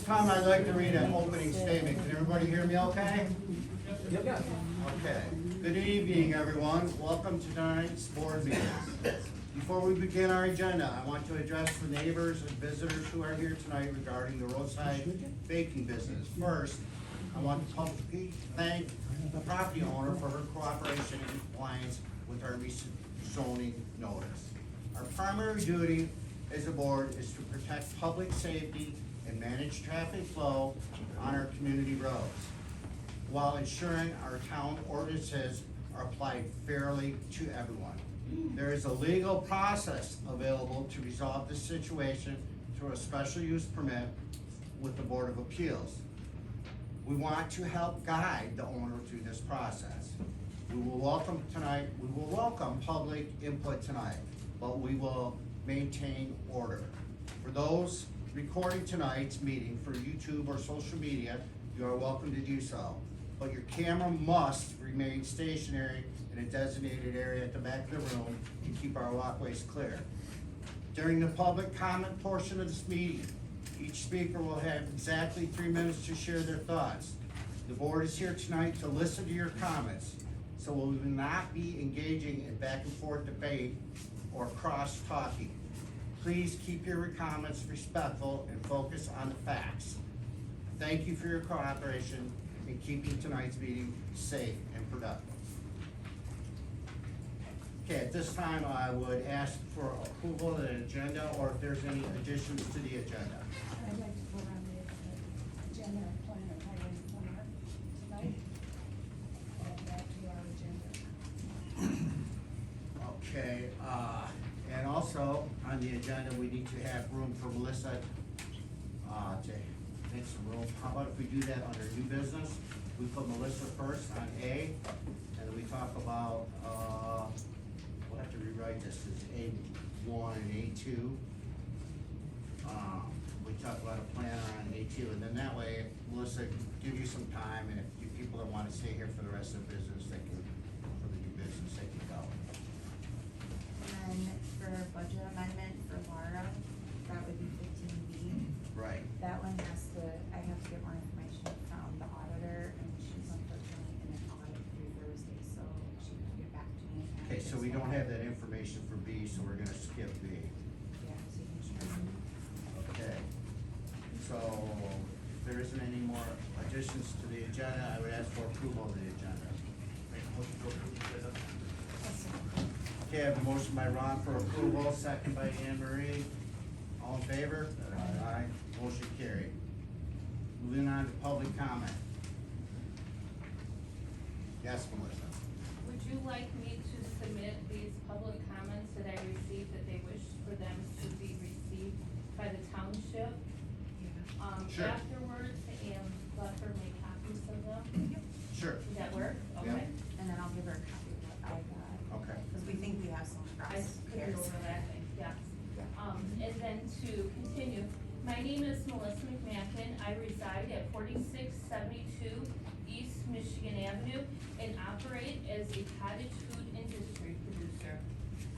time, I'd like to read an opening statement. Can everybody hear me okay? Yep. Okay. Good evening, everyone. Welcome to tonight's board meeting. Before we begin our agenda, I want to address the neighbors and visitors who are here tonight regarding the roadside baking business. First, I want to publicly thank the property owner for her cooperation and compliance with our recent zoning notice. Our primary duty as a board is to protect public safety and manage traffic flow on our community roads, while ensuring our town ordinances are applied fairly to everyone. There is a legal process available to resolve this situation through a special use permit with the Board of Appeals. We want to help guide the owner through this process. We will welcome public input tonight, but we will maintain order. For those recording tonight's meeting for YouTube or social media, you are welcome to do so. But your camera must remain stationary in a designated area at the back of the room to keep our walkways clear. During the public comment portion of this meeting, each speaker will have exactly 3 minutes to share their thoughts. The board is here tonight to listen to your comments, so we will not be engaging in back and forth debate or cross-talking. Please keep your comments respectful and focus on the facts. Thank you for your cooperation in keeping tonight's meeting safe and productive. Okay, at this time, I would ask for approval of the agenda, or if there's any additions to the agenda. I'd like to put on the agenda and plan of highway planner tonight. Add that to our agenda. Okay, and also on the agenda, we need to have room for Melissa, to make some room. How about if we do that under new business? We put Melissa first on A, and then we talk about, we'll have to rewrite this, it's A1 and A2. We talk about a planner on A2, and then that way, Melissa, give you some time, and if you people that wanna stay here for the rest of the business, they can, for the new business, they can go. And then for budget amendment for Laura, that would be 15B. Right. That one I have to get more information from the auditor, and she's unfortunately in an audit through Thursday, so she can get back to me. Okay, so we don't have that information for B, so we're gonna skip B. Yeah, so you can share. Okay. So, if there isn't any more additions to the agenda, I would ask for approval of the agenda. Okay, I have a motion by Ron for approval, second by Anne Marie. All in favor? Aye. Motion carried. Moving on to public comment. Yes, Melissa? Would you like me to submit these public comments that I received, that they wish for them to be received by the township? Sure. Afterwards, and let her make copies of them? Sure. Does that work? Yeah. Okay. And then I'll give her a copy of what I got. Okay. Cause we think we have some I cross could be hairs. overlapping, yes. Yeah. And then to continue, my name is Melissa McMacken. I reside at 4672 East Michigan Avenue and operate as a cottage food industry producer.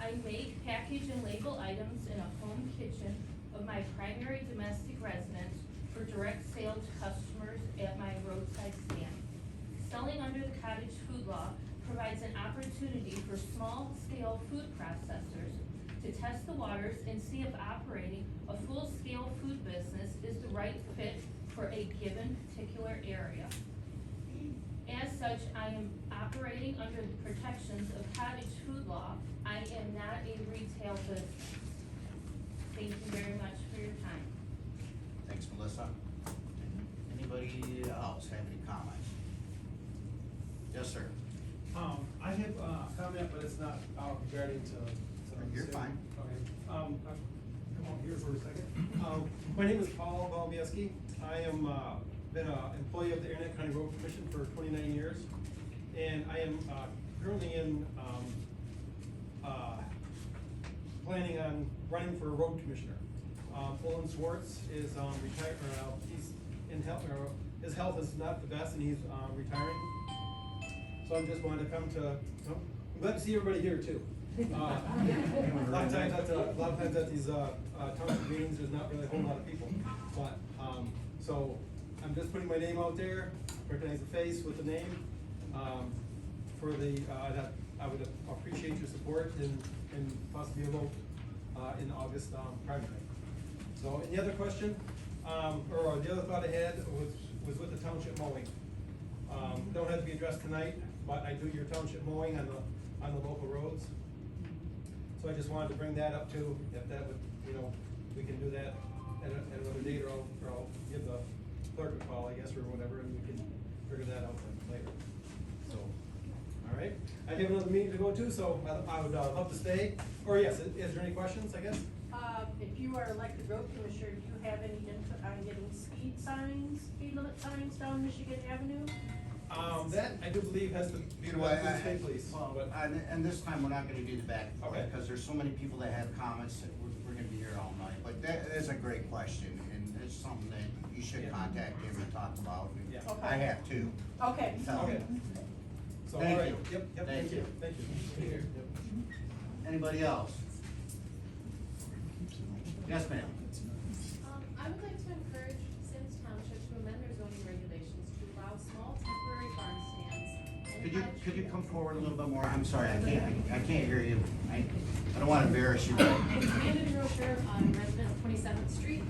I make, package, and label items in a home kitchen of my primary domestic residence for direct sale to customers at my roadside stand. Selling under the cottage food law provides an opportunity for small-scale food processors to test the waters and see if operating a full-scale food business is the right fit for a given particular area. As such, I am operating under the protections of cottage food law. I am not a retail business. Thank you very much for your time. Thanks, Melissa. Anybody else have any comments? Yes, sir. I have a comment, but it's not regarding to. You're fine. Okay, come on here for a second. My name is Paul Volbieski. I am, been an employee of the Internet County Road Commission for 29 years. And I am, currently in, planning on running for road commissioner. Olin Swartz is, retired, he's in health, his health is not the best and he's, retiring. So I just wanted to come to, I'm glad to see everybody here too. A lot of times at these township meetings, there's not really a whole lot of people, but, So I'm just putting my name out there, recognize the face with the name. For the, I would appreciate your support and possibly a vote in August primary. So any other question? Or the other thought I had was with the township mowing. Don't have to be addressed tonight, but I do your township mowing on the local roads. So I just wanted to bring that up too, if that would, we can do that at another date, or I'll give the clerk a call, I guess, or whatever, and we can figure that out later. So, all right, I have another meeting to go to, so I would love to stay, or yes, is there any questions, I guess? If you are elected road commissioner, do you have any input on getting speed limit signs down Michigan Avenue? That I do believe has to be done through the state police. Well, but- and this time, we're not gonna do the back, Okay. because there's so many people that have comments that we're gonna be here all night. But that is a great question, and it's something that you should Yeah. contact him and talk about. Yeah. Okay. I have too. Okay. So, Okay. So, Thank all right. you. Yep, Thank you. Thank you. Yep. Anybody else? Yes, ma'am. I would like to encourage Sims Township to amend their zoning regulations to allow small temporary farm stands. and cottage Could you food come forward a little bit more? I'm sorry, I can't hear you. I don't wanna embarrass you. Brandon Rocher, resident of 27th Street.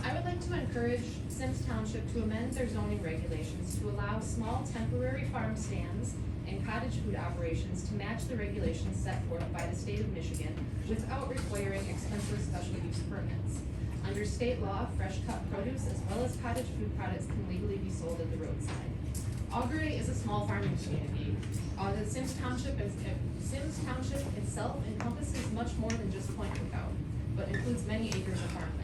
I would like to encourage Sims Township to amend their zoning regulations to allow small temporary farm stands and cottage food operations to match the regulations set forth by the state of Michigan without requiring expensive special use permits. Under state law, fresh cut produce as well as cottage food products can legally be sold at the roadside. Augury is a small farming community. The Sims Township itself encompasses much more than just Point Lookout, but includes many acres of farmland.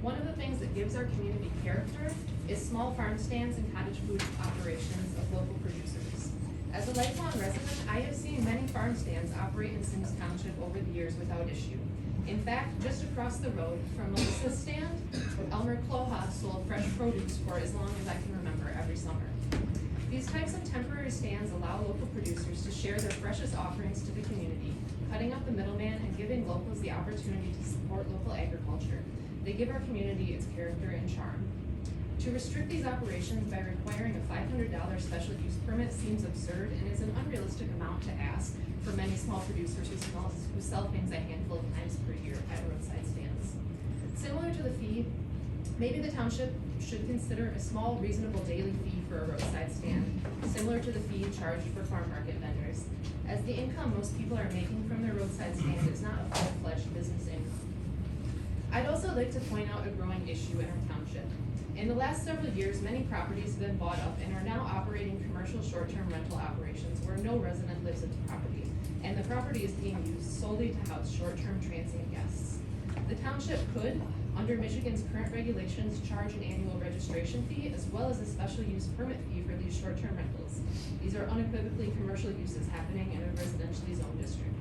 One of the things that gives our community character is small farm stands and cottage food operations of local producers. As a lifelong resident, I have seen many farm stands operate in Sims Township over the years without issue. In fact, just across the road from Melissa's stand, Elmer Kloha sold fresh produce for as long as I can remember every summer. These types of temporary stands allow local producers to share their freshest offerings to the community, cutting out the middleman and giving locals the opportunity to support local agriculture. They give our community its character and charm. To restrict these operations by requiring a $500 special use permit seems absurd and is an unrealistic amount to ask for many small producers who sell things a handful of times per year at roadside stands. Similar to the fee, maybe the township should consider a small, reasonable daily fee for a roadside stand, similar to the fee charged for farm market vendors, as the income most people are making from their roadside stand is not a full-fledged business income. I'd also like to point out a growing issue in our township. In the last several years, many properties have been bought up and are now operating commercial short-term rental operations where no resident lives at the property, and the property is being used solely to house short-term transient guests. The township could, under Michigan's current regulations, charge an annual registration fee as well as a special use permit fee for these short-term rentals. These are unequivocally commercial uses happening in a residentially zoned district.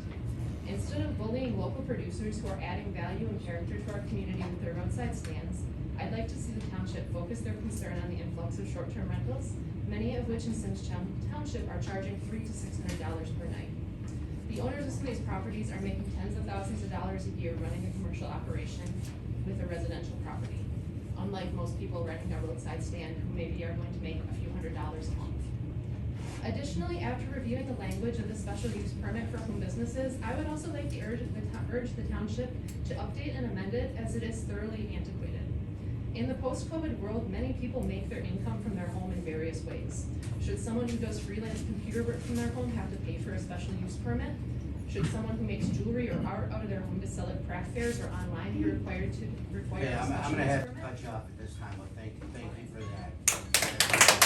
Instead of bullying local producers who are adding value and character to our community with their roadside stands, I'd like to see the township focus their concern on the influx of short-term rentals, many of which in Sims Township are charging $300 to $600 per night. The owners of some of these properties are making tens of thousands of dollars a year running a commercial operation with a residential property, unlike most people renting a roadside stand who maybe are going to make a few $100s a month. Additionally, after reviewing the language of the special use permit for home businesses, I would also like to urge the township to update and amend it as it is thoroughly antiquated. In the post-COVID world, many people make their income from their home in various ways. Should someone who does freelance computer work from their home have to pay for a special use permit? Should someone who makes jewelry or art out of their home to sell at craft fairs or online be required to Okay, a I'm special gonna use have to permit? cut you off at this time, but thank you for that.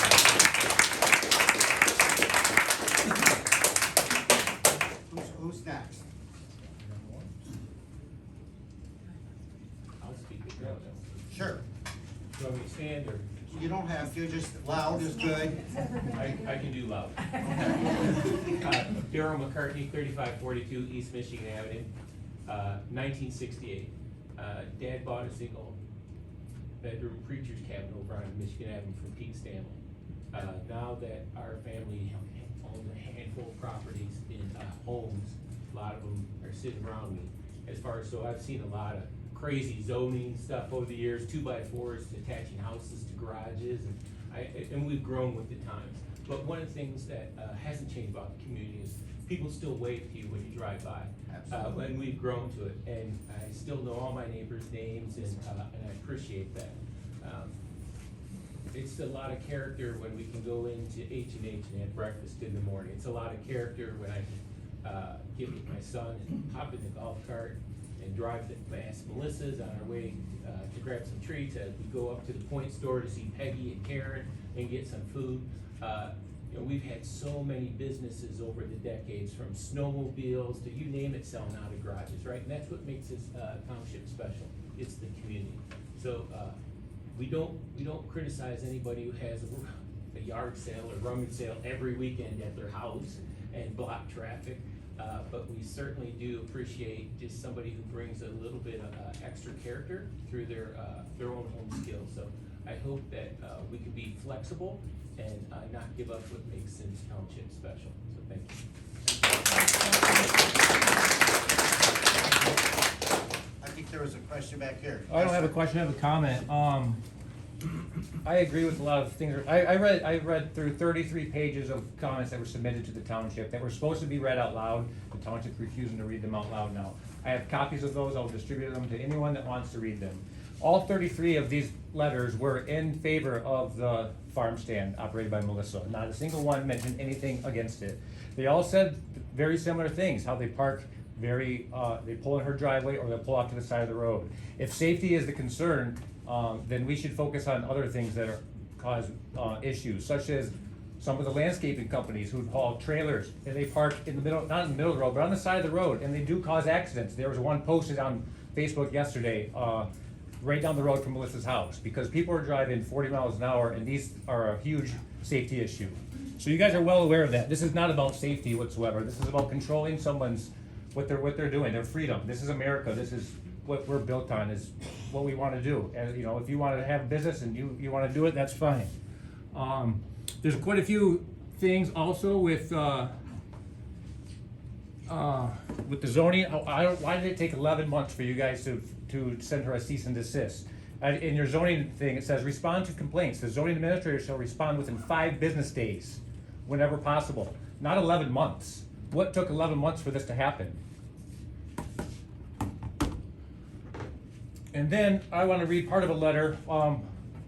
Who's next? I'll speak it now. Sure. Do you want me to stand or? You don't have to, just loud is good. I can do loud. Darryl McCartney, 3542 East Michigan Avenue, 1968. Dad bought a single bedroom preacher's cabin over on Michigan Avenue from Pete Stanley. Now that our family owns a handful of properties in homes, a lot of them are sitting around me. So I've seen a lot of crazy zoning stuff over the years, 2x4s, attaching houses to garages, and we've grown with the times. But one of the things that hasn't changed about the community is people still wave to you when you drive by. Absolutely. And we've grown to it, and I still know all my neighbors' names, and I appreciate that. It's a lot of character when we can go into H&H and have breakfast in the morning. It's a lot of character when I can get with my son and hop in the golf cart and drive past Melissa's on our way to grab some treats as we go up to the Point store to see Peggy and Karen and get some food. You know, we've had so many businesses over the decades, from snowmobiles to you name it, selling out of garages, right? And that's what makes this township special. It's the community. So we don't criticize anybody who has a yard sale or rummage sale every weekend at their house and block traffic. But we certainly do appreciate just somebody who brings a little bit of extra character through their own home skills. So I hope that we can be flexible and not give up what makes Sims Township special. So thank you. I think there was a question back here. I don't have a question, I have a comment. I agree with a lot of things. I read through 33 pages of comments that were submitted to the township that were supposed to be read out loud. The township's refusing to read them out loud now. I have copies of those, I'll distribute them to anyone that wants to read them. All 33 of these letters were in favor of the farm stand operated by Melissa. Not a single one mentioned anything against it. They all said very similar things, how they park they pull in her driveway or they'll pull off to the side of the road. If safety is the concern, then we should focus on other things that cause issues, such as some of the landscaping companies who haul trailers and they park in the middle, not in the middle of the road, but on the side of the road, and they do cause accidents. There was one posted on Facebook yesterday, right down the road from Melissa's house, because people are driving 40 miles an hour, and these are a huge safety issue. So you guys are well aware of that. This is not about safety whatsoever. This is about controlling what they're doing, their freedom. This is America. This is what we're built on, is what we want to do. And you know, if you want to have business and you want to do it, that's fine. There's quite a few things also with the zoning. Why did it take 11 months for you guys to send her a cease and desist? In your zoning thing, it says respond to complaints. The zoning administrator shall respond within 5 business days, whenever possible. Not 11 months. What took 11 months for this to happen? And then I want to read part of a letter.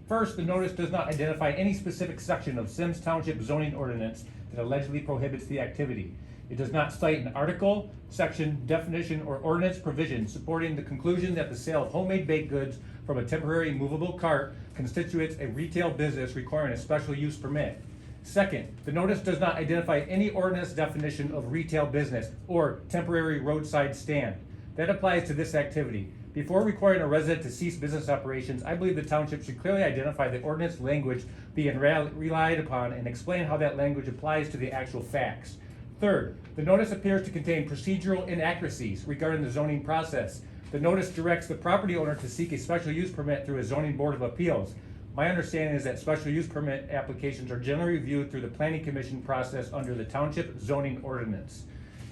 First, the notice does not identify any specific section of Sims Township zoning ordinance that allegedly prohibits the activity. It does not cite an article, section, definition, or ordinance provision supporting the conclusion that the sale of homemade baked goods from a temporary movable cart constitutes a retail business requiring a special use permit. Second, the notice does not identify any ordinance definition of retail business or temporary roadside stand. That applies to this activity. Before requiring a resident to cease business operations, I believe the township should clearly identify the ordinance language being relied upon and explain how that language applies to the actual facts. Third, the notice appears to contain procedural inaccuracies regarding the zoning process. The notice directs the property owner to seek a special use permit through a zoning board of appeals. My understanding is that special use permit applications are generally reviewed through the planning commission process under the township zoning ordinance.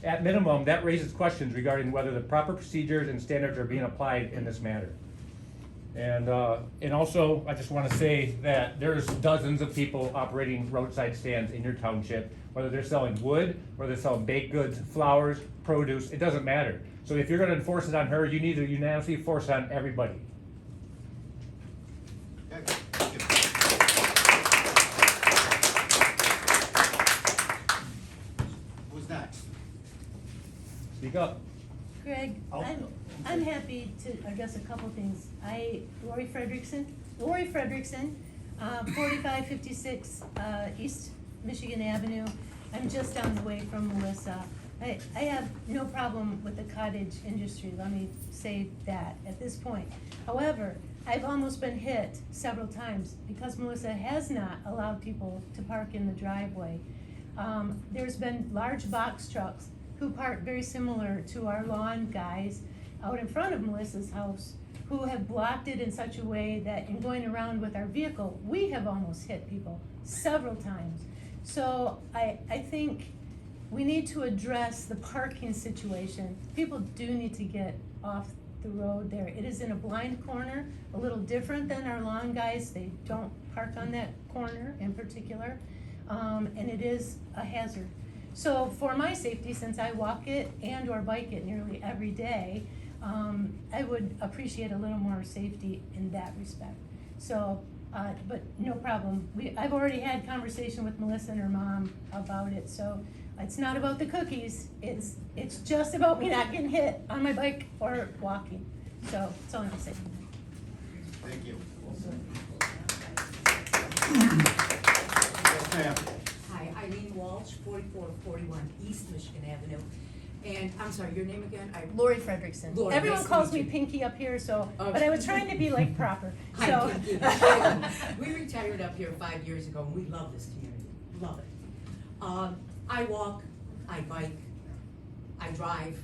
At minimum, that raises questions regarding whether the proper procedures and standards are being applied in this matter. And also, I just want to say that there's dozens of people operating roadside stands in your township, whether they're selling wood, whether they're selling baked goods, flowers, produce, it doesn't matter. So if you're going to enforce it on her, you need to unanimously enforce it on everybody. Okay, thank you. Who's next? Speak up. Greg, Oh, I'm happy to address a couple things. Lori Frederickson, 4556 East Michigan Avenue. I'm just down the way from Melissa. I have no problem with the cottage industry, let me say that at this point. However, I've almost been hit several times because Melissa has not allowed people to park in the driveway. There's been large box trucks who park very similar to our lawn guys out in front of Melissa's house, who have blocked it in such a way that in going around with our vehicle, we have almost hit people several times. So I think we need to address the parking situation. People do need to get off the road there. It is in a blind corner, a little different than our lawn guys. They don't park on that corner in particular. And it is a hazard. So for my safety, since I walk it and or bike it nearly every day, I would appreciate a little more safety in that respect. So, but no problem. I've already had conversation with Melissa and her mom about it, so it's not about the cookies. It's just about me not getting hit on my bike or walking. So that's all I'm saying. Thank you. Yes, ma'am. Hi, Eileen Walsh, 4441 East Michigan Avenue. And I'm sorry, your name again? Lori Frederickson. Lori, Everyone nice to calls meet me you. Pinky up here, so, Okay. but I was trying to be like proper, Hi, so. Pinky. We retired up here 5 years ago, and we love this community, love it. I walk, I bike, I drive,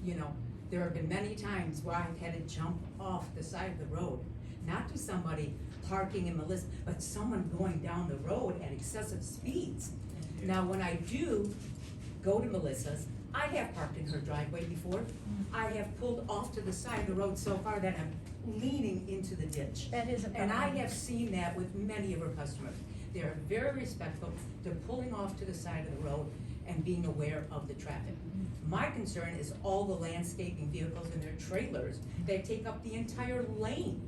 you know. There have been many times where I've had to jump off the side of the road, not to somebody parking in Melissa, but someone going down the road at excessive speeds. Now, when I do go to Melissa's, I have parked in her driveway before. I have pulled off to the side of the road so far that I'm leaning into the ditch. That is a And I problem. have seen that with many of her customers. They are very respectful to pulling off to the side of the road and being aware of the traffic. My concern is all the landscaping vehicles and their trailers that take up the entire lane.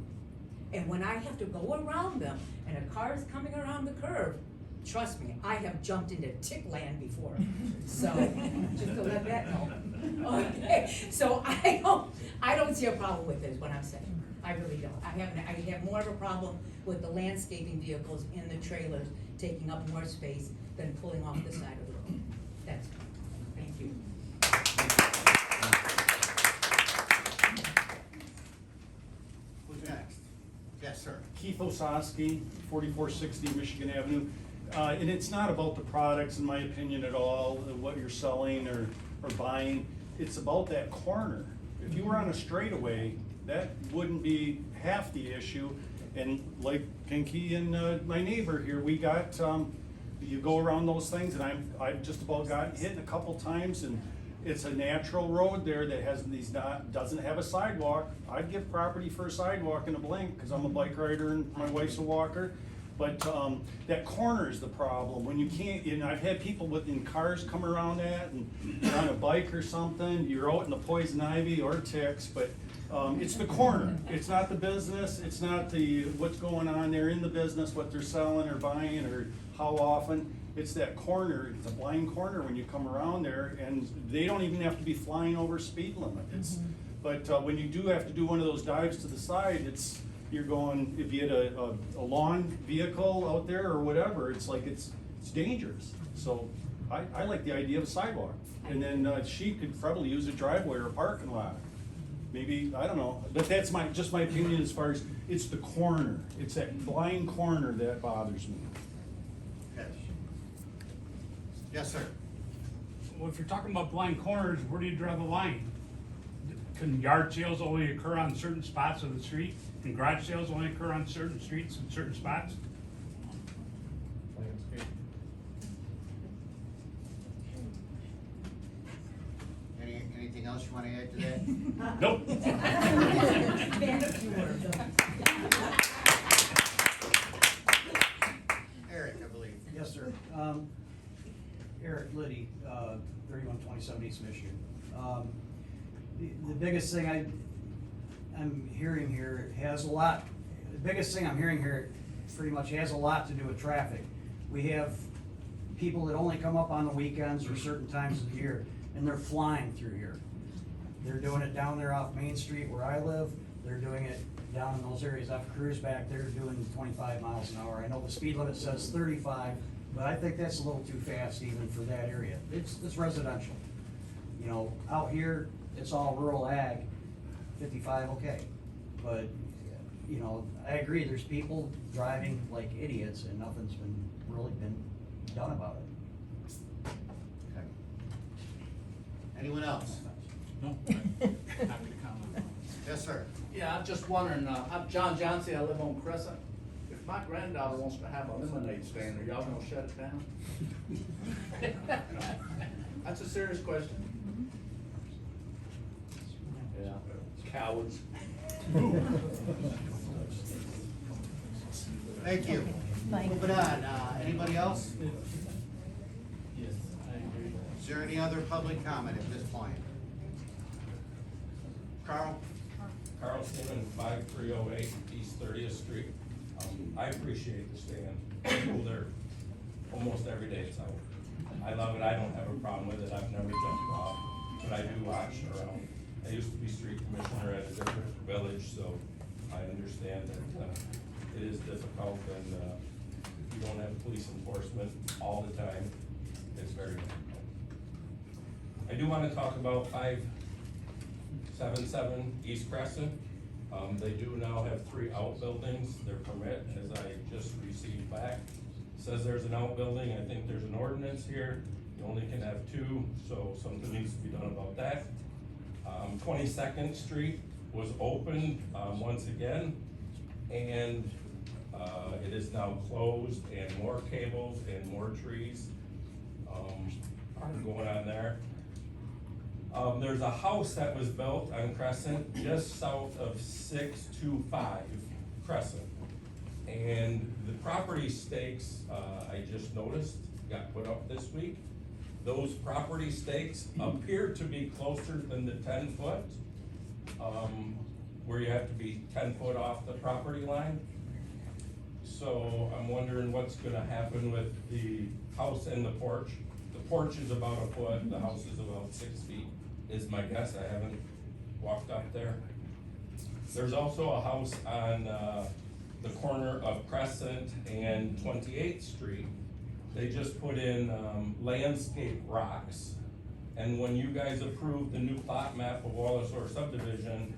And when I have to go around them and a car is coming around the curve, trust me, I have jumped into tick land before. So, just to let that know. Okay, so I don't see a problem with this, what I'm saying. I really don't. I have more of a problem with the landscaping vehicles in the trailers taking up more space than pulling off the side of the road. That's, thank you. Who's next? Yes, sir. Keith Osowski, 4460 Michigan Avenue. And it's not about the products, in my opinion, at all, what you're selling or buying. It's about that corner. If you were on a straightaway, that wouldn't be half the issue. And like Pinky and my neighbor here, we got, you go around those things, and I've just about got hit a couple times, and it's a natural road there that has doesn't have a sidewalk. I'd give property for a sidewalk in a blink, because I'm a bike rider and my wife's a walker. But that corner is the problem. When you can't, and I've had people in cars come around that, and you're on a bike or something, you're out in the poison ivy or ticks, but it's the corner. It's not the business, it's not what's going on there in the business, what they're selling or buying or how often. It's that corner, it's a blind corner when you come around there, and they don't even have to be flying over speed limit. But when you do have to do one of those dives to the side, you're going, if you had a lawn vehicle out there or whatever, it's like, it's dangerous. So I like the idea of a sidewalk. And then she could probably use a driveway or a parking lot. Maybe, I don't know, but that's just my opinion as far as, it's the corner. It's that blind corner that bothers me. Yes. Yes, sir. Well, if you're talking about blind corners, where do you draw the line? Can yard sales only occur on certain spots of the street? Can garage sales only occur on certain streets and certain spots? Anything else you want to add to that? Nope. Eric, I believe. Yes, sir. Eric Liddy, 3127 East Michigan. The biggest thing I'm hearing here has a lot, the biggest thing I'm hearing here pretty much has a lot to do with traffic. We have people that only come up on the weekends or certain times of the year, and they're flying through here. They're doing it down there off Main Street where I live. They're doing it down in those areas off Cruise back there, doing 25 miles an hour. I know the speed limit says 35, but I think that's a little too fast even for that area. It's residential. You know, out here, it's all rural ag, 55, okay. But, you know, I agree, there's people driving like idiots and nothing's really been done about it. Okay. Anyone else? No. Happy to comment. Yes, sir. Yeah, I'm just wondering, I'm John Johnson, I live on Crescent. If my granddaughter wants to have a lemonade stand, are y'all gonna shut it down? That's a serious question. Yeah. Cowards. Thank you. Mike. Moving on, anybody else? Yes, I agree. Is there any other public comment at this point? Carl? Carl Seaman, 5308 East 30th Street. I appreciate the stand. I go there almost every day, so I love it. I don't have a problem with it. I've never jumped off, but I do watch around. I used to be street commissioner at a different village, so I understand that it is difficult, and if you don't have police enforcement all the time, it's very difficult. I do want to talk about 577 East Crescent. They do now have 3 outbuildings. Their permit, as I just received back, says there's an outbuilding. I think there's an ordinance here. You only can have 2, so something needs to be done about that. 22nd Street was opened once again, and it is now closed, and more cables and more trees are going on there. There's a house that was built on Crescent just south of 625 Crescent. And the property stakes, I just noticed, got put up this week. Those property stakes appear to be closer than the 10 foot, where you have to be 10 foot off the property line. So I'm wondering what's gonna happen with the house and the porch. The porch is about a foot, the house is about 6 feet, is my guess. I haven't walked up there. There's also a house on the corner of Crescent and 28th Street. They just put in landscape rocks. And when you guys approved the new plot map of Wallace Or subdivision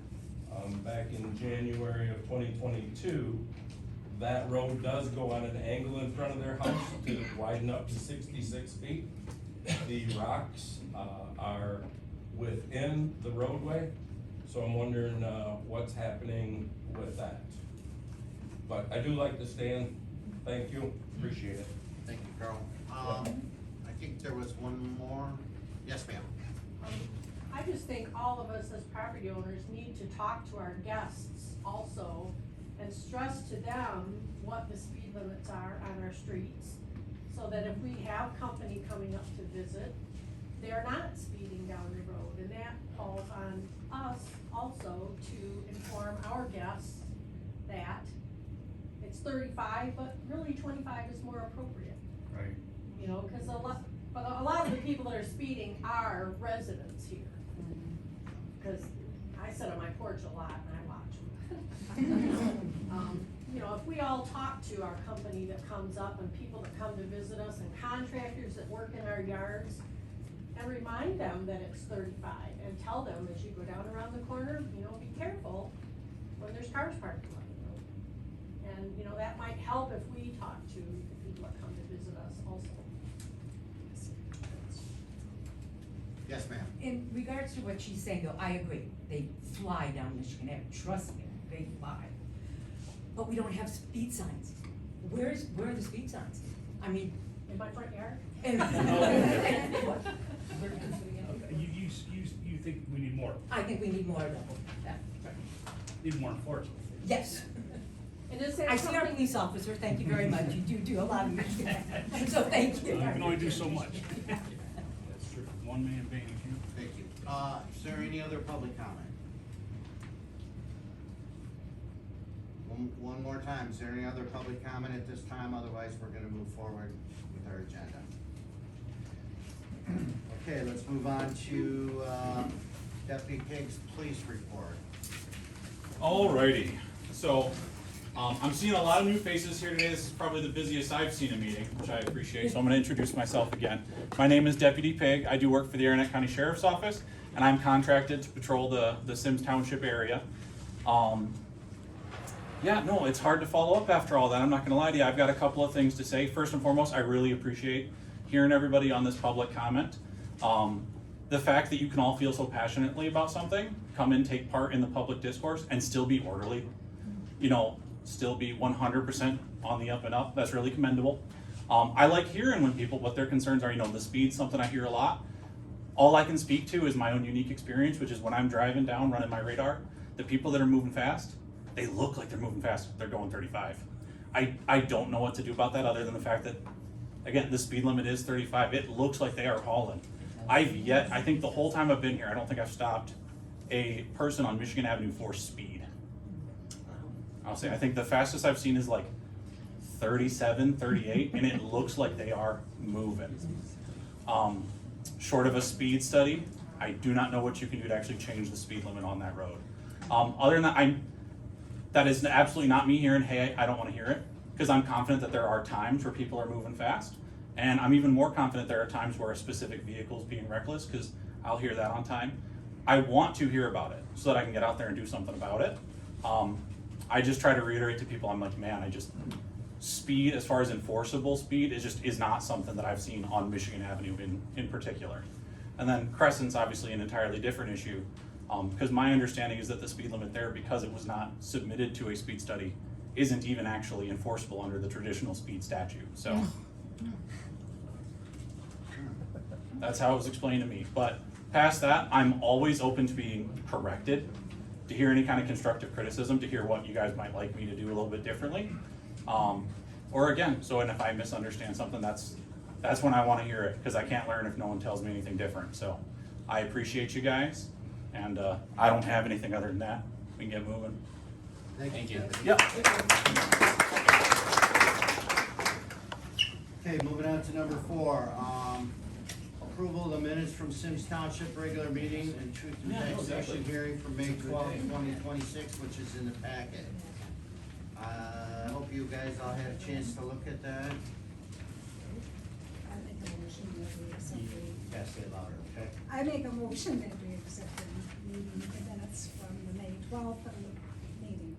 back in January of 2022, that road does go on an angle in front of their house to widen up to 66 feet. The rocks are within the roadway, so I'm wondering what's happening with that. But I do like the stand. Thank you, appreciate it. Thank you, Carl. I think there was one more. Yes, ma'am. I just think all of us as property owners need to talk to our guests also and stress to them what the speed limits are on our streets, so that if we have company coming up to visit, they're not speeding down the road. And that falls on us also to inform our guests that it's 35, but really 25 is more appropriate. Right. You know, cause a lot of the people that are speeding are residents here. Cause I sit on my porch a lot and I watch them. You know, if we all talk to our company that comes up and people that come to visit us and contractors that work in our yards, and remind them that it's 35, and tell them as you go down around the corner, you know, be careful when there's cars parked on the road. And, you know, that might help if we talk to the people that come to visit us also. Yes, ma'am. In regards to what she's saying, though, I agree. They fly down Michigan Avenue, trust me, they fly. But we don't have speed signs. Where are the speed signs? I mean. In my front yard? You think we need more? I think we need more of them. Need more enforcement. Yes. And is there I see our something- police officer, thank you very much. You do a lot of good things. So thank you. You can only do so much. That's true. One man being a few. Thank you. Is there any other public comment? One more time, is there any other public comment at this time? Otherwise, we're gonna move forward with our agenda. Okay, let's move on to Deputy Pig's police report. Alrighty, so, I'm seeing a lot of new faces here today. This is probably the busiest I've seen a meeting, which I appreciate, so I'm gonna introduce myself again. My name is Deputy Pig. I do work for the Aranet County Sheriff's Office, and I'm contracted to patrol the Sims Township area. Yeah, no, it's hard to follow up after all that. I'm not gonna lie to you. I've got a couple of things to say. First and foremost, I really appreciate hearing everybody on this public comment. The fact that you can all feel so passionately about something, come and take part in the public discourse and still be orderly, you know, still be 100% on the up and up, that's really commendable. I like hearing when people, what their concerns are, you know, the speed's something I hear a lot. All I can speak to is my own unique experience, which is when I'm driving down, running my radar, The people that are moving fast, they look like they're moving fast, they're going 35. I don't know what to do about that other than the fact that, again, the speed limit is 35. It looks like they are hauling. I think the whole time I've been here, I don't think I've stopped a person on Michigan Avenue for speed. I'll say, I think the fastest I've seen is like 37, 38, and it looks like they are moving. Short of a speed study, I do not know what you can do to actually change the speed limit on that road. Other than that, that is absolutely not me hearing, hey, I don't want to hear it, because I'm confident that there are times where people are moving fast, and I'm even more confident there are times where a specific vehicle is being reckless, because I'll hear that on time. I want to hear about it so that I can get out there and do something about it. I just try to reiterate to people, I'm like, man, speed, as far as enforceable speed, is not something that I've seen on Michigan Avenue in particular. And then Crescent's obviously an entirely different issue, because my understanding is that the speed limit there, because it was not submitted to a speed study, isn't even actually enforceable under the traditional speed statute. So that's how it was explained to me. But past that, I'm always open to being corrected, to hear any kind of constructive criticism, to hear what you guys might like me to do a little bit differently. Or again, and if I misunderstand something, that's when I want to hear it, because I can't learn if no one tells me anything different. So I appreciate you guys, and I don't have anything other than that. We can get moving. Thank you. Yep. Okay, moving on to number 4, approval of the minutes from Sims Township regular meeting and truth and taxation hearing for May 12, 2026, which is in the packet. I hope you guys all had a chance to look at that. I make a motion that we accept the. Yes, say it louder, okay? I make a motion that we accept the meeting minutes from the May 12th meeting.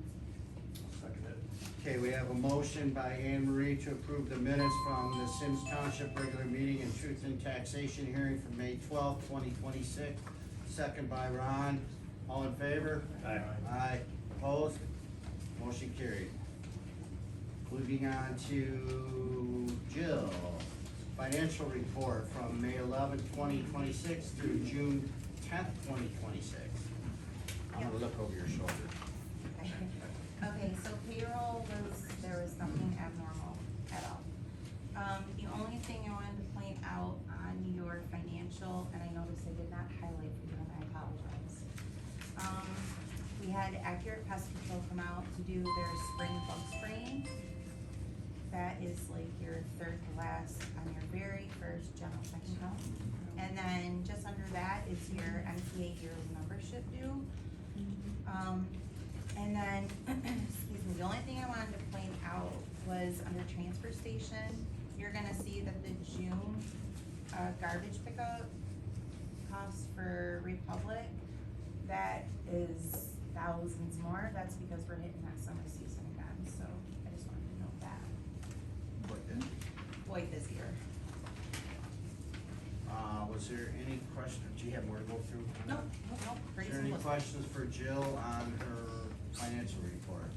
Okay, we have a motion by Anne Marie to approve the minutes from the Sims Township regular meeting and truth and taxation hearing for May 12, 2026. Second by Ron. All in favor? Aye. Aye. Opposed? Motion carried. Moving on to Jill. Financial report from May 11, 2026 through June 10th, 2026. I'm gonna look over your shoulder. Okay, so payroll there was nothing abnormal at all. The only thing I wanted to point out on your financial, and I noticed I did not highlight for you, and I apologize. We had Accurate Pest Control come out to do their spring bug spraying. That is like your third to last on your very first general checking account. And then just under that is your MTA yearly membership due. And then, excuse me, the only thing I wanted to point out was under transfer station, you're gonna see that the June garbage pickup cost for Republic, that is thousands more. That's because we're hitting that summer season again, so I just wanted to note that. Void this year. Was there any question, do you have more to go through? Nope. Is there any questions for Jill on her financial report?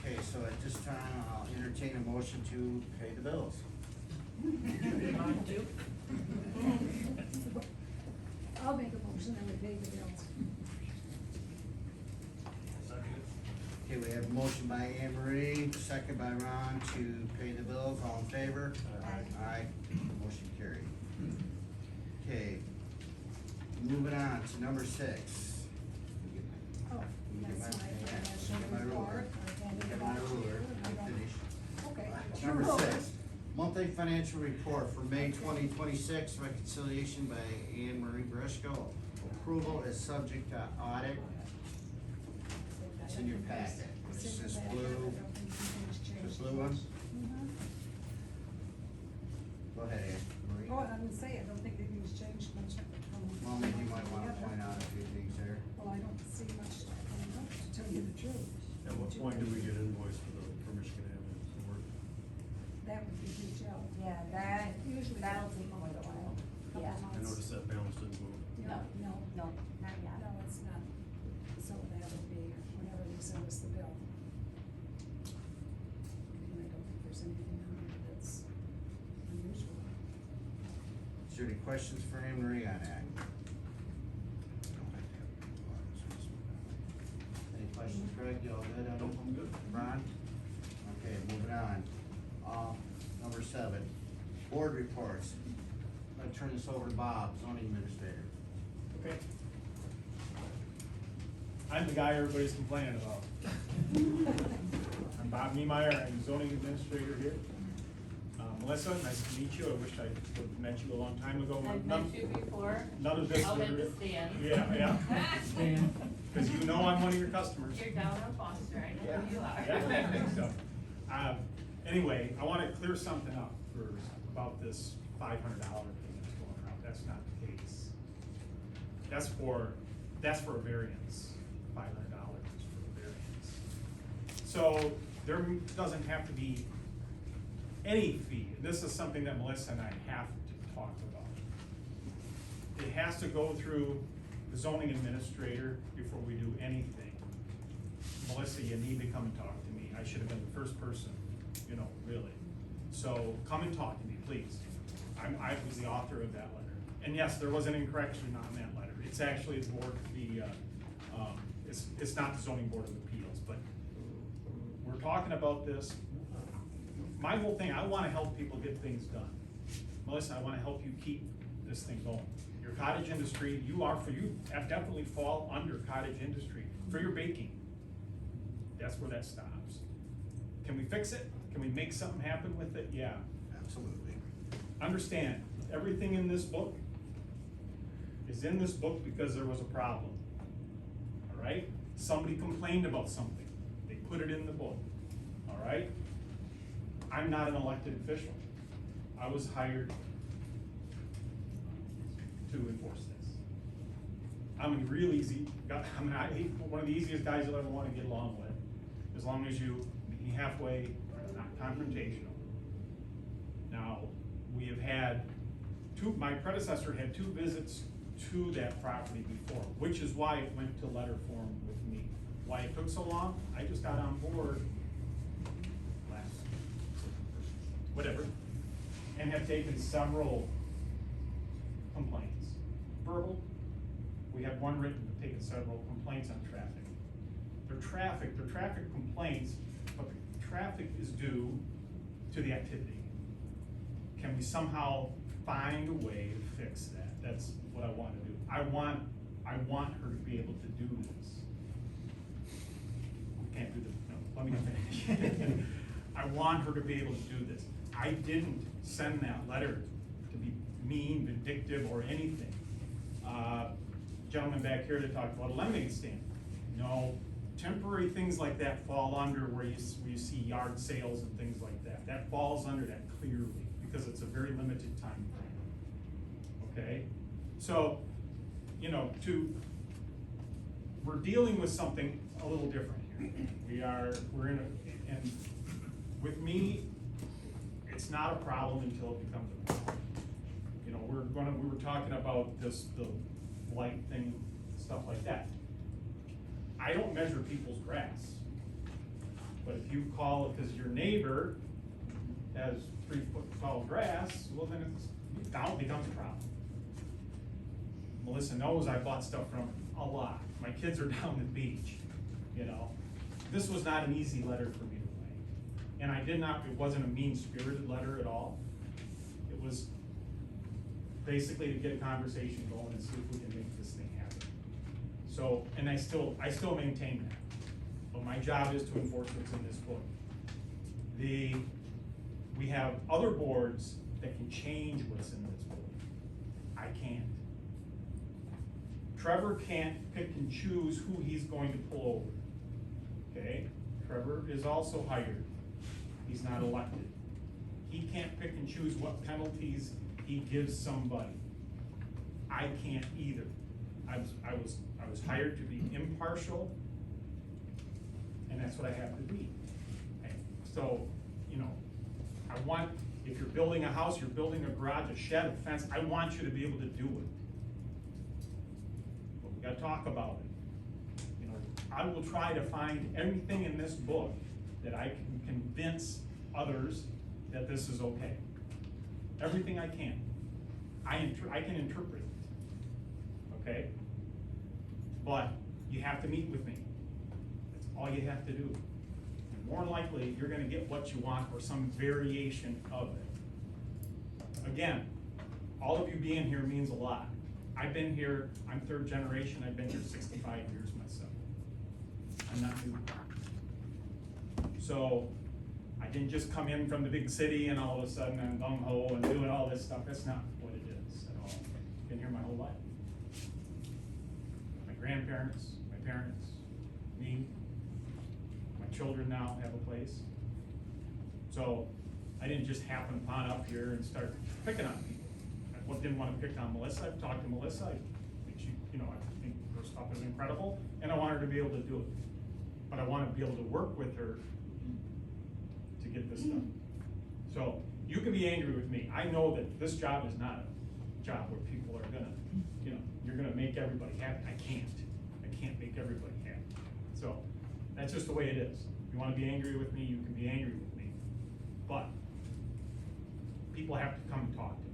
Okay, so at this time, I'll entertain a motion to pay the bills. I'll make a motion that we pay the bills. Okay, we have a motion by Anne Marie, second by Ron to pay the bills. All in favor? Aye. Motion carried. Okay, moving on to number 6. Oh, that's my financial report. Get my ruler, I'm finished. Okay. Number Sure. 6, monthly financial report for May 2026, reconciliation by Anne Marie Briscoe. Approval is subject to audit. It's in your packet. It's this blue, this blue one. Go ahead, Anne Marie. Oh, I would say, I don't think anything's changed much from. Well, maybe you might wanna point out a few things there. Well, I don't see much, to tell you the truth. At what point do we get invoiced for Michigan Avenue work? That would be due Jill. Yeah, that, Usually that'll that'll take take quite a while. couple Yeah. I months. noticed that balance didn't move. No, no, No, not yet. no, it's not. So that would be whenever they send us the bill. And I don't think there's anything on there that's unusual. Is there any questions for Anne Marie on that? Greg, you all good? I'm good. Ron? Okay, moving on. Number 7, board reports. I'm gonna turn this over to Bob, zoning administrator. Okay. I'm the guy everybody's complaining about. I'm Bob Niemeyer, I'm zoning administrator here. Melissa, nice to meet you, I wish I would have met you a long time ago. I've met you before. None of this. Out at the stand. Yeah. Because you know I'm one of your customers. You're down on Foster, I know who you are. Yeah, I think so. Anyway, I wanna clear something up about this $500 thing that's going around, that's not the case. That's for a variance, $500 is for a variance. So, there doesn't have to be any fee, this is something that Melissa and I have to talk about. It has to go through the zoning administrator before we do anything. Melissa, you need to come and talk to me, I should have been the first person, really. So, come and talk to me, please. I was the author of that letter. And yes, there was an incorrection on that letter. It's actually the board, it's not the zoning board of appeals, but we're talking about this. My whole thing, I wanna help people get things done. Melissa, I wanna help you keep this thing going. Your cottage industry, you definitely fall under cottage industry for your baking. That's where that stops. Can we fix it? Can we make something happen with it? Yeah. Absolutely. Understand, everything in this book is in this book because there was a problem. All right? Somebody complained about something. They put it in the book. All right? I'm not an elected official. I was hired to enforce this. I'm a real easy guy. One of the easiest guys you'll ever want to get along with, as long as you meet me halfway, not confrontational. Now, we have had my predecessor had 2 visits to that property before, which is why it went to letter form with me. Why it took so long? I just got on board whatever, and have taken several complaints. Verbal, we had one written, but taken several complaints on traffic. They're traffic complaints, but the traffic is due to the activity. Can we somehow find a way to fix that? That's what I want to do. I want her to be able to do this. We can't do this, no, let me finish. I want her to be able to do this. I didn't send that letter to be mean, vindictive, or anything. Gentleman back here that talked about a lemonade stand. No, temporary things like that fall under where you see yard sales and things like that. That falls under that clearly, because it's a very limited time frame. Okay? So, we're dealing with something a little different here. And with me, it's not a problem until it becomes a problem. We were talking about the blight thing, stuff like that. I don't measure people's grass. But if you call it because your neighbor has 3-foot tall grass, well then it becomes a problem. Melissa knows I bought stuff from a lot. My kids are down the beach, This was not an easy letter for me to write. And it wasn't a mean-spirited letter at all. It was basically to get a conversation going and see if we can make this thing happen. So, and I still maintain that. But my job is to enforce what's in this book. We have other boards that can change what's in this book. I can't. Trevor can't pick and choose who he's going to pull over. Okay? Trevor is also hired. He's not elected. He can't pick and choose what penalties he gives somebody. I can't either. I was hired to be impartial, and that's what I have to be. Okay? So, if you're building a house, you're building a garage, a shed, a fence, I want you to be able to do it. But we gotta talk about it. I will try to find everything in this book that I can convince others that this is okay. Everything I can. I can interpret it. Okay? But you have to meet with me. That's all you have to do. And more than likely, you're gonna get what you want or some variation of it. Again, all of you being here means a lot. I've been here, I'm third generation, I've been here 65 years myself. I'm not new. So, I didn't just come in from the big city and all of a sudden I'm gung-ho and doing all this stuff. That's not what it is at all. Been here my whole life. My grandparents, my parents, me, my children now have a place. So, I didn't just happen upon up here and start picking on people. I didn't want to pick on Melissa. I've talked to Melissa. I think she, I think her stuff is incredible, and I want her to be able to do it. But I want to be able to work with her to get this done. So you can be angry with me. I know that this job is not a job where people are gonna, you're gonna make everybody happy. I can't make everybody happy. So that's just the way it is. If you want to be angry with me, you can be angry with me. But people have to come and talk to me.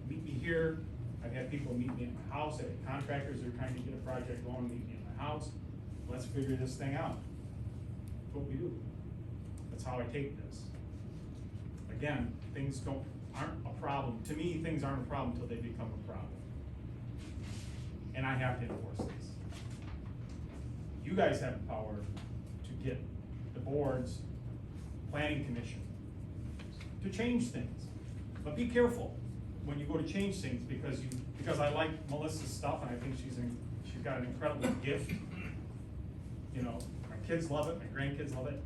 Meet me here. I've had people meet me at my house. I've had contractors that are trying to get a project going, meet me at my house. Let's figure this thing out. That's what we do. That's how I take this. Again, things aren't a problem. To me, things aren't a problem until they become a problem. And I have to enforce this. You guys have the power to get the board's planning commission to change things. But be careful when you go to change things because I like Melissa's stuff and I think she's got an incredible gift. My kids love it, my grandkids love it.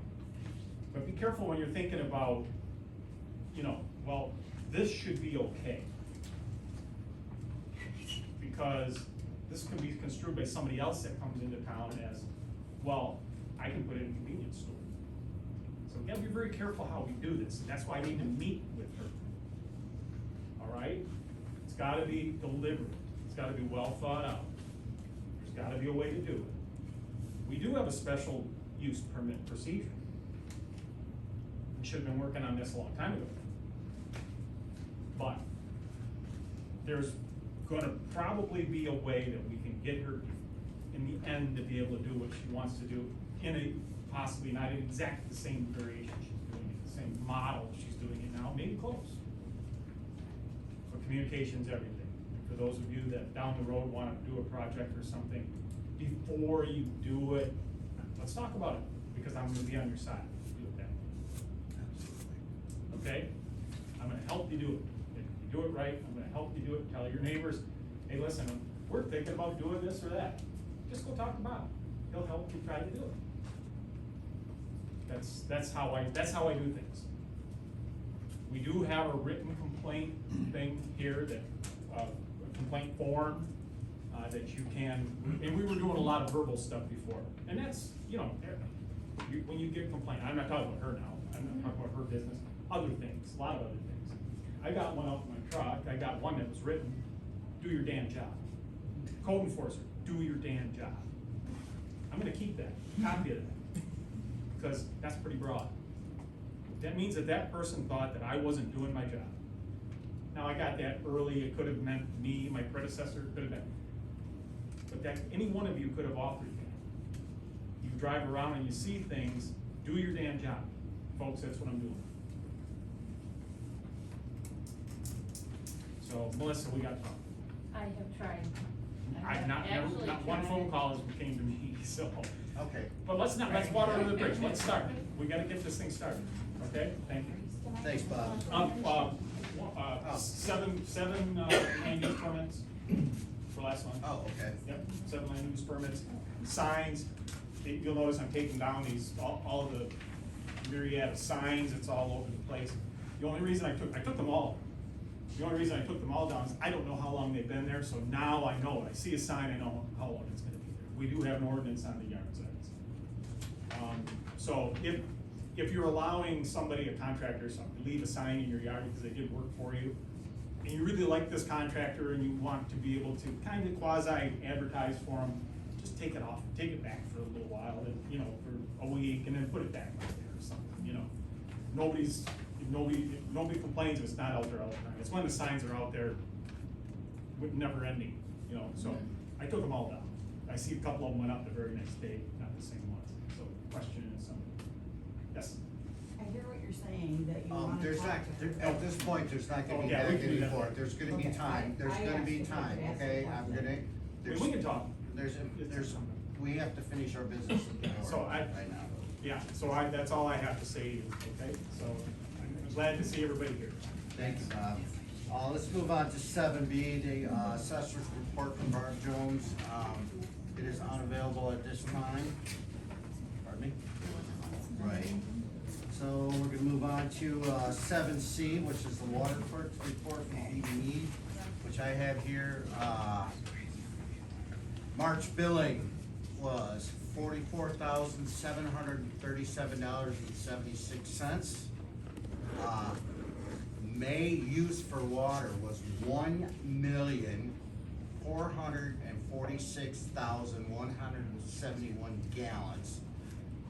But be careful when you're thinking about, well, this should be okay. Because this can be construed by somebody else that comes into town as, well, I can put it in a convenience store. So we gotta be very careful how we do this, and that's why I need to meet with her. All right? It's gotta be deliberate. It's gotta be well thought out. There's gotta be a way to do it. We do have a special use permit procedure. We should have been working on this a long time ago. But there's gonna probably be a way that we can get her in the end to be able to do what she wants to do in a possibly not exactly the same variation she's doing it, the same model she's doing it now, maybe close. But communication's everything. And for those of you that down the road wanna do a project or something, before you do it, let's talk about it, because I'm gonna be on your side to do it that way. Okay? I'm gonna help you do it. If you do it right, I'm gonna help you do it. Tell your neighbors, hey, listen, we're thinking about doing this or that. Just go talk about it. He'll help you try to do it. That's how I do things. We do have a written complaint thing here that, a complaint form, that you can, and we were doing a lot of verbal stuff before. And that's, when you get a complaint, I'm not talking about her now, I'm not talking about her business, other things, a lot of other things. I got one out in my truck, I got one that was written, do your damn job. Code enforcer, do your damn job. I'm gonna keep that, copy of that, because that's pretty broad. That means that person thought that I wasn't doing my job. Now I got that early, it could have meant me, my predecessor, could have been. But that any one of you could have authored that. You drive around and you see things, do your damn job. Folks, that's what I'm doing. So Melissa, we got to talk. I have tried. Not one phone call has came to me, so. Okay. But let's water under the bridge, let's start. We gotta get this thing started, okay? Thank you. Thanks, Bob. Seven land use permits for last month. Oh, okay. Yep, 7 land use permits, signs. You'll notice I'm taking down all of the myriad of signs, it's all over the place. The only reason I took them all. The only reason I took them all down is I don't know how long they've been there, so now I know it. I see a sign, I know how long it's gonna be there. We do have an ordinance on the yard signs. So if you're allowing somebody, a contractor or something, to leave a sign in your yard because they did work for you, and you really like this contractor and you want to be able to kind of quasi-advertise for them, just take it off, take it back for a little while, and, for a week, and then put it back out there or something, Nobody complains if it's not out there all the time. It's when the signs are out there with never ending, so I took them all down. I see a couple of them went up the very next day, not the same ones, so question is something. Yes? I hear what you're saying, that you wanna There's talk not, to her. at this point, there's not gonna Oh, be yeah, we back can do and that. forth, there's gonna be Okay, time, there's I gonna be asked if I time, could ask okay? one I'm thing. gonna, I there's, mean, we can talk. there's, we have to finish our business So I- right now. Yeah, so that's all I have to say, okay? So I'm glad to see everybody here. Thank you, Bob. Let's move on to seven B, the assessor's report from Barb Jones. It is unavailable at this time. Pardon me? Right. So we're gonna move on to seven C, which is the water clerk's report from BB, which I have here. March billing was $44,737.76. May use for water was 1,446,171 gallons.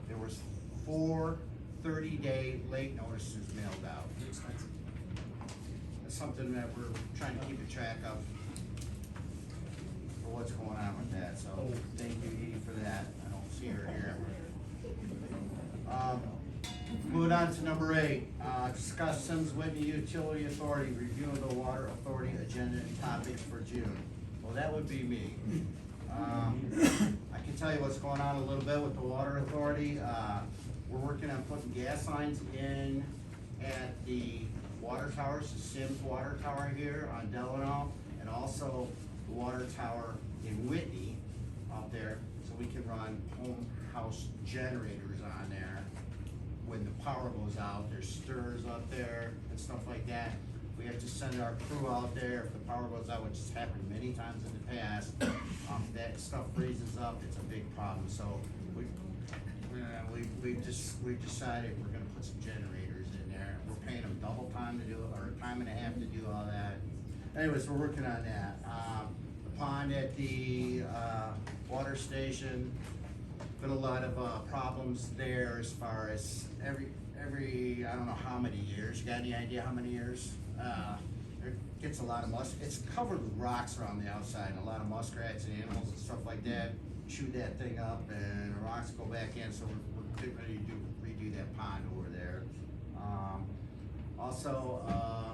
There was 4 30-day late notices mailed out. That's something that we're trying to keep a track of for what's going on with that, so thank you, Edie, for that. I don't see her here. Moving on to number 8, discuss Sims Whitney Utility Authority, review of the Water Authority agenda and topics for June. Well, that would be me. I can tell you what's going on a little bit with the Water Authority. We're working on putting gas lines in at the water towers, the Sims Water Tower here on Delano, and also the water tower in Whitney up there, so we can run home house generators on there. When the power goes out, there's stirrers up there and stuff like that. We have to send our crew out there if the power goes out, which has happened many times in the past. That stuff freezes up, it's a big problem, so we've decided we're gonna put some generators in there. We're paying them double time to do it, or time and a half to do all that. Anyways, we're working on that. The pond at the water station, been a lot of problems there as far as every I don't know how many years. You got any idea how many years? It gets a lot of it's covered with rocks around the outside, and a lot of muskrats and animals and stuff like that chew that thing up, and the rocks go back in, so we're getting ready to redo that pond over there. Also,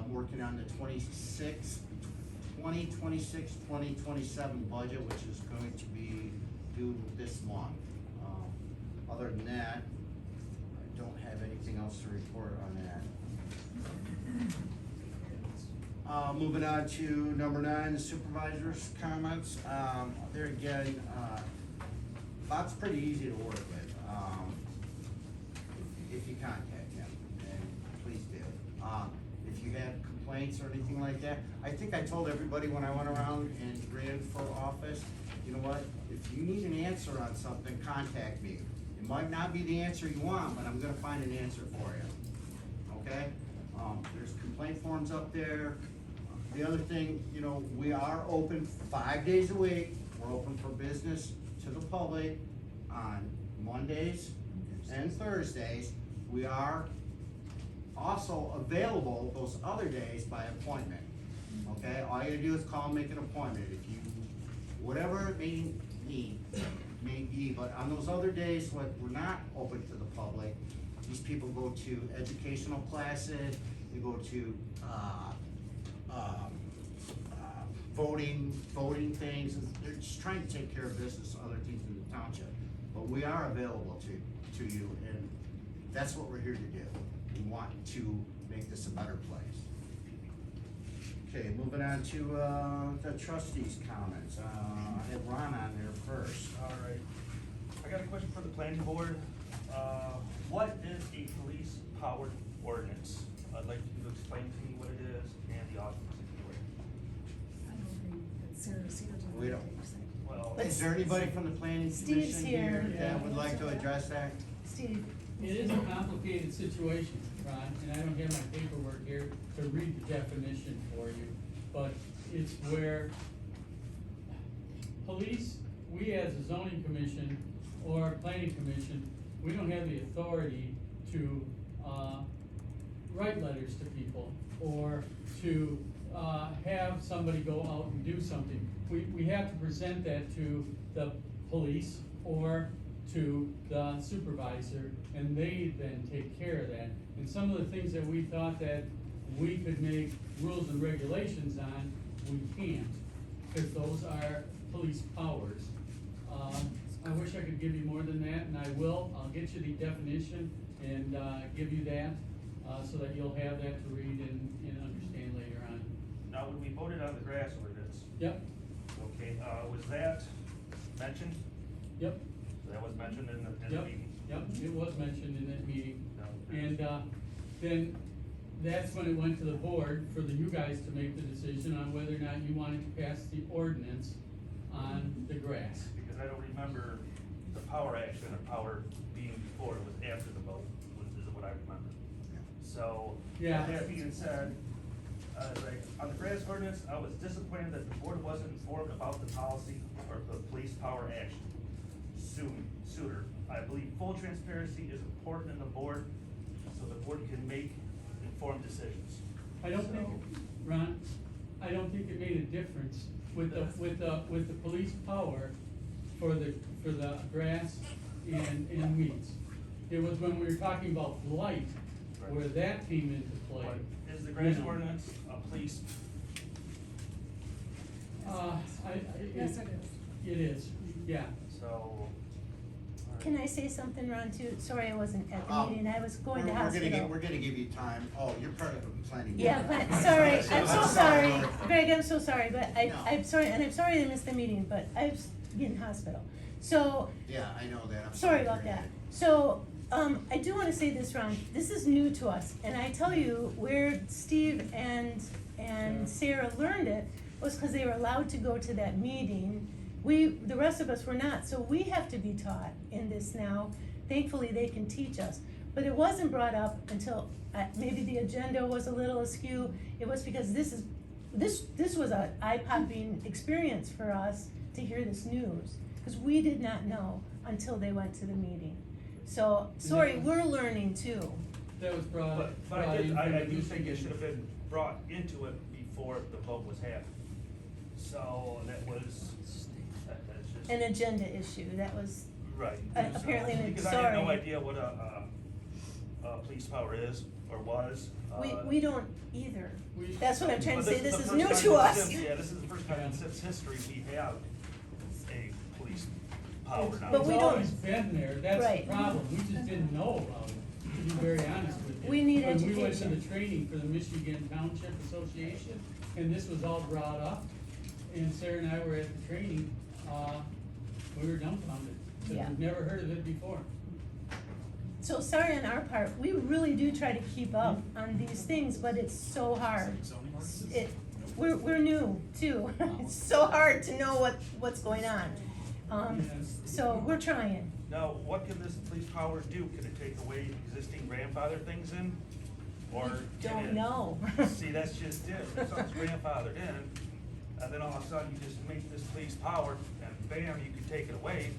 working on the 2026-2027 budget, which is going to be due this month. Other than that, I don't have anything else to report on that. Moving on to number 9, the supervisor's comments. There again, Bob's pretty easy to work with, if you contact him, and please do. If you have complaints or anything like that, I think I told everybody when I went around and ran for office, you know what, if you need an answer on something, contact me. It might not be the answer you want, but I'm gonna find an answer for you, okay? There's complaint forms up there. The other thing, you know, we are open 5 days a week. We're open for business to the public on Mondays and Thursdays. We are also available those other days by appointment, okay? All you gotta do is call and make an appointment. If you, whatever it may be, but on those other days when we're not open to the public, these people go to educational classes, they go to, voting things, and they're just trying to take care of business, other things in the township. But we are available to you, and that's what we're here to do. We want to make this a better place. Okay, moving on to, the trustees' comments. I have Ron on there first. All right. I got a question for the planning board. What is a police-powered ordinance? I'd like you to explain to me what it is and the office if you would. I don't agree that Sarah Sears. We don't. Well, Is there anybody from the planning Steve's commission here. here that would like to address that? Steve. It is a complicated situation, Ron, and I don't have my paperwork here to read the definition for you, but it's where police, we as a zoning commission or planning commission, we don't have the authority to, write letters to people or to, have somebody go out and do something. We have to present that to the police or to the supervisor, and they then take care of that. And some of the things that we thought that we could make rules and regulations on, we can't, because those are police powers. I wish I could give you more than that, and I will. I'll get you the definition and, give you that, so that you'll have that to read and understand later on. Now, when we voted on the grass ordinance, Yep, okay, was that mentioned? yep, That was mentioned in the yep, meeting? yep, it was mentioned in that meeting. No. And, then that's when it went to the board for you guys to make the decision on whether or not you wanted to pass the ordinance on the grass. Because I don't remember the power action or power being before, it was after the vote, is what I remember. So, Yeah. that being said, like, on the grass ordinance, I was disappointed that the board wasn't informed about the policy or the police power action sooner. I believe full transparency is important in the board, so the board can make informed decisions. I don't think, Ron, I don't think it made a difference with the police power for the grass and weeds. It was when we were talking about blight where that came into play. Is the grass You know. ordinance a police? Yes, it is. It is, yeah. So. Can I say something, Ron, too? Sorry, I wasn't at the meeting, I was going to We're hospital. gonna give you time. Oh, you're part of the planning. Yeah, board. but, sorry, I'm so sorry, Lord. Greg, I'm so sorry, but No. I'm sorry, and I'm sorry I missed the meeting, but I was in hospital. So, Yeah, I know that. I'm sorry to about hear that. So, I do wanna say this, Ron, this is new to us, and I tell you, where Steve and Sarah learned it was because they were allowed to go to that meeting. The rest of us were not, so we have to be taught in this now. Thankfully, they can teach us, but it wasn't brought up until, maybe the agenda was a little askew. It was because this was a eye-popping experience for us to hear this news, because we did not know until they went to the meeting. So, sorry, we're learning too. That was brought. But I do think it should have been brought into it before the vote was happening. So that was, that's just. An agenda issue, that was, Right. apparently, Because I had no sorry. idea what a police power is or was. We don't either. We- That's what I'm trying to But say, this the is first new time to in us. Sims- Yeah, this is the first time in Sims history we have a police power now. But we It's don't- always been there, that's Right. the problem, we just didn't know about it, to be very honest with you. We need When we went to education. the training for the Michigan Township Association, and this was all brought up, and Sarah and I were at the training, we were dumbfounded, because Yeah. we've never heard of it before. So sorry on our part, we really do try to keep up on these things, but it's so hard. We're new too, it's so hard to know what's going on. So we're trying. Now, what can this police power do? Can it take away existing grandfather things in? Or can Don't it- know. See, that's just it. If something's grandfathered in, and then all of a sudden you just make this police power, and bam, you can take it away.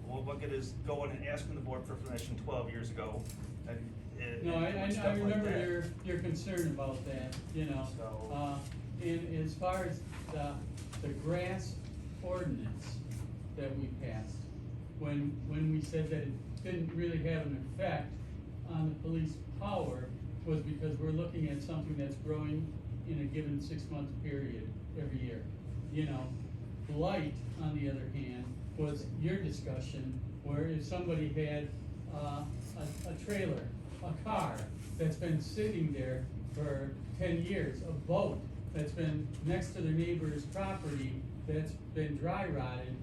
Well, look at us going and asking the board for permission 12 years ago, and No, doing stuff I like remember that. your concern about that, you know. So- And as far as the grass ordinance that we passed, when we said that it didn't really have an effect on the police power, was because we're looking at something that's growing in a given 6-month period every year. You know, blight, on the other hand, was your discussion, where if somebody had a trailer, a car that's been sitting there for 10 years, a boat that's been next to their neighbor's property that's been dry rotted,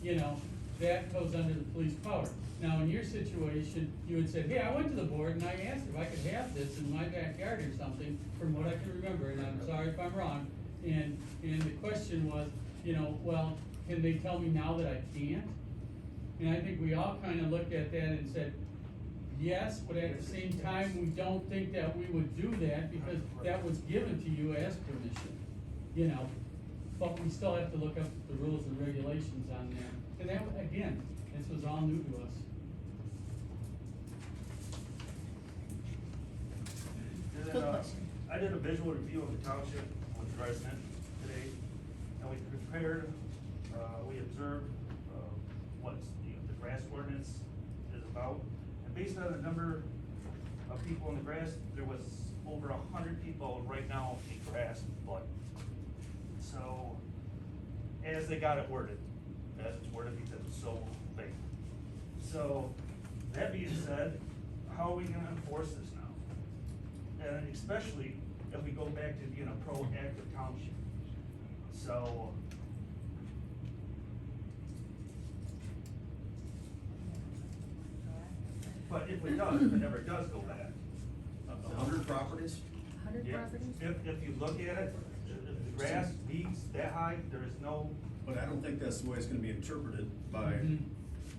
you know, that goes under the police power. Now, in your situation, you had said, hey, I went to the board and I asked if I could have this in my backyard or something, from what I can remember, and I'm sorry if I'm wrong. And the question was, you know, well, can they tell me now that I can't? And I think we all kind of looked at that and said, yes, but at the same time, we don't think that we would do that because that was given to you as permission, you know? But we still have to look up the rules and regulations on that. And that, again, this was all new to us. And Good then, question. I did a visual review of the township with the resident today, and we prepared, we observed, grass ordinance is about. And based on the number of people in the grass, there was over 100 people right now in grass, but, so, as they got it worded, as it's worded because it's so big. So, that being said, how are we gonna enforce this now? And especially if we go back to being a proactive township. So, but if it does, if it ever does go back. 100 properties? 100 Yeah, properties? if you look at it, if the grass beats that high, there is no, But I don't think that's the way it's gonna be interpreted by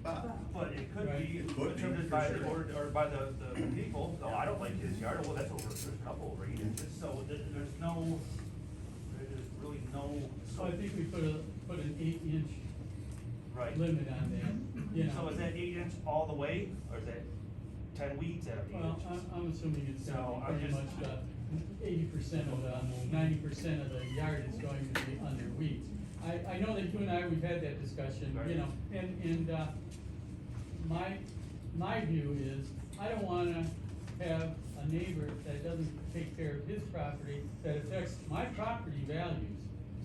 Bob. but it could be It could be, interpreted for by, sure. or by the people, no, I don't like his yard, well, that's over, there's a couple over 8 inches, so there's really no. So I think we put an 8-inch Right. limit on that, you know. So is that 8 inch all the way, or is that 10 weeds at 8 Well, inches? I'm assuming it's So, I'm pretty just- much, 80% of the, 90% of the yard is going to be under weeds. I know that you and I, we've had that discussion, you Right. know, and, my view is, I don't wanna have a neighbor that doesn't take care of his property, that affects my property values.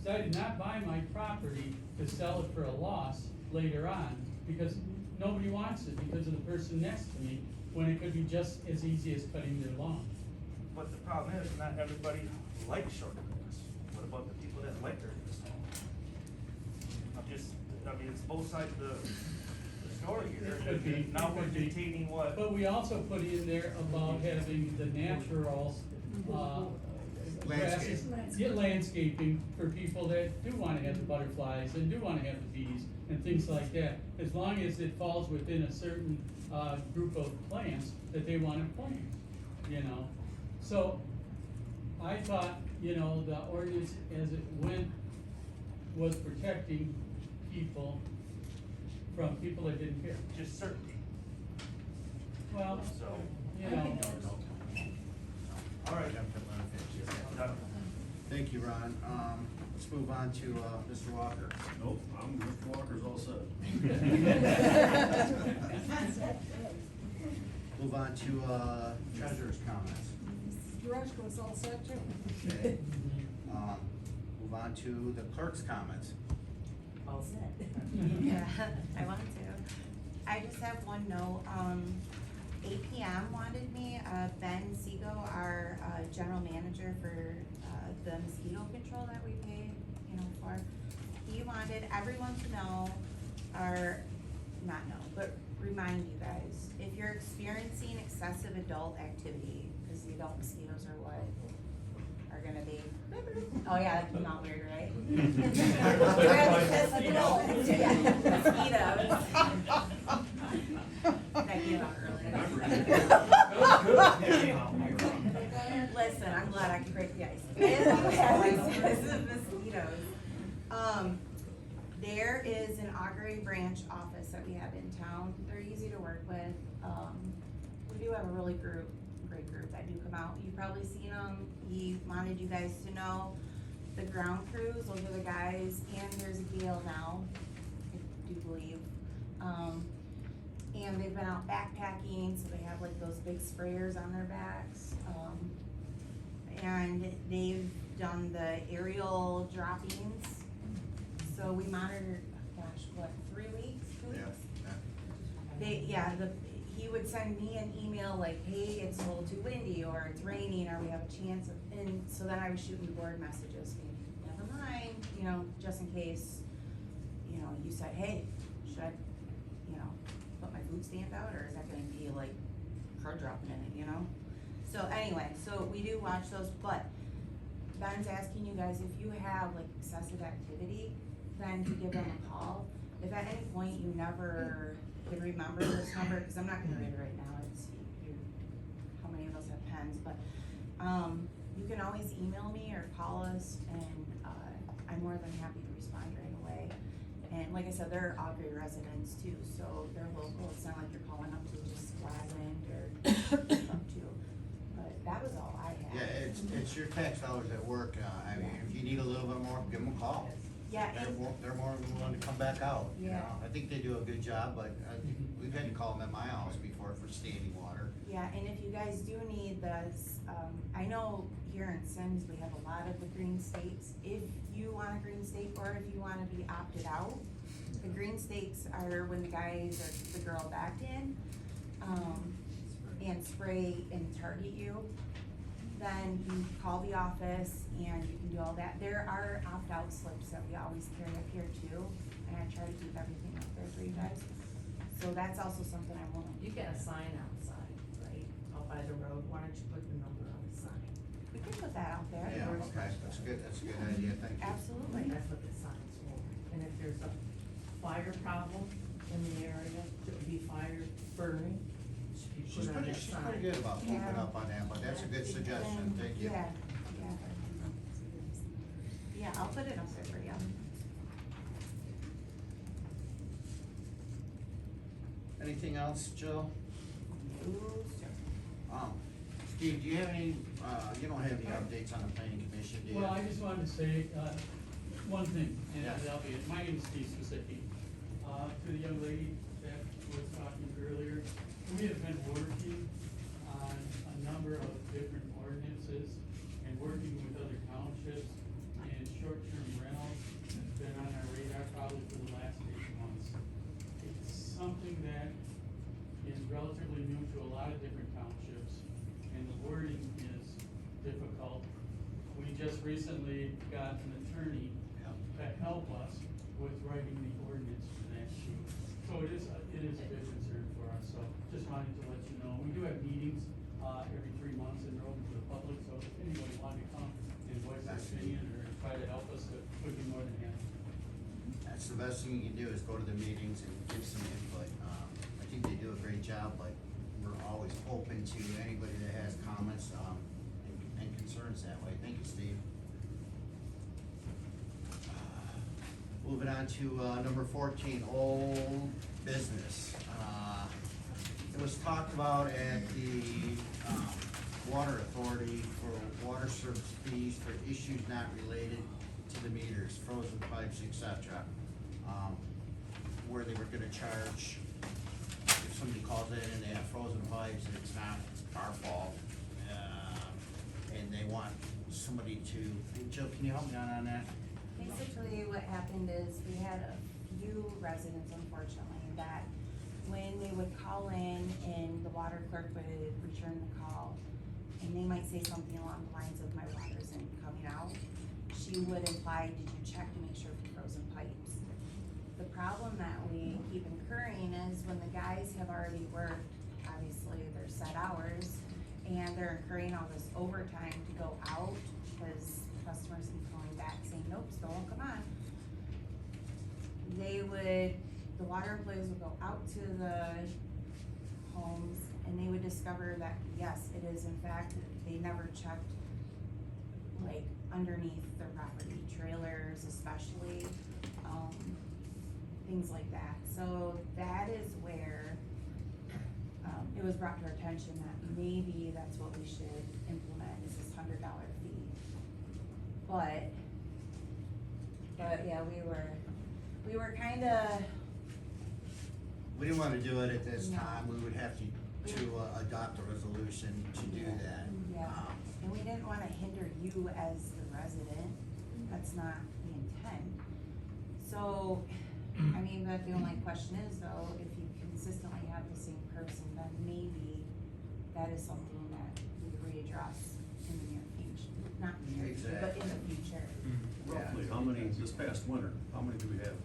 So I did not buy my property to sell it for a loss later on, because nobody wants it because of the person next to me, when it could be just as easy as cutting their lawn. But the problem is, not everybody likes short grass. What about the people that like their grass long? I mean, it's both sides of the story here. It could be, Now it we're could be. dictating what. But we also put in there about having the natural, grasses, landscaping for people that do wanna have the butterflies and do wanna have the bees and things like that. As long as it falls within a certain, group of plants that they wanna plant, you know? So, I thought, you know, the ordinance as it went was protecting people from people that didn't care. Just certainty. Well, So. you know. All right. Done. Thank you, Ron. Let's move on to, Mr. Walker. Nope, Mr. Walker's all set. Move on to, treasurer's comments. Roscoe's all set too. Okay. Move on to the clerk's comments. All set. Yeah, I want to. I just have one note, APM wanted me, Ben Sego, our, general manager for, the mosquito control that we pay, you know, for. He wanted everyone to know, or not know, but remind you guys, if you're experiencing excessive adult activity, cause the adult mosquitoes are what are gonna be, oh yeah, that came out weird, right? That came out earlier. Listen, I'm glad I can break the ice. Excessive mosquitoes. There is an Augury branch office that we have in town. They're easy to work with. We do have a really great group that do come out. You've probably seen them. He wanted you guys to know the ground crews, those are the guys, and there's a Gale now, I do believe. And they've been out backpacking, so they have like those big sprayers on their backs. And they've done the aerial droppings. So we monitored, gosh, what, 3 weeks, 2 weeks? He would send me an email like, hey, it's a little too windy, or it's raining, or we have a chance of, and so then I was shooting the board messages, never mind, you know, just in case, you know, you said, hey, should I, you know, put my food stand out, or is that gonna be like card dropping in it, you know? So anyway, so we do watch those, but Ben's asking you guys, if you have like excessive activity, then to give them a call. If at any point you never can remember this number, because I'm not gonna read it right now, it's, how many of us have pens, but, you can always email me or call us, and, I'm more than happy to respond right away. And like I said, they're Augury residents too, so they're local, it's not like you're calling up to just Gladland or up to, but that was all I had. Yeah, it's your tax dollars at work. I mean, if you need a little bit more, give them a call. Yeah, they're more willing to come back out, you Yeah. know? I think they do a good job, but we've had to call them at my house before for standing water. Yeah, and if you guys do need this, I know here in Sims, we have a lot of the green states. If you want a green state, or if you wanna be opted out, the green states are when the guys or the girl back in, and spray and target you. Then you call the office and you can do all that. There are opt-out slips that we always carry up here too, and I try to keep everything up there for you guys. So that's also something I'm willing to. You got a sign outside, right, out by the road, why don't you put the number on the sign? We can put that out there. Yeah, okay, that's a good idea, thank you. Absolutely. That's what the sign's for, and if there's a fire problem in the area, to be fire burning, should be She's put on pretty, that she's sign. pretty good about keeping Yeah. up on that, but that's a good suggestion, thank you. Yeah, yeah. Yeah, I'll put it up there for you. Anything else, Jill? No, sir. Steve, do you have any, you don't have any updates on the planning commission, do you? Well, I just wanted to say, one thing, and Yes. that'll be it. My name is Steve Swisecki. To the young lady that was talking earlier, we have been working on a number of different ordinances and working with other townships, and short-term rentals has been on our radar probably for the last 8 months. It's something that is relatively new to a lot of different townships, and the wording is difficult. We just recently got an attorney to help us with writing the ordinance for that sheet. So it is a big concern for us, so just wanted to let you know. We do have meetings, every 3 months, and they're open to the public, so if anybody wanted to come and voice their opinion or try to help us, we'd be more than happy. That's the best thing you can do, is go to the meetings and give some input. I think they do a great job, but we're always open to anybody that has comments, and concerns that way. Thank you, Steve. Moving on to, number 14, old business. It was talked about at the, water authority for water service fees for issues not related to the meters, frozen pipes, etc. Where they were gonna charge, if somebody calls in and they have frozen pipes and it's not our fault, and they want somebody to, Jill, can you help me out on that? Basically, what happened is we had a few residents, unfortunately, that when they would call in and the water clerk would return the call, and they might say something along the lines of, my water isn't coming out, she would imply, did you check to make sure for frozen pipes? The problem that we keep incurring is when the guys have already worked, obviously their set hours, and they're incurring all this overtime to go out, because customers keep calling back saying, nope, still won't come on. The water employees would go out to the homes, and they would discover that, yes, it is in fact, they never checked, like, underneath their property, trailers especially, things like that. So that is where, it was brought to our attention that maybe that's what we should implement, is this $100 fee. But yeah, we were kinda. We didn't wanna do it at this No. time, we would have to adopt a resolution to do that. Yeah, and we didn't wanna hinder you as the resident, that's not the intent. So, I mean, but the only question is though, if you consistently have the same person, then maybe that is something that we readdress in the near future, not in the near future, but in the future. Roughly, how many, this past winter, how many do we have?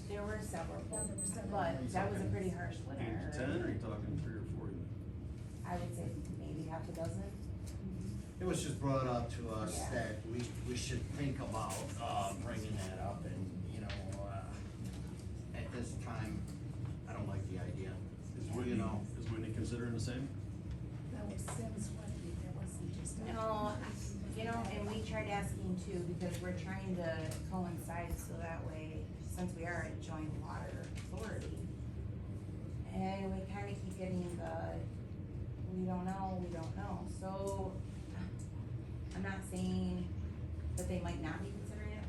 There were several, Yeah, there were several. but that was a pretty harsh winter. 8 to 10, or are you talking 3 or 4? I would say maybe half a dozen. It was just brought up to us Yeah. that we should think about, bringing that up, and, you know, at this time, I don't like the idea. Is You Whitney, know, is Whitney considering the same? That was Sims one, that wasn't just. No, you know, and we tried asking too, because we're trying to coincide so that way, since we are a joint water authority. And we kinda keep getting we don't know, so I'm not saying that they might not be considering it,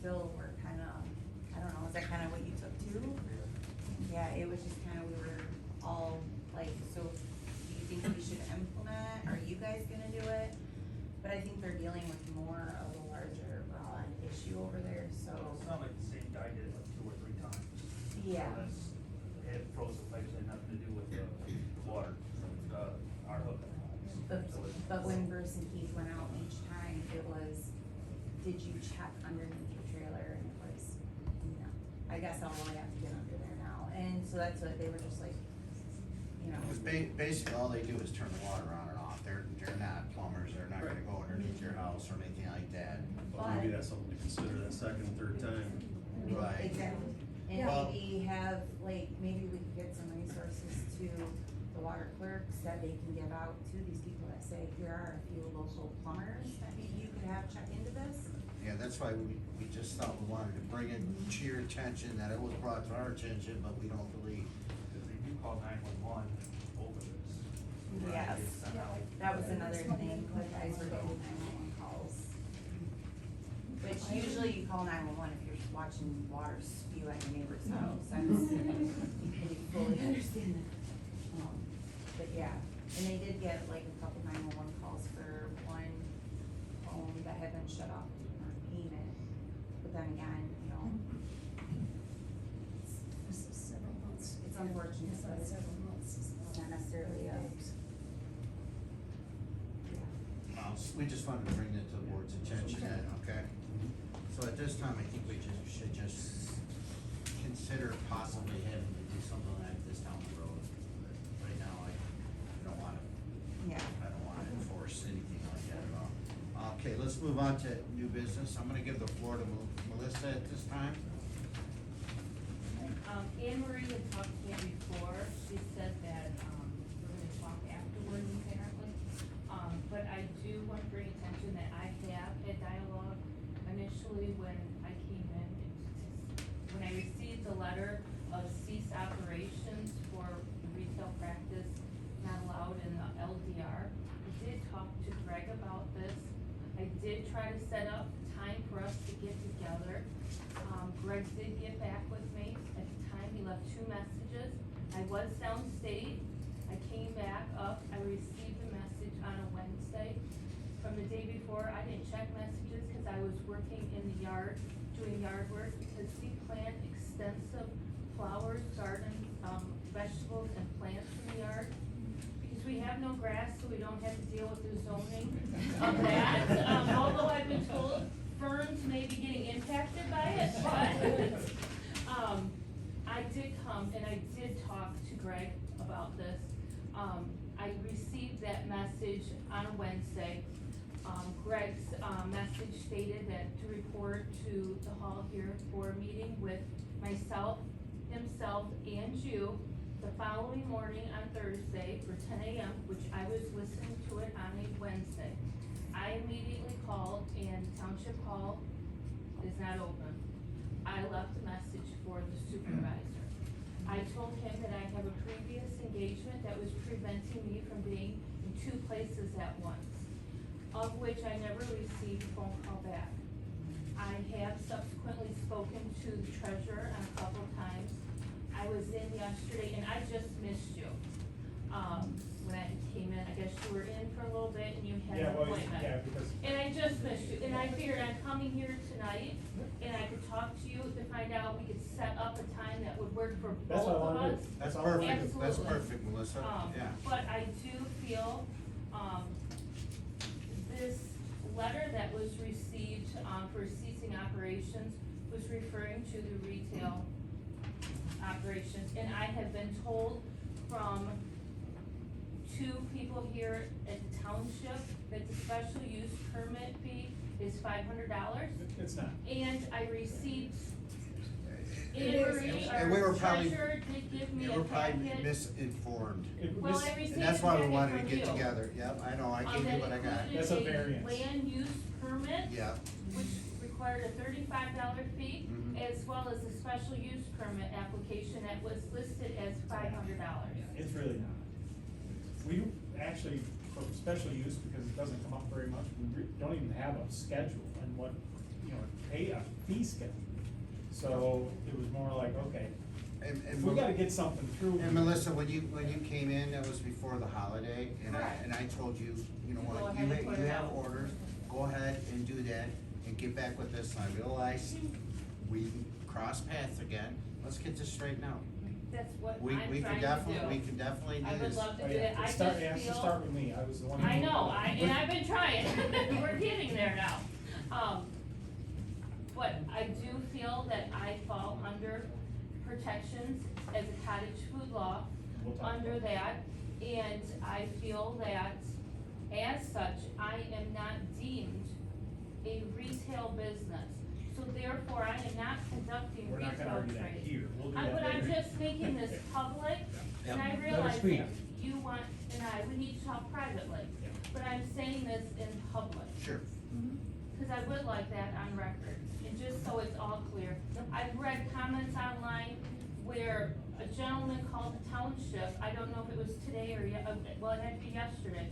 bill were kinda, I don't know, is that kinda what you took too? Yeah, it was just kinda, we were all like, so do you think we should implement, are you guys gonna do it? But I think they're dealing with more of a larger, broad issue over there, so. It's not like the same guy did it like 2 or 3 times. Yeah. So that's, it had frozen pipes, had nothing to do with the water, our hookup. But, So it's- but when Bruce and Keith went out each time, it was, did you check underneath your trailer? And it was, no. I guess I'll really have to get under there now, and so that's what, they were just like, you know. Because basically, all they do is turn the water on and off. They're not plumbers, they're not gonna go underneath your house or anything like that. But maybe that's something to consider that second, third time. Right. Exactly, and Well- maybe have, like, maybe we could get some resources to the water clerks that they can give out to these people that say, here are a few local plumbers that maybe you could have check into this. Yeah, that's why we just thought we wanted to bring it to your attention, that it was brought to our attention, but we don't believe. Because if you call 911 over this. Yes, it's sent out. that was another thing, like guys were getting 911 calls. Which usually you call 911 if you're watching water spew at your neighbor's house, you fully understand that. But yeah, and they did get like a couple 911 calls for one home that had been shut off due to payment. But then again, you know, This is several months. it's unfortunate, It's but not it's several months. not necessarily a, yeah. We just wanted to bring it to the board's attention, okay? So at this time, I think we should just consider possibly having to do something like this down the road. But right now, I don't wanna, Yeah. I don't wanna enforce anything like that at all. Okay, let's move on to new business. I'm gonna give the floor to Melissa at this time. Anne Marie had talked to me before, she said that, we're gonna talk afterwards apparently. But I do want to bring attention that I have had dialogue initially when I came in. When I received the letter of cease operations for retail practice not allowed in the LDR, I did talk to Greg about this. I did try to set up time for us to get together. Greg did get back with me. At the time, he left 2 messages. I was downstate. I came back up. I received a message on a Wednesday. From the day before, I didn't check messages because I was working in the yard, doing yard work, because we plant extensive flowers, gardens, vegetables and plants in the yard. Because we have no grass, so we don't have to deal with the zoning of that. Although I've been told ferns may be getting impacted by it, but, I did come and I did talk to Greg about this. I received that message on a Wednesday. Greg's, message stated that to report to the hall here for a meeting with myself, himself, and you the following morning on Thursday for 10 a.m., which I was listening to it on a Wednesday. I immediately called and Township Hall is not open. I left a message for the supervisor. I told him that I have a previous engagement that was preventing me from being in 2 places at once, of which I never received a phone call back. I have subsequently spoken to the treasurer a couple of times. I was in yesterday and I just missed you. When I came in, I guess you were in for a little bit and you had an appointment. because. And I just missed you, and I figured I'm coming here tonight, and I could talk to you to find out, we could set up a time that would work for That's both what I of wanna us. do. That's all. perfect, that's Absolutely. perfect, Melissa, yeah. But I do feel, this letter that was received, for ceasing operations was referring to the retail operations, and I have been told from 2 people here at the township that the special use permit fee is $500. It's not. And I received, It Anne is. Marie, And we were our probably- treasurer, did give me You a were probably packet. misinformed. Well, I received And that's a why we packet wanted to from get you. together, yep, I know, I gave you what I got. That That's a included variance. land use permit. Yeah. Which required a $35 fee, Mhm. as well as a special use permit application that was listed as $500. It's really not. We actually, for special use, because it doesn't come up very much, we don't even have a schedule and what, pay fee schedule. So it was more like, okay, And we gotta get something through. And Melissa, when you came in, that was before the holiday, and I told you, you know Go what, ahead and put you it have out. orders, go ahead and do that, and get back with us, and I realize we cross paths again, let's get this straightened out. That's what We I'm can trying to definitely, do. we can definitely do I this. would love to Oh, do yeah, it, I it just start- it has to feel. start with me. I was the one. I know, and I've been trying, we're getting there now. But I do feel that I fall under protections as a cottage food law, We'll talk under about that. And I feel that as such, I am not deemed a retail business. So therefore, I am not conducting We're not gonna retail argue that trade. here. We'll do that But I'm later. just making this public, and I Let us realize speak. that you want, we need to talk privately. Yeah. But I'm saying this in public, Sure. cause I would like that on record, and just so it's all clear. I've read comments online where a gentleman called the township, I don't know if it was today or well, it had to be yesterday.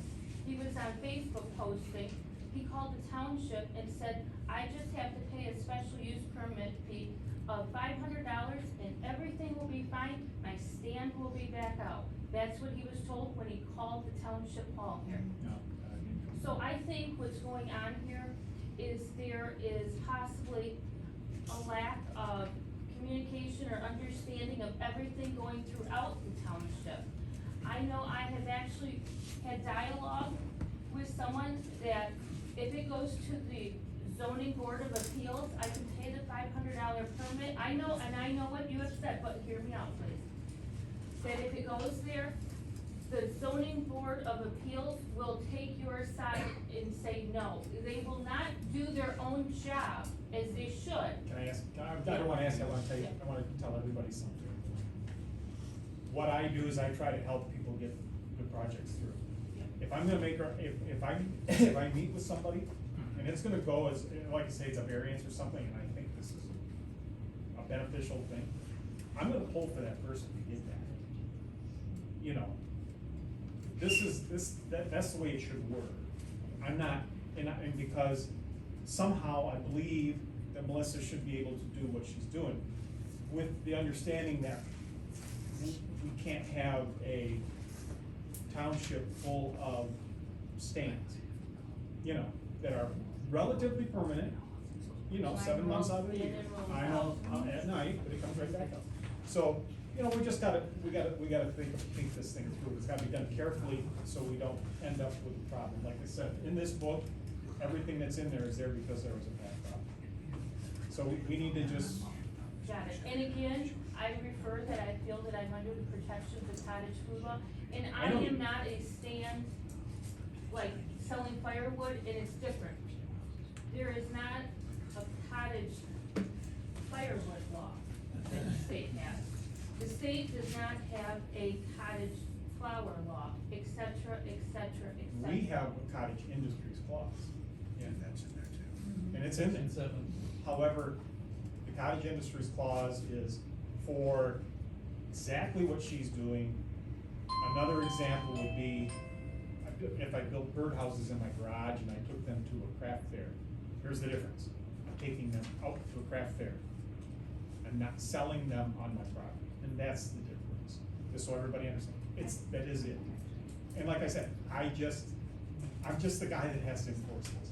He was on Facebook posting, he called the township and said, I just have to pay a special use permit fee of $500 and everything will be fine, my stand will be back out. That's what he was told when he called the township hall here. No, So I think what's going on here is there is possibly a lack of communication or understanding of everything going throughout the township. I know I have actually had dialogue with someone that if it goes to the zoning board of appeals, I can pay the $500 permit. I know, and I know what you have said, but hear me out, please. That if it goes there, the zoning board of appeals will take your side and say no. They will not do their own job as they should. Can I ask, I don't wanna ask, I wanna tell you, I wanna tell everybody something. What I do is I try to help people get the projects through. If I'm gonna make, if I meet with somebody, and it's gonna go as, like I say, it's a variance or something, and I think this is a beneficial thing, I'm gonna pull for that person to get that. You know, that's the way it should work. I'm not, and because somehow I believe that Melissa should be able to do what she's doing, with the understanding that we can't have a township full of stands, you know, that are relatively permanent, you know, 7 months out of the year. I know, at night, but it comes right back up. So, you know, we gotta think this thing through. It's gotta be done carefully, so we don't end up with a problem. Like I said, in this book, everything that's in there is there because there was a bad problem. So we need to just. Got it. And again, I refer that I feel that I'm under the protections of cottage food law, and I know. am not a stand, like, selling firewood, and it's different. There is not a cottage firewood law that the state has. The state does not have a cottage flower law, et cetera, et cetera, et cetera. We have a cottage industries clause. Yeah, that's in there too. And it's in there. However, the cottage industries clause is for exactly what she's doing. Another example would be, if I built birdhouses in my garage and I took them to a craft fair. Here's the difference. I'm taking them out to a craft fair. I'm not selling them on my property. And that's the difference, just so everybody understands. That is it. And like I said, I'm just the guy that has to enforce this.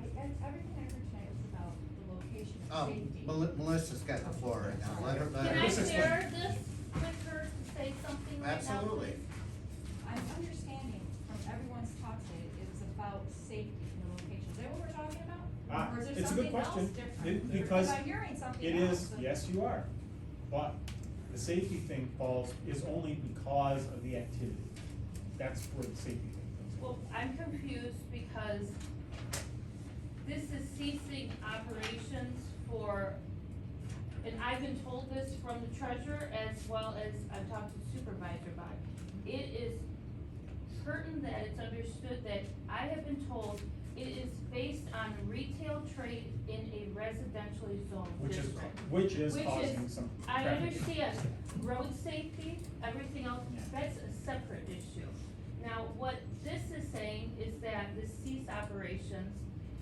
Everything I heard tonight was about the location of safety. Melissa's got the floor right now, let her. Can I share this with her to say something right now, Absolutely. please? I'm understanding from everyone's talk today, it was about safety in the location. Is that what we're talking about? Or is there It's a good something else question. different? Because I'm hearing something it else. is, yes, you are. But the safety thing is only because of the activity. That's where the safety thing comes in. Well, I'm confused because this is ceasing operations for, and I've been told this from the treasurer as well as I've talked to the supervisor about it. It is certain that it's understood that I have been told it is based on retail trade in a residentially zoned district. Which is causing some I traffic. understand, road safety, everything else, that's a separate issue. Now, what this is saying is that this cease operations,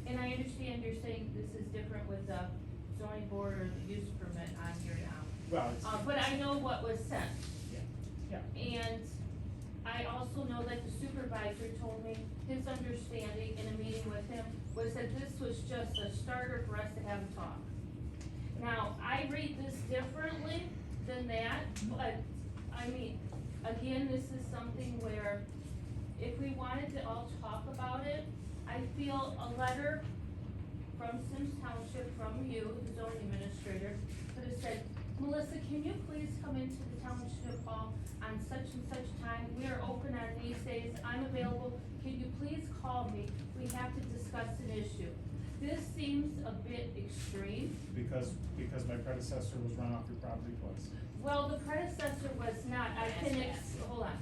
and I understand you're saying this is different with the zoning board or the use permit on here now. Well, it's, But I know what was sent. yeah. And I also know that the supervisor told me his understanding in a meeting with him was that this was just a starter for us to have a talk. Now, I read this differently than that, but, I mean, again, this is something where if we wanted to all talk about it, I feel a letter from Sims Township, from you, the zoning administrator, could have said, Melissa, can you please come into the township hall on such and such time? We are open on these days, I'm available, can you please call me? We have to discuss an issue. This seems a bit extreme. Because my predecessor was run off your property twice. Well, the predecessor was not, hold on,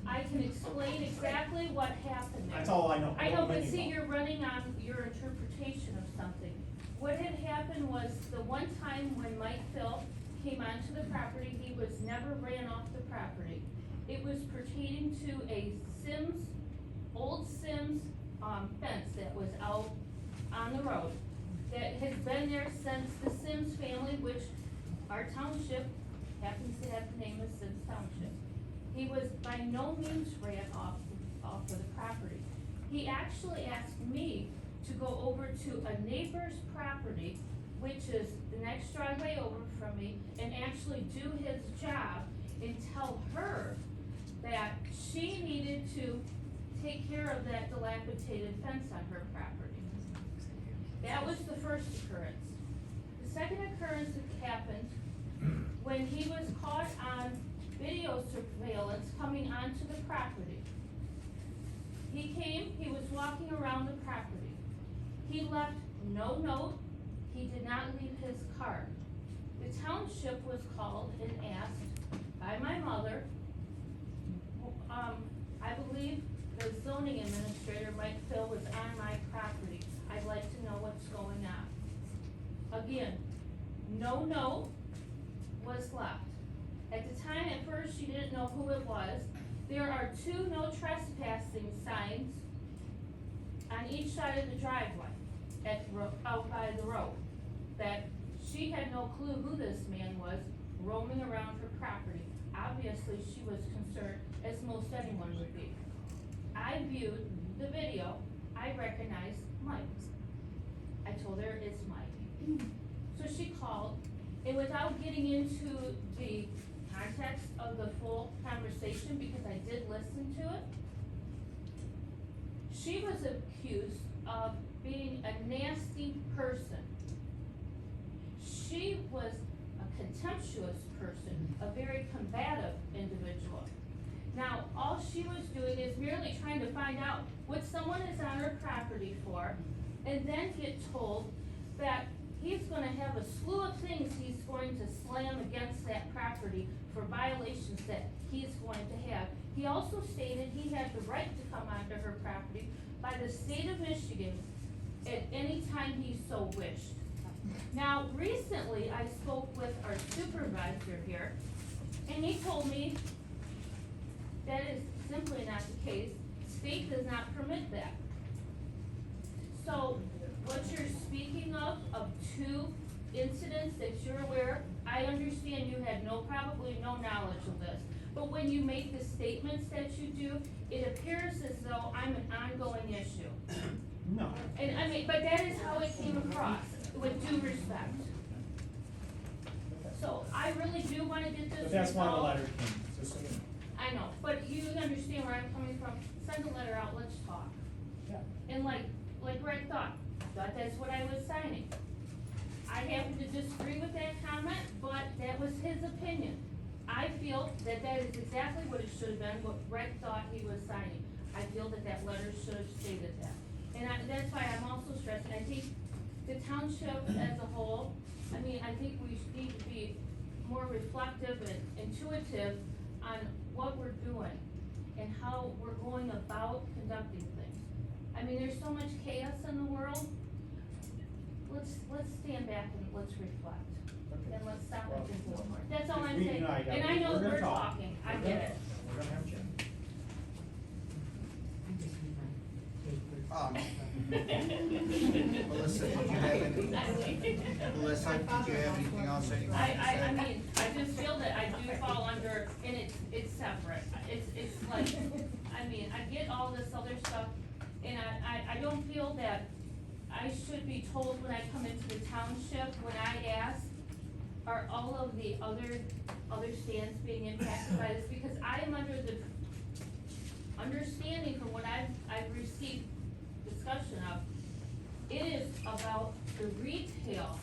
I can explain exactly what happened there. That's all I know. I know, but Anything see, about. you're running on your interpretation of something. What had happened was, the one time when Mike Phil came onto the property, he was never ran off the property. It was pertaining to a Sims, old Sims, fence that was out on the road, that has been there since the Sims family, which our township happens to have the name of Sims Township. He was by no means ran off of the property. He actually asked me to go over to a neighbor's property, which is the next driveway over from me, and actually do his job and tell her that she needed to take care of that dilapidated fence on her property. That was the first occurrence. The second occurrence that happened when he was caught on video surveillance coming onto the property. He came, he was walking around the property. He left no note, he did not leave his card. The township was called and asked by my mother, I believe the zoning administrator, Mike Phil, was on my property. I'd like to know what's going on. Again, no note was left. At the time, at first, she didn't know who it was. There are 2 no trespassing signs on each side of the driveway out by the road. That she had no clue who this man was roaming around her property. Obviously, she was concerned, as most anyone would be. I viewed the video, I recognized Mike. I told her it's Mike. So she called, and without getting into the context of the full conversation, because I did listen to it, she was accused of being a nasty person. She was a contemptuous person, a very combative individual. Now, all she was doing is merely trying to find out what someone is on her property for, and then get told that he's gonna have a slew of things he's going to slam against that property for violations that he's going to have. He also stated he had the right to come onto her property by the state of Michigan at any time he so wished. Now, recently, I spoke with our supervisor here, and he told me that is simply not the case. State does not permit that. So, what you're speaking of 2 incidents that you're aware, I understand you had probably no knowledge of this. But when you make the statements that you do, it appears as though I'm an ongoing issue. No. And I mean, but that is how it came across, with due respect. So I really do wanna get this But that's why the resolved. letter came, just so you know. I know, but you understand where I'm coming from, send a letter out, let's talk. Yeah. And like Greg thought that's what I was signing. I happen to disagree with that comment, but that was his opinion. I feel that that is exactly what it should have been, what Greg thought he was signing. I feel that that letter should have stated that. And that's why I'm also stressing, I think the township as a whole, I mean, I think we need to be more reflective and intuitive on what we're doing and how we're going about conducting things. I mean, there's so much chaos in the world. Let's stand back and let's reflect. Okay. And let's stop Well, and think a little more. That's all I'm we- saying. no, I got And it. I know We're gonna we're talk. talking, I We're get gonna- it. We're gonna have a chat. Melissa, Melissa, did you have anything? Melissa, did you have anything else that you wanted to say? I mean, I just feel that I do fall under, and it's separate. It's like, I mean, I get all this other stuff, and I don't feel that I should be told when I come into the township, when I ask, are all of the other stands being impacted by this? Because I am under the understanding from what I've received discussion of, it is about the retail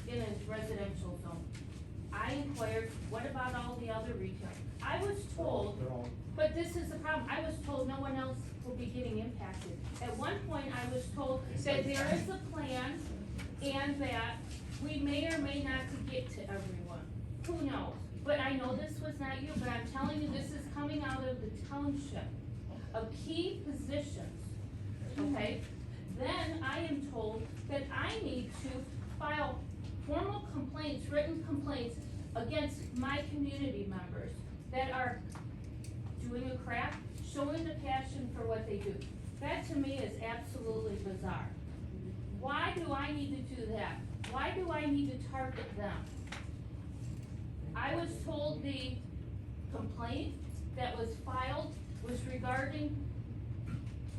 in a residential zone. I inquired, what about all the other retail? I was told, but this is the problem, I was told no one else will be getting impacted. At one point, I was told that there is a plan and that we may or may not get to everyone. Who knows? But I know this was not you, but I'm telling you, this is coming out of the township of key positions, okay? Then I am told that I need to file formal complaints, written complaints against my community members that are doing a craft, showing the passion for what they do. That to me is absolutely bizarre. Why do I need to do that? Why do I need to target them? I was told the complaint that was filed was regarding,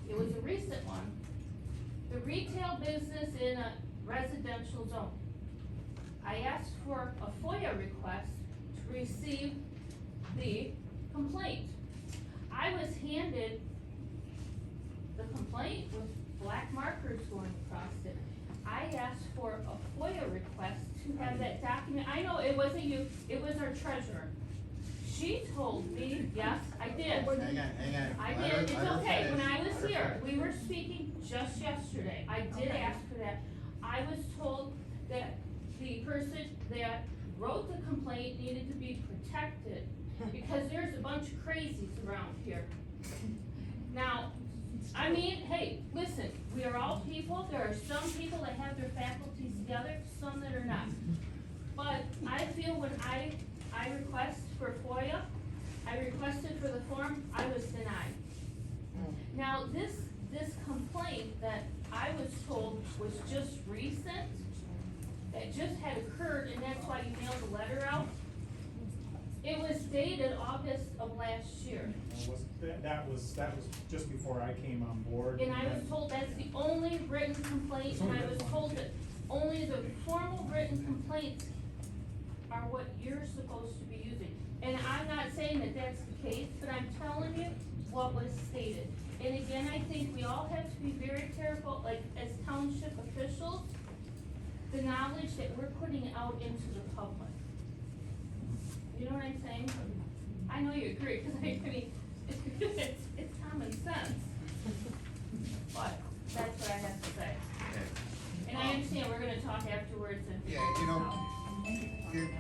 it was a recent one, the retail business in a residential zone. I asked for a FOIA request to receive the complaint. I was handed the complaint with black markers going across it. I asked for a FOIA request to have that document. I know it wasn't you, it was our treasurer. She told me, yes, I did. Hang on. I did, it's okay, when I was here, we were speaking just yesterday, I did ask for that. I was told that the person that wrote the complaint needed to be protected, because there's a bunch of crazies around here. Now, I mean, hey, listen, we are all people, there are some people that have their faculties together, some that are not. But I feel when I request for FOIA, I requested for the form, I was denied. Now, this complaint that I was told was just recent, that just had occurred, and that's why you mailed the letter out. It was dated August of last year. That was just before I came on board. And I was told that's the only written complaint, and I was told that only the formal written complaints are what you're supposed to be using. And I'm not saying that that's the case, but I'm telling you what was stated. And again, I think we all have to be very careful, like as township officials, the knowledge that we're putting out into the public. You know what I'm saying? I know you agree, because I mean, it's common sense. But that's what I have to say. And I understand we're gonna talk afterwards and. Yeah, you know,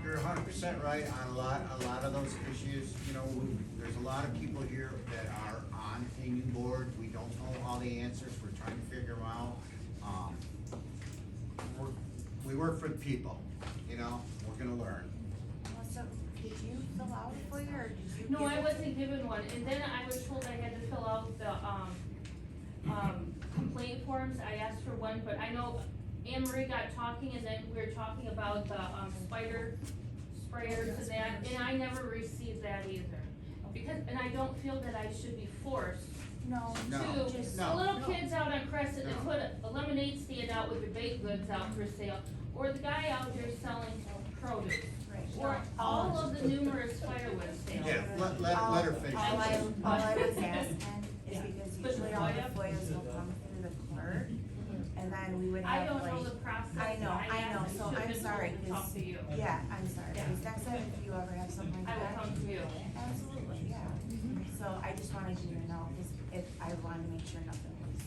you're 100% right on a lot of those issues. You know, there's a lot of people here that are on a new board. We don't know all the answers. We're trying to figure them out. We work for the people, you know, we're gonna learn. So, did you fill out for you, or did you? No, give I it- wasn't given one, and then I was told I had to fill out the, complaint forms. I asked for one, but I know Anne Marie got talking, and then we were talking about the, spider sprayers and that, and I never received that either. Because, and I don't feel that I should be forced No, No. just. the little kids out on Crescent that put a lemonade stand out with their baked goods out for sale, or the guy out there selling produce, Right. or all of the numerous firewood sales. Yeah, let her finish. All I was asking is because But usually all the FOIA? FOIAs will come through the clerk, and then we would I have don't know like. the process. I know, asked so and I'm should've sorry, been told to talk to you. yeah, I'm sorry, Yeah. because next time if you ever have something like I will that. come to you. Absolutely, yeah. So I just wanted you to know, because I wanted to make sure nothing was,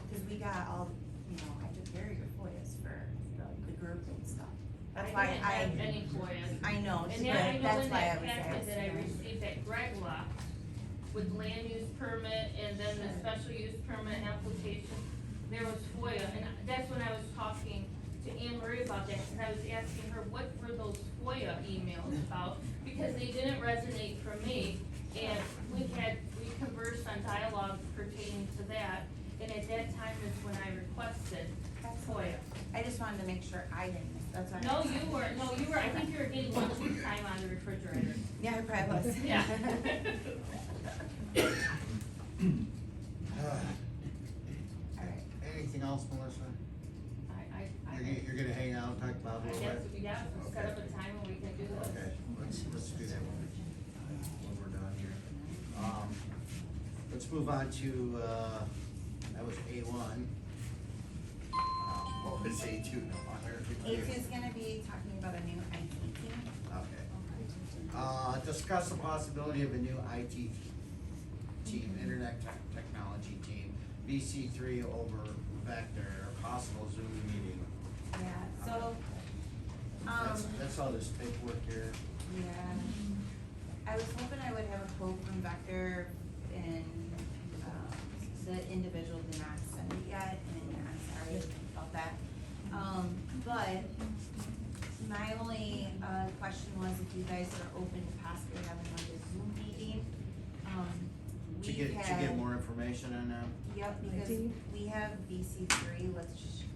because we got all, you know, I took care of your FOIAs for the group and stuff. That's why didn't have any FOIAs. I know, And then I but know that's in why I that was packet that I asking. received that Greg left with land use permit and then the special use permit application, there was FOIA, and that's when I was talking to Anne Marie about that, because I was asking her, what were those FOIA emails about? Because they didn't resonate for me, and we conversed on dialogue pertaining to that, and at that time is when I requested FOIA. I just wanted to make sure I didn't miss, that's why. No, you were, I think you were getting one too time on the refrigerator. Yeah, I probably was. Yeah. Alright. Anything else, Melissa? You're gonna hang out and talk about I it a guess, little bit? yeah, set up a time when we can do this. Okay, let's do that when we're done here. Let's move on to, that was A1. What was A2 no longer? A2 is gonna be talking about a new IT team. Okay. Discuss the possibility of a new IT team, internet technology team, VC3 over Vector, possible Zoom meeting. Yeah, so, That's all this paperwork here. yeah. I was hoping I would have a quote from Vector, and, the individual did not send it yet, and I'm sorry about that. But my only, question was if you guys are open to possibly having like a Zoom meeting. To get more information on that? Yep, because we have VC3, which,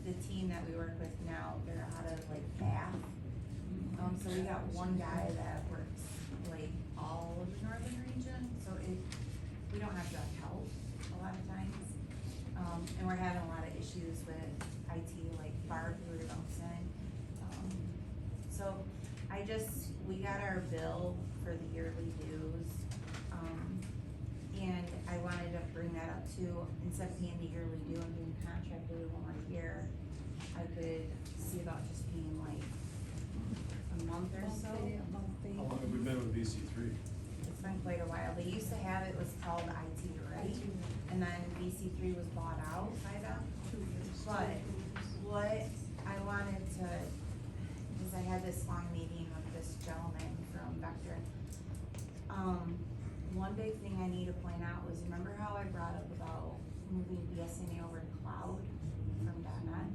the team that we work with now, they're out of like Bath. So we got one guy that works like all of the northern region, so we don't have direct help a lot of times. And we're having a lot of issues with IT, like Barb, who were saying. So we got our bill for the yearly dues. And I wanted to bring that up too, instead of paying the yearly due and being contracted one more year, I could see about just paying like a month or so. How long have we been with VC3? It's been quite a while. They used to have, it was called IT Ready, and then VC3 was bought out by them. But what I wanted to, is I had this long meeting with this gentleman from Vector. One big thing I need to point out was, remember how I brought up about moving BSNA over to cloud from .NET?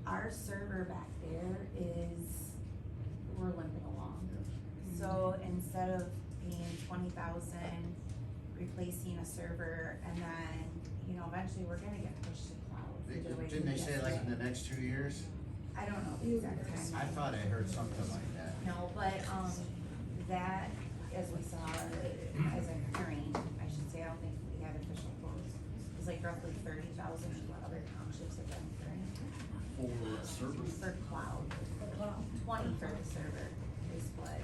Our server back there is, we're limping along. So instead of paying 20,000, replacing a server, and then, eventually we're gonna get pushed to cloud. Didn't they say like in the next 2 years? I don't know the exact time. I thought I heard something like that. No, but, that, as we saw, as a hearing, I should say, I don't think we had official quotes. It was like roughly 30,000 is what other townships have been incurring. For servers? For cloud. 20 for the server is what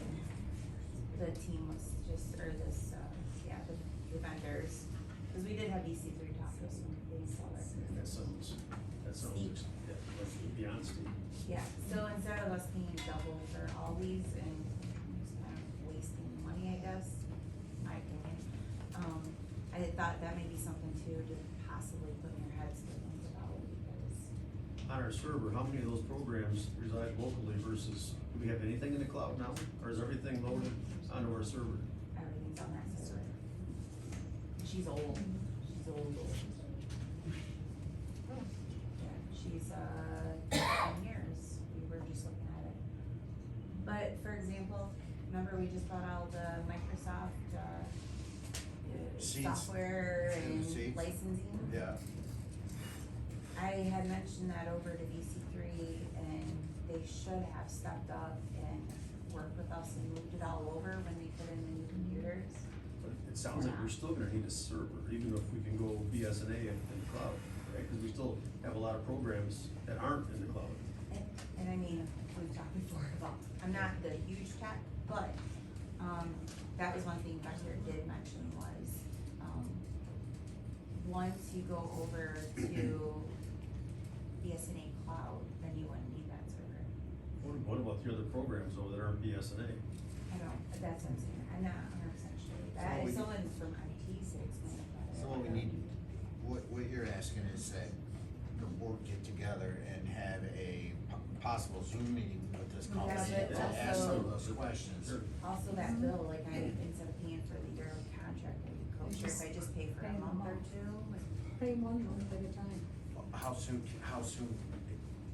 the team was just, or this, the vendors. Cause we did have EC3 talk to us when they saw it. That sounds beyond steep. Yeah, so instead of us paying double for all these and just kind of wasting money, I guess, my opinion, I thought that may be something too to possibly put in your heads to think about, because. On our server, how many of those programs reside locally versus, do we have anything in the cloud now? Or is everything loaded onto our server? Everything's on that server. She's old, Yeah, she's, 10 years, we were just looking at it. But, for example, remember we just bought all the Microsoft, Seats. software and Seats. licensing? Yeah. I had mentioned that over to VC3, and they should have stepped up and worked with us and moved it all over when they put in the new computers. But it sounds like we're still gonna need a server, even if we can go BSNA in the cloud, right? Cause we still have a lot of programs that aren't in the cloud. And I mean, we've talked before about, I'm not the huge tech, but, that was one thing Vector did mention was, once you go over to BSNA cloud, then you wouldn't need that server. What about the other programs though that aren't BSNA? I don't, that's what I'm saying, I'm not 100% sure. That, if someone from IT said explain it better. So what we need, what you're asking is that the board get together and have a possible Zoom meeting with this Yeah, company but to ask some of also- those questions. Also that bill, like instead of paying for the yearly contract, I'd be kosher if I just pay for a month or two. Pay 1 month at a time. How soon,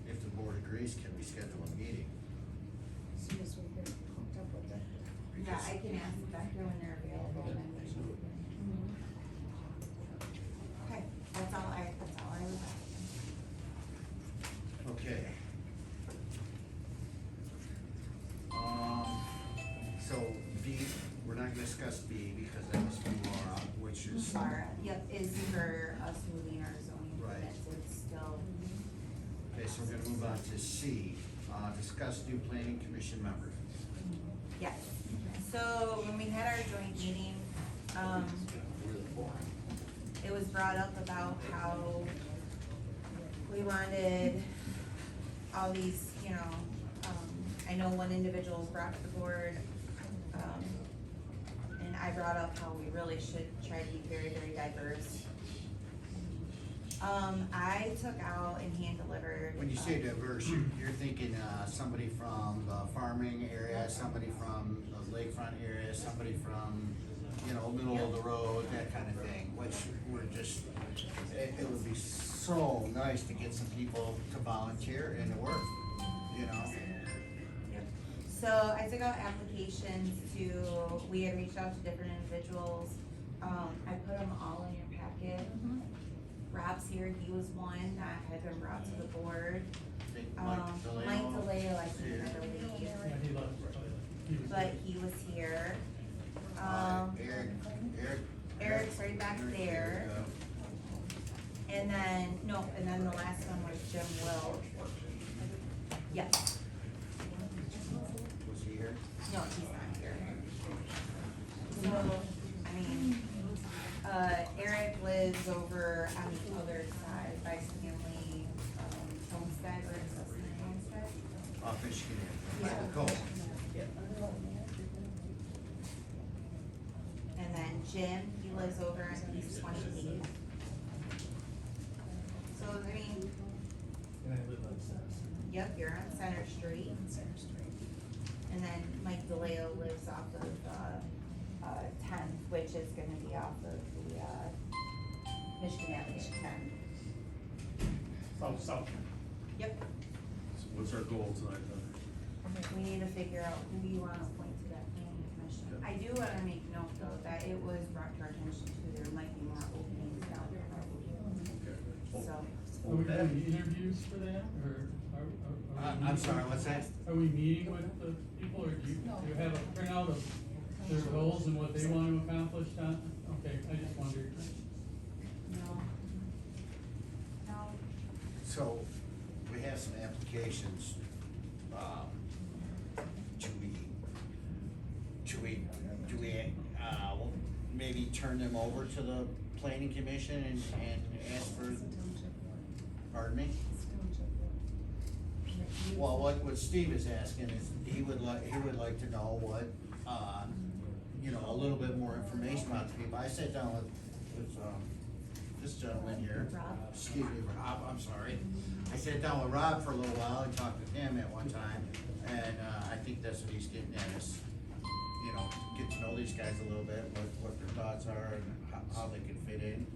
if the board agrees, can we schedule a meeting? As soon as we get hooked up with that. Yeah, I can ask Vector when they're available, and then we should. That's all I was asking. Okay. So B, we're not gonna discuss B because that was from Laura, which is. Laura, yep, is for us moving our zoning Right. ordinance, it's still. Okay, so we're gonna move on to C, discuss new planning commission members. Yes, so when we had our joint meeting, it was brought up about how we wanted all these, I know one individual was brought to the board, and I brought up how we really should try to be very, very diverse. I took out and hand delivered. When you say diverse, you're thinking, somebody from the farming area, somebody from the lakefront area, somebody from, middle of the road, that kind of thing, which we're just, it would be so nice to get some people to volunteer and to work, Yep. So I took out applications we had reached out to different individuals. I put them all in your packet. Rob's here, he was one that had been brought to the board. Mike DeLeo, I think, I believe. Yeah, he left. But he was here. Eric's right back there. And then the last one was Jim Will. Yes. Was he here? No, he's not here. So, Eric lives over on the other side by Stanley, Homestead, or is that Stanley Homestead? Off Michigan Avenue. Yeah. Cool. And then Jim, he lives over on East 28th. So, And I live on Center Street. yep, you're on Center Street. And then Mike DeLeo lives off of, 10th, which is gonna be off of the, Michigan Avenue 10. South. Yep, So what's our goal tonight then? we need to figure out who you wanna appoint to that planning commission. I do wanna make note though, that it was brought to our attention too, there might be more openings down there. So, Are we doing interviews for that, or are we I'm sorry, what's that? Are we meeting with the people, or do you have a printout of their goals and what they want to accomplish on? Okay, I just wondered. no. So, we have some applications, do we, maybe turn them over to the planning commission and ask for, pardon me? Well, what Steve is asking is, he would like to know what, a little bit more information about the people. I sat down with this gentleman here. Rob? Excuse me, Rob, I'm sorry. I sat down with Rob for a little while and talked with him at one time, and, I think that's what he's getting at is, get to know these guys a little bit, what their thoughts are and how they can fit in.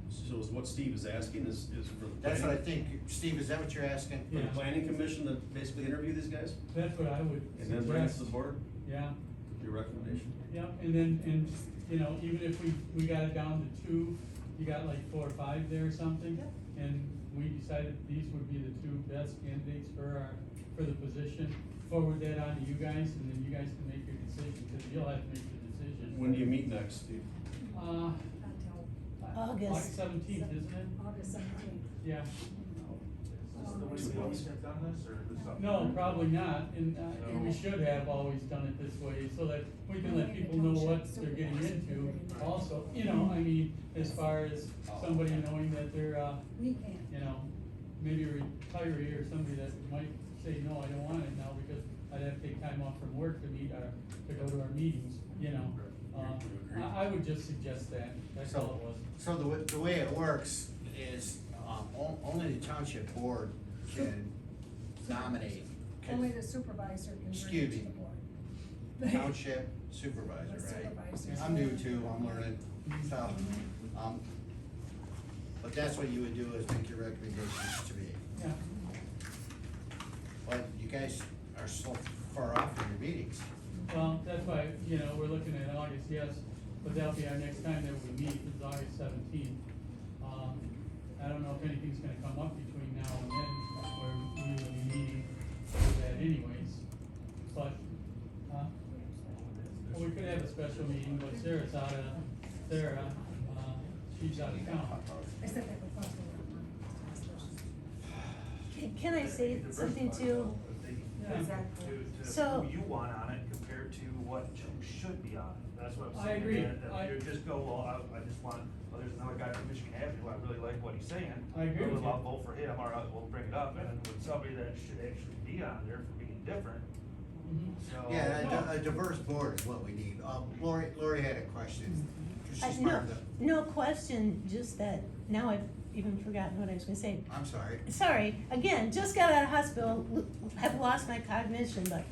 So is what Steve is asking is for the. That's what I planning- think. Steve, is that what you're asking? For the planning commission to basically interview these guys? That's what I would And then bring it to suggest. the board, Yeah, your recommendation? yeah, and even if we got it down to 2, you got like 4 or 5 there or something. And we decided these would be the 2 best candidates for the position. Forward that on to you guys, and then you guys can make your decision, because you'll have to make the decision. When do you meet next, Steve? August. August 17th, isn't it? August 17th. Yeah. Or No, probably not, and we should have always done it this way, so that we can let people know what they're getting into also, as far as somebody knowing that they're, We can. maybe a retiree or somebody that might say, no, I don't want it now, because I'd have to take time off from work to go to our meetings, I would just suggest that, that's all it was. So the way it works is, only the township board can nominate. Only the supervisor can bring Excuse it to me. the board. Township supervisor, The right? supervisors. I'm new too, I'm learning, so, but that's what you would do, is make your recommendations to me. Yeah. But you guys are so far off from your meetings. Well, that's why, we're looking at August, yes, but that'll be our next time that we meet, is August 17th. I don't know if anything's gonna come up between now and then, where we will be meeting for that anyways, but, well, we could have a special meeting, but Sarah, she's out of town. I said that before. Can I say something too? Exactly. To So- who you want on it compared to what should be on it. That's what I'm I saying. agree. That you just go, well, I just want, well, there's another guy from Michigan Avenue, I really like what he's saying. I agree with you. I'll vote for him, or we'll bring it up, and then with somebody that should actually be on there for being different, so. Yeah, a diverse board is what we need. Lori had a question. She's part of the, No question, just that now I've even forgotten what I was gonna say. I'm sorry. Sorry, again, just got out of hospital, have lost my cognition, but,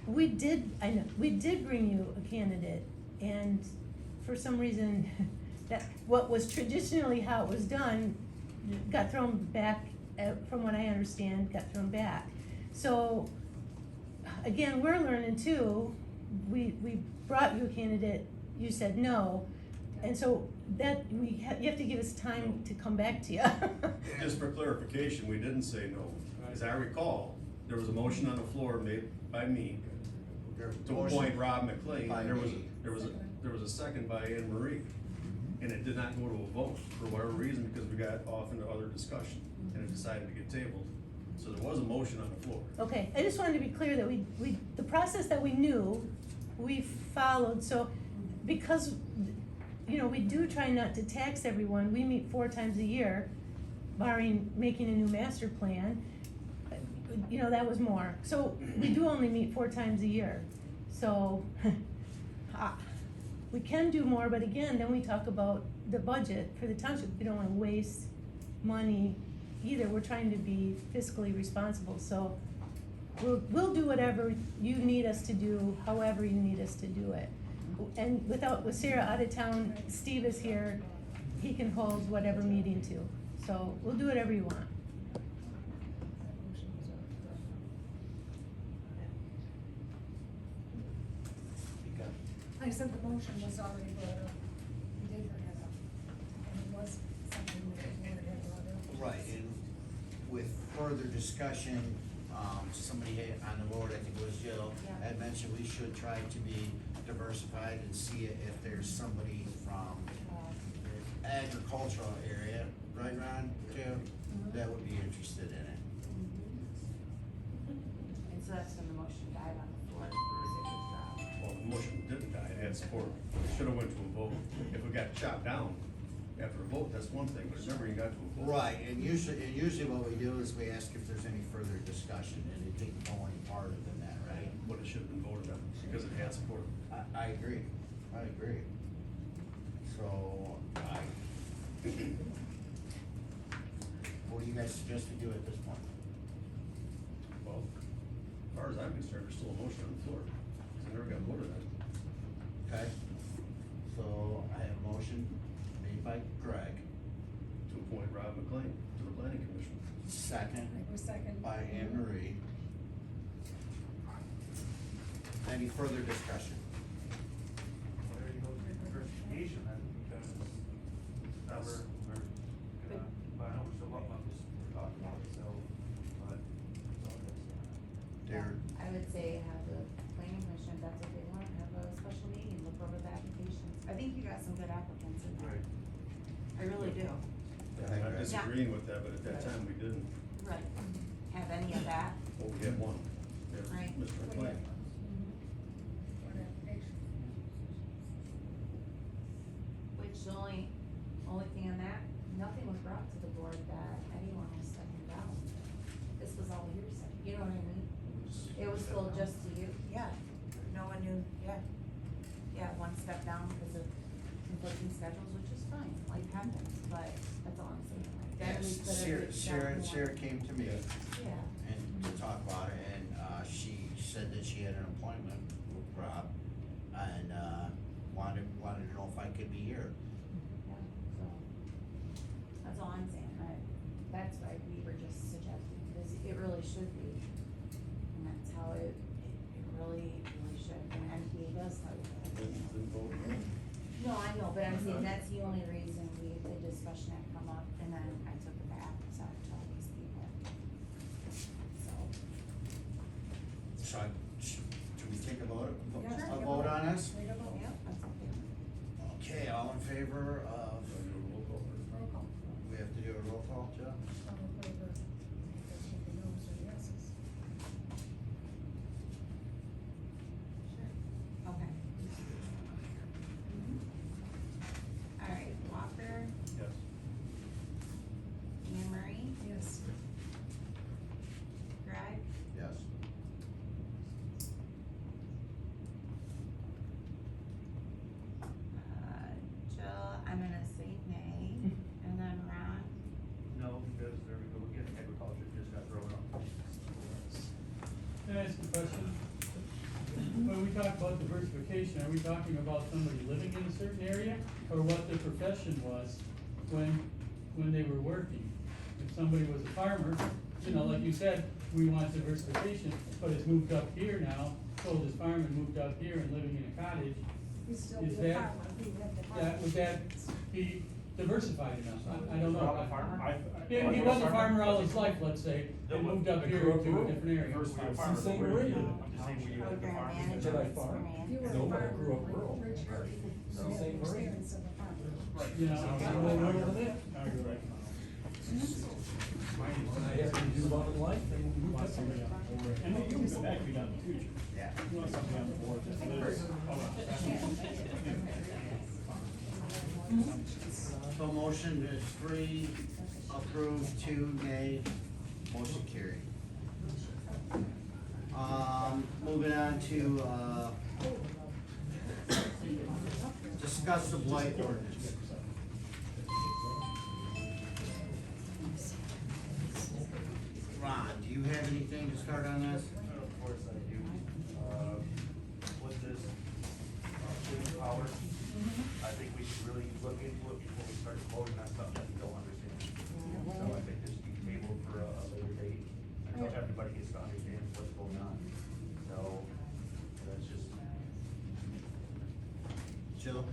we did bring you a candidate, and for some reason, that, what was traditionally how it was done, got thrown back, from what I understand, got thrown back. So, again, we're learning too, we brought you a candidate, you said no, and so that, you have to give us time to come back to you. Just for clarification, we didn't say no. As I recall, there was a motion on the floor made by me to appoint Rob McLean, and there was a second by Anne Marie. And it did not go to a vote for whatever reason, because we got off into other discussion, and it decided to get tabled. So there was a motion on the floor. Okay, I just wanted to be clear that the process that we knew, we followed, so, because, you know, we do try not to tax everyone, we meet 4 times a year, barring making a new master plan, you know, that was more, so we do only meet 4 times a year, so, we can do more, but again, then we talk about the budget for the township, we don't wanna waste money either, we're trying to be fiscally responsible, so we'll do whatever you need us to do, however you need us to do it. And with Sarah out of town, Steve is here, he can hold whatever meeting too, so we'll do whatever you want. I said the motion was already brought up. We did bring it up. And it was something that we had brought up. Right, and with further discussion, somebody on the board, I think it was Jill, Yeah. had mentioned we should try to be diversified and see if there's somebody from the agricultural area, right, Ron, too, that would be interested in it. And so that's when the motion died on the floor, because it was dropped. Well, the motion didn't die, it had support. It should've went to a vote. If it got chopped down after a vote, that's one thing, but it never even got to a vote. Right, and usually what we do is we ask if there's any further discussion, and it didn't go any farther than that, right? But it should've been voted on, because it had support. I agree, So, what do you guys suggest we do at this point? Well, as far as I'm concerned, there's still a motion on the floor, because it never got voted on. Okay, so I have a motion made by Greg, To appoint Rob McLean to the planning commission. second I was second. by Anne Marie. Any further discussion? There you go, diversification then, because now we're gonna, I know we're still up on this, we're talking about it, so, but. Darren? I would say have the planning commission, if that's what they want, have a special meeting, look over the applications. I think you got some good applicants in there. I really do. I'm not disagreeing with that, but at that time, we didn't. Right. Have any of that, Well, we had one. There, Right. Mr. McLean. which the only thing on that, nothing was brought to the board that anyone was stepping down. This was all hearsay, you know what I mean? It was told just to you, yeah, no one knew, yeah. Yeah, one stepped down because of conflicting schedules, which is fine, life happens, but that's all I'm saying. Like, then we Yes, could have reached out more. Sarah came to me Yeah. and to talk about it, and, she said that she had an appointment with Rob, and, wanted to know if I could be here. Yeah, so, that's all I'm saying, that's why we were just suggesting, because it really should be. And that's how it really should, and MPA does tell you that. Didn't vote. No, I know, but I'm saying that's the only reason the discussion had come up, and then I took it back, so I told these people. So. Should we take a vote? Yeah. A vote on this? Take a vote. Yep, that's okay. Okay, all in favor of, Roll call. we have to do a roll call, Joe? All in favor, because we can know so yeses. Okay. Alright, Walker, Yes. Anne Marie, Yes. Greg, Yes. Jill, I'm gonna say nay, and then Ron. No, because there we go again, agriculture just got thrown up. Can I ask a question? When we talk about diversification, are we talking about somebody living in a certain area, or what their profession was when they were working? If somebody was a farmer, you know, like you said, we want diversification, but it's moved up here now, sold his farm and moved up here and living in a cottage. He's still Is the that- farmer, he had the farm. Would that be diversified enough? I don't know. Rob, a farmer? He was a farmer all his life, let's say, and moved up here to a different area. Diversify a farmer, but Same where area. you live. I'm just saying where you live, the Program farm. manager, Did I Ms. farm? If you Moran. were a No, but I farmer, grew up rural. Rich girl, you It's the have same area. experience of a farmer. You know, I don't know where to live. No, you're right. And I have to do a lot of life, and we Want want somebody on the board, and maybe you can go back, be done in the future. Yeah. You want somebody on the board that lives. So motion is 3, approved, 2, nay, motion carried. Moving on to, discuss the blight ordinance. Ron, do you have anything to start on this? Of course I do. With this, police power, I think we should really look into it before we start voting on something that we don't understand. So I think this should be tabled for a later date, until everybody gets to understand what's going on. So, that's just. Jill?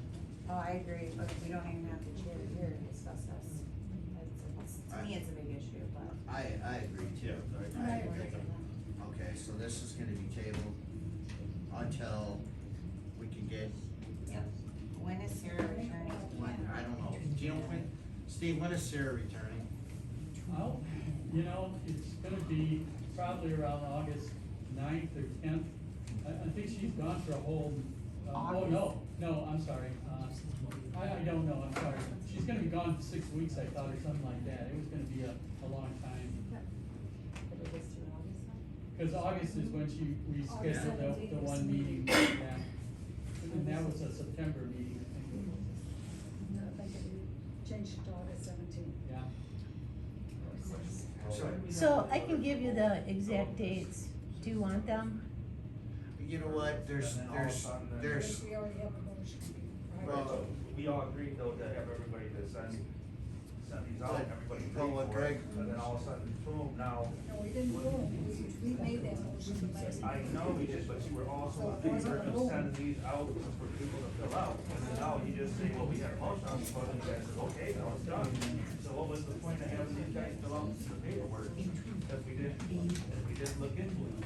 Oh, I agree, but we don't even have the chair here to discuss this. To me, it's a big issue, but. I agree too. I agree. Okay, so this is gonna be tabled until we can get, Yep. When is Sarah returning? when, I don't know, do you know when, Steve, when is Sarah returning? Oh, you know, it's gonna be probably around August 9th or 10th. I think she's gone for a whole, oh, no, I'm sorry. I don't know, I'm sorry. She's gonna be gone for 6 weeks, I thought, or something like that. It was gonna be a long time. Cause August is when we scheduled the one meeting, yeah. And that was a September meeting, I think it was. No, I think it changed to August 17th. Yeah. So I can give you the exact dates. Do you want them? You know what, there's, We already have a motion. Right, but we all agreed though to have everybody to send these out, everybody agreed Oh, what, for it, Greg? and then all of a sudden, boom, now. No, we didn't vote, we made that motion the last I meeting. know we did, but you were also in favor of sending these out for people to fill out, and then now you just say, well, we had a motion on the floor, and you guys said, okay, now it's done. So what was the point of having these guys fill out the paperwork if we didn't look into it?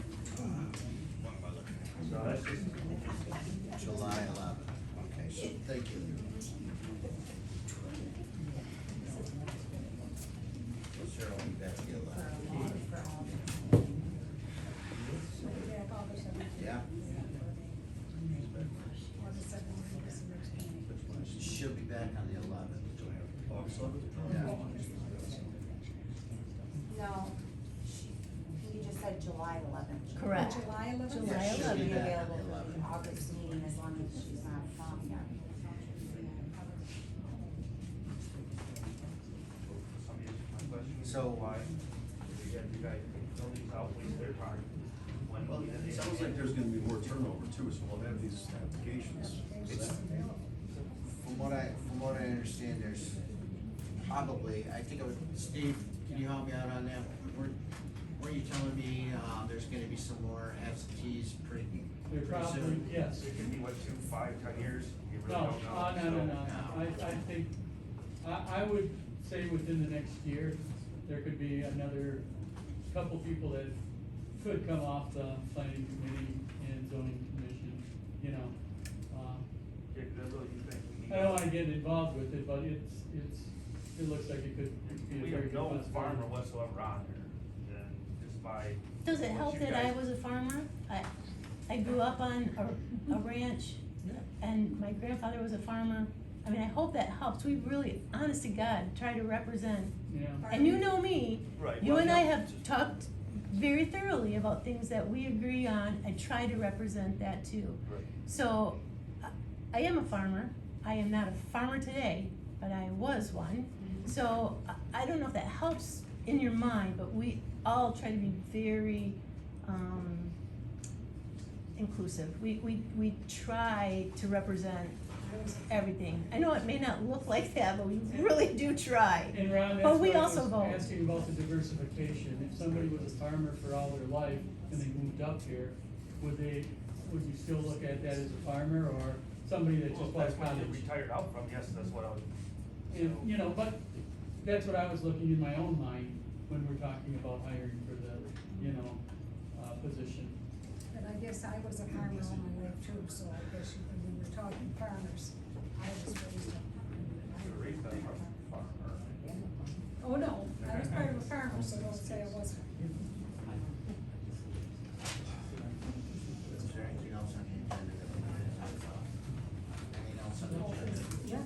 So that's just. July 11th, okay, so thank you. So Sarah will be back the 11th. We'll be back August 17th. Yeah? August 17th is the next meeting. She'll be back on the 11th. August 11th? Yeah. No, you just said July 11th. Correct. July 11th? July Yeah, she'll be She'll be back on available the for the 11th. August meeting as long as she's not from here. My question is So- why, if you guys fill these out, waste their time. When Well, it sounds like there's gonna be more turnover too, so we'll have these applications. From what I understand, there's probably, I think it was, Steve, can you help me out on that? Were you telling me, there's gonna be some more absentees They're Pretty probably, soon. yes. It could be, what, 2, 5, 10 years? You really No, don't know. no, So- I think, I would say within the next year, there could be another couple people that could come off the planning committee and zoning commission, you know. Yeah, 'cause I really do think we need. I don't wanna get involved with it, but it looks like it could be a We very have good no possibility. farmer whatsoever on here, and just by. Does it what help you that I guys- was a farmer? I grew up on a ranch, and my grandfather was a farmer. I mean, I hope that helps. We really, honest to God, try to represent. Yeah. And you know me. Right, You well, and I yeah. have talked very thoroughly about things that we agree on. I try to represent that too. Right. So, I am a farmer. I am not a farmer today, but I was one. So, I don't know if that helps in your mind, but we all try to be very, inclusive. We try to represent everything. I know it may not look like that, but we really do try. And Ron, that's But we why I also was vote. asking about the diversification. If somebody was a farmer for all their life and they moved up here, would you still look at that as a farmer or somebody that Well, just if bought a that's what you cottage? retired out from, yes, that's what I would. And, you know, but that's what I was looking in my own mind when we're talking about hiring for the, you know, position. But I guess I was a farmer all my life too, so I guess when we were talking farmers, I was raised a You were raised by a farmer. Oh, no, I was part of a farmer, so don't say I wasn't. Is there anything else on the agenda that we need to talk about? Anything else on the agenda? Yeah.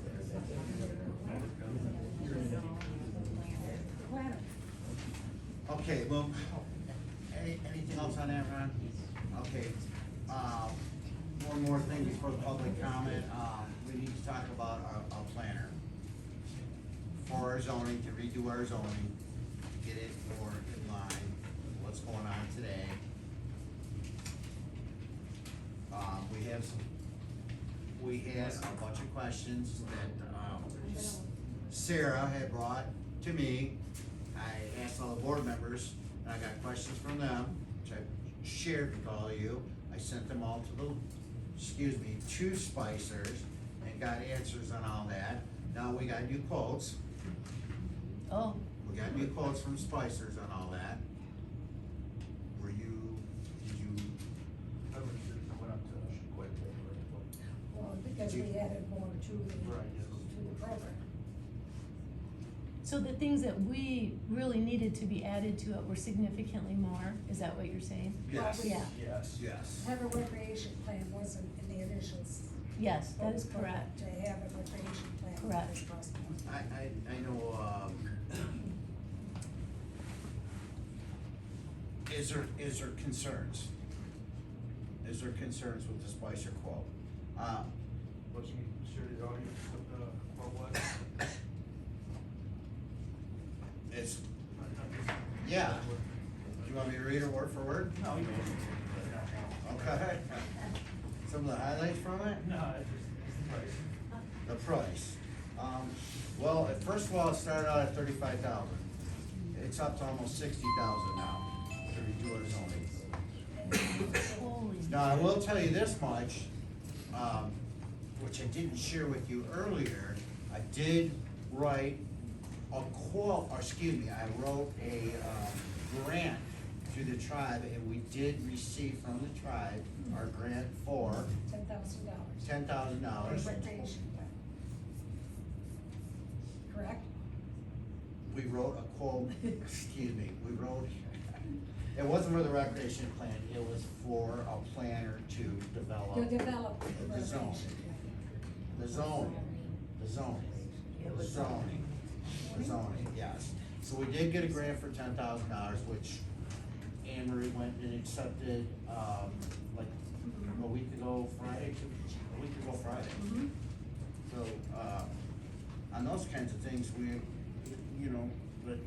Planner. Okay, well, anything else on that, Ron? Okay, one more thing before the public comment, we need to talk about our planner. For our zoning, to redo our zoning, get it more in line with what's going on today. We had a bunch of questions that, Sarah had brought to me. I asked all the board members, and I got questions from them, which I shared with all of you. I sent them all to Spicers, and got answers on all that. Now we got new quotes. Oh, We got new quotes from Spicers on all that. Did you, I went up to quite a bit. Well, because we added more to the, Right, yes. to the program. so the things that we really needed to be added to it were significantly more, is that what you're saying? yes, Yeah. Yes. yes. Have a recreation plan wasn't in the initials. Yes, that is But correct. To have a recreation plan. Correct. is possible. I know, is there concerns? Is there concerns with the Spicer quote? What you mean, share the audience with the, or what? It's, yeah. Do you want me to read it word for word? No, you may. Okay. Some of the highlights from it? No, it's just the price. The price. Well, first of all, it started out at $35,000. It's up to almost $60,000 now to redo our zoning. Holy. Now, I will tell you this much, which I didn't share with you earlier. I did write a quote, or excuse me, I wrote a grant to the tribe, and we did receive from the tribe our grant for $10,000. $10,000. Recreation plan. Correct? We wrote a quote, excuse me, it wasn't for the recreation plan, it was for a planner to develop. To develop the The recreation zone. plan. The zoning, yes. So we did get a grant for $10,000, which Anne Marie went and accepted, like a week ago Friday. Mhm. So, on those kinds of things,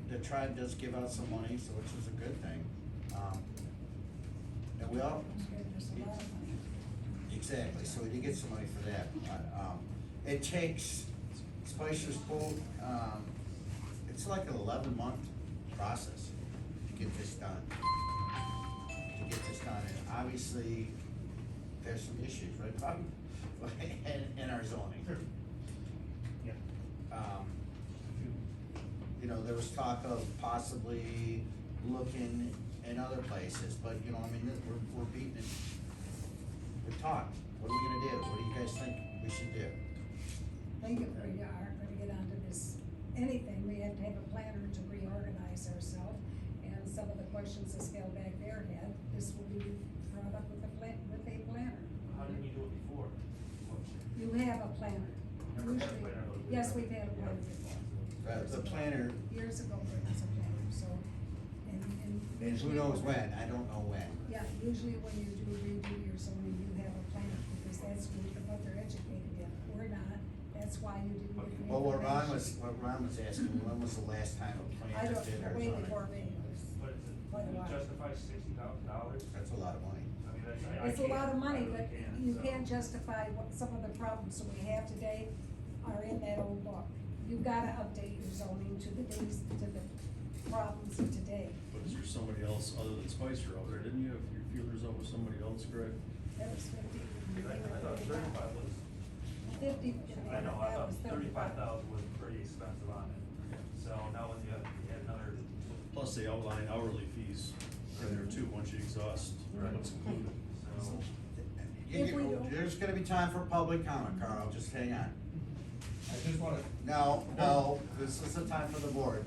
the tribe does give out some money, so which is a good thing. And we all, There's a lot of money. exactly, so we did get some money for that. It takes Spicer's quote, it's like an 11-month process to get this done. And obviously, there's some issues, right, Bob? In our zoning. Yeah. You know, there was talk of possibly looking in other places, but, you know, I mean, we're beating it. We've talked, what are we gonna do? What do you guys think we should do? I think if we are gonna get onto this, anything, we have to have a planner to reorganize ourselves. And some of the questions that scale back their head, this will be brought up with a planner. How did we do it before? You have a planner. Never had a Usually- planner, though. Yes, we've had a planner before. The planner, Years ago, there was a planner, so, and and who usually- knows when, I don't know when. Yeah, usually when you do redo your zoning, you have a planner, because that's what they're educated in. We're not, that's why you didn't get the Well, what Ron information. was asking, when was the last time a I planner don't, did our way zoning? before me. But is Quite a it while. justify $60,000? That's a lot of money. I mean, that's, I It's a lot of can't, I money, really but can't, you so. can't justify what some of the problems that we have today are in that old book. You've gotta update your zoning to the days, to the problems of today. But is there somebody else other than Spicer out there? Didn't you have your feelers out with somebody else, Greg? That was 50. I thought 35 was, 50. I know, I that thought was 35,000 was pretty expensive on it. So now when you add another, Plus they outline hourly fees in there too, once you exhaust what's included. so. If we don't- There's gonna be time for public comment, Carl, just hang on. I just wanna. No, this is the time for the board.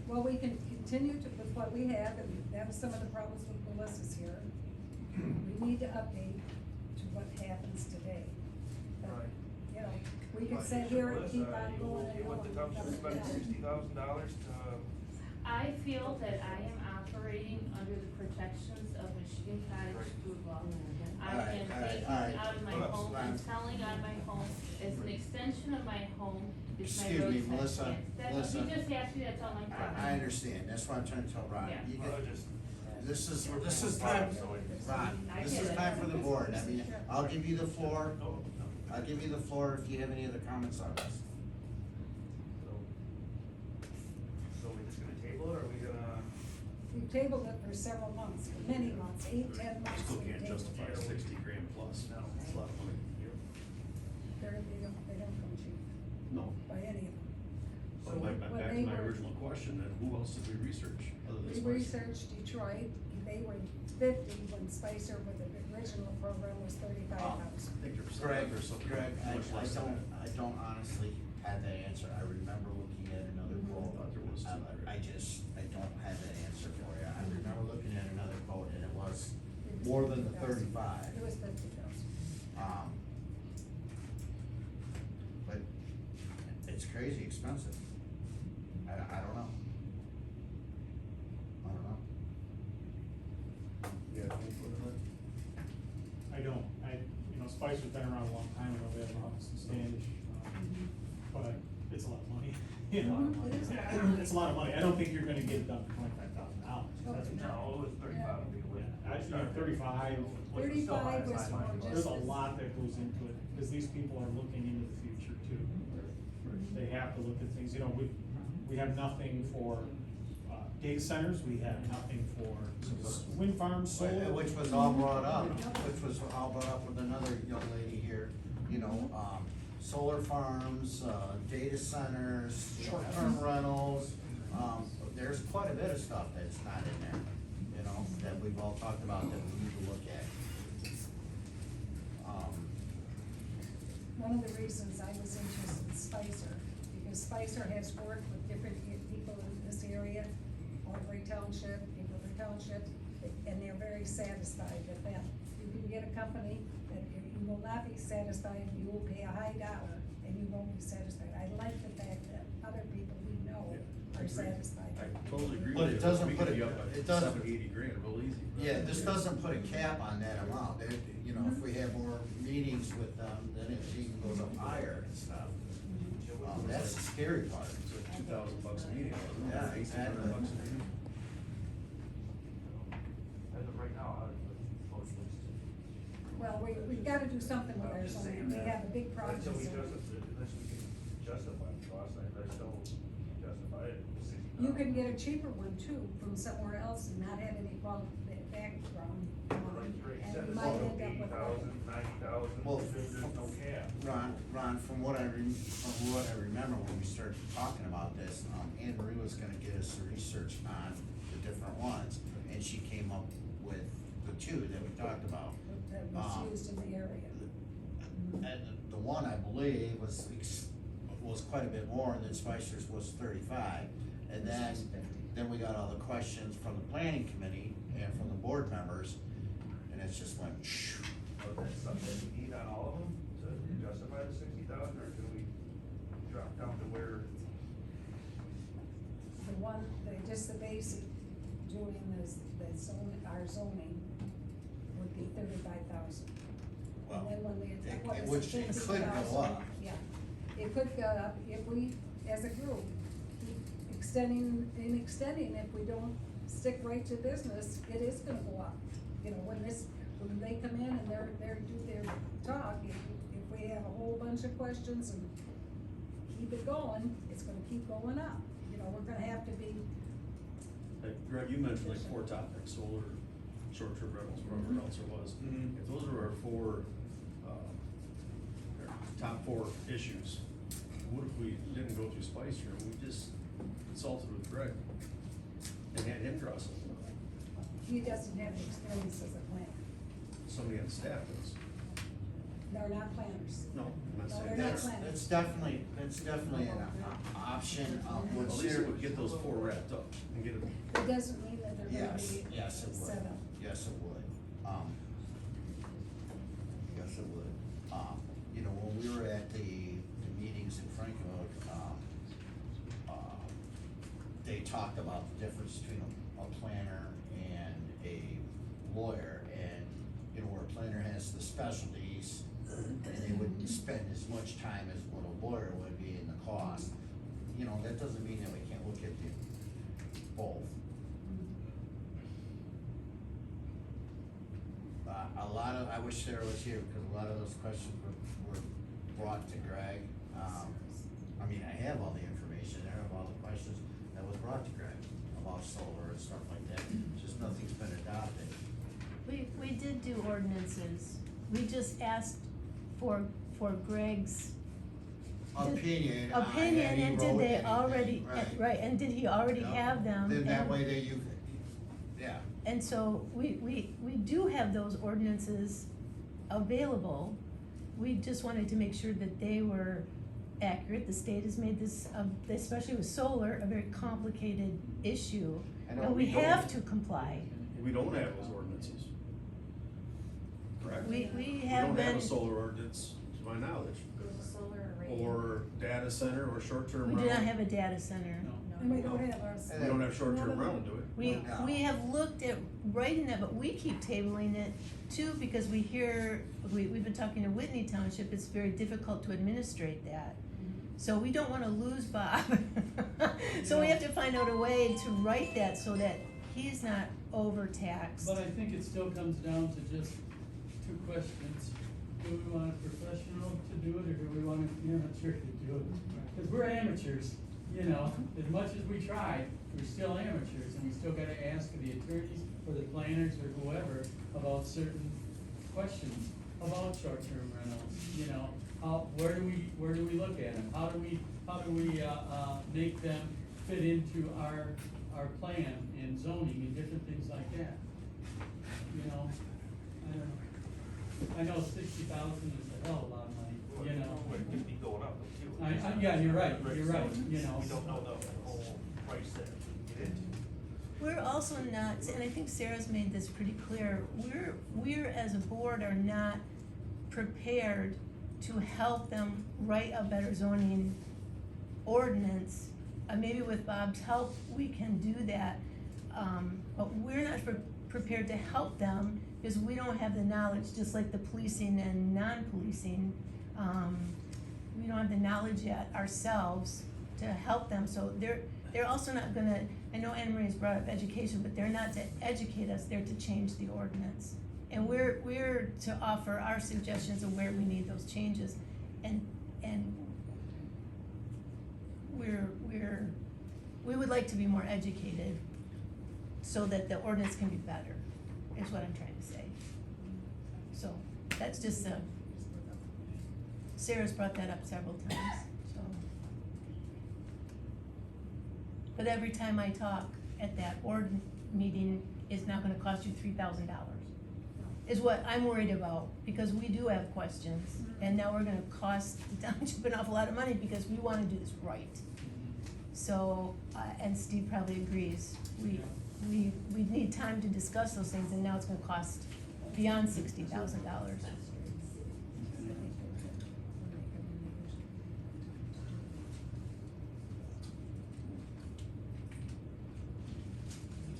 Well, we can continue to, with what we have, and that was some of the problems with Melissa's here. We need to update to what happens today. But, Right. You know, we could sit here and keep on going and You want the township to spend $60,000 to, I feel that I am operating under the protections of Michigan Cottage Food Law. I Alright, am alright, taking alright. out of my Hold up, home and Susan. selling on my home as an extension of my home is my Excuse me, roadside Melissa, stand. That's, Melissa. you just asked me, that's all I'm saying. I understand, that's what I'm trying to tell Ron. Yeah. You well, get- just. This is time, Ron, this is time for the board. I mean, I'll give you the floor. No, no. I'll give you the floor if you have any other comments on this. So we just gonna table it, or are we gonna? We've tabled it for several months, many months, 8, 10 months. Still we've can't tabled justify it. 60 grand plus. No. It's a lot of money. They don't come cheap No. by any of them. So back what to they my were- original question, then who else did we research other than We Spicer? researched Detroit, they were 50 when Spicer with the original program was 35,000. I think there was Greg, something Greg, much less than that. I don't honestly have that answer. I remember looking at another quote. Thought there was too, Greg. I don't have that answer for you. I remember looking at another quote and it was more than the 35. It was 50,000. But it's crazy expensive. I don't know. I don't know. Yeah, can you put it in? I don't, Spicer's been around a long time, I know they have an office in Standish, but it's a lot of money. You know, Mhm, it is a lot. it's a lot of money, I don't think you're gonna get it done for $25,000. That's what- No, it was 35. Yeah, actually, 35. 35 was more just. There's a lot that goes into it, because these people are looking into the future too. They have to look at things, we have nothing for, data centers, we have nothing for wind farms, solar. Which was all brought up with another young lady here, solar farms, data centers, short-term rentals. There's quite a bit of stuff that's not in there, that we've all talked about that we need to look at. One of the reasons I was interested in Spicer, because Spicer has worked with different people in this area, Aubrey Township, Beaver Township, and they're very satisfied with them. You can get a company that you will not be satisfied, you will pay a high dollar, and you won't be satisfied. I like the fact that other people we know I are agree. satisfied. I totally agree But with you. it doesn't We put could be a- up at it doesn't- 70, 80 grand real easy. Yeah, this doesn't put a cap on that amount. If we have more meetings with them, then it even goes up higher and stuff. That's the scary part. It's like $2,000 a meeting, wasn't it? Yeah, exactly. $1,800 a meeting. As of right now, mostly. Well, we've gotta do something with our zoning. We have a big project. Until we unless we can justify the cost, I still justify it. You can get a cheaper one too from somewhere else and not have any problem with it. background. Right, And set we the might total end up with. 80,000, 90,000, Well, there's no cap. Ron, from what I remember when we started talking about this, Anne Marie was gonna get us some research on the different ones, and she came up with the two that we talked about. That was used in the area. And the one, I believe, was quite a bit more, and then Spicer's was 35. And then we got all the questions from the planning committee and from the board members, and it just went shoo. But that's something we need on all of them to justify the 60,000, or can we drop down to where? The one, just the basic, doing our zoning would be 35,000. Well, And then when it could go up. Yeah, it could go up if we, as a group, keep extending, if we don't stick right to business, it is gonna go up. You know, when they come in and do their talk, if we have a whole bunch of questions and keep it going, it's gonna keep going up. You know, we're gonna have to be. Greg, you mentioned like 4 topics: solar, short-term rentals, whatever else there was. If those are our 4, top 4 issues, what if we didn't go through Spicer and we just consulted with Greg and had him draw something up? He doesn't have the experience as a planner. Somebody on the staff does. They're not planners. No, I'm not No, saying they're that. not planners. That's definitely an option. At least it would get those 4 wrapped up and get it. It doesn't mean that they're gonna Yes, be yes, it set would. up. Yes, it would. Yes, it would. You know, when we were at the meetings in Frankenmuth, they talked about the difference between a planner and a lawyer, and, you know, where a planner has the specialties, and they wouldn't spend as much time as what a lawyer would be in the cost. You know, that doesn't mean that we can't look at both. I wish Sarah was here, because a lot of those questions were brought to Greg. I mean, I have all the information there of all the questions that was brought to Greg about solar and stuff like that, just nothing's been adopted. We did do ordinances. We just asked for Greg's Opinion. and did they already, Right. and did he already have them? Then that And- way yeah. And so we do have those ordinances available. We just wanted to make sure that they were accurate. The state has made this, especially with solar, a very complicated issue. And we have to comply. We don't have those ordinances. Correct? We We have don't have been, a solar ordinance, to my knowledge. There's a solar array. Or data center or short-term we rental. do not have a data center. And we don't have ours. We don't have short-term rental, do we? We have looked at writing that, but we keep tabling it too, because we hear, we've been talking to Whitney Township, it's very difficult to administrate that. So we don't wanna lose Bob. So we have to find out a way to write that so that he's not overtaxed. But I think it still comes down to just 2 questions. Do we want a professional to do it, or do we want an amateur to do it? Because we're amateurs, you know, as much as we try, we're still amateurs, and we still gotta ask the attorneys or the planners or whoever about certain questions about short-term rentals, you know? Where do we look at them? How do we make them fit into our plan and zoning and different things like that? You know, I don't know. I know 60,000 is a hell of a lot of money, you know? It could be going up too. Yeah, you're right, So you know. we don't know the whole price that we get into. We're also not, and I think Sarah's made this pretty clear, we're as a board are not prepared to help them write a better zoning ordinance. Maybe with Bob's help, we can do that, but we're not prepared to help them because we don't have the knowledge, just like the policing and non-policing. We don't have the knowledge yet ourselves to help them, so they're also not gonna, I know Anne Marie's brought up education, but they're not to educate us, they're to change the ordinance. And we're to offer our suggestions of where we need those changes, and we would like to be more educated so that the ordinance can be better. is what I'm trying to say. So, that's just Sarah's brought that up several times, so. But every time I talk at that board meeting, it's not gonna cost you $3,000, is what I'm worried about, because we do have questions, and now we're gonna cost the township an awful lot of money because we wanna do this right. So, and Steve probably agrees, we need time to discuss those things, and now it's gonna cost beyond $60,000.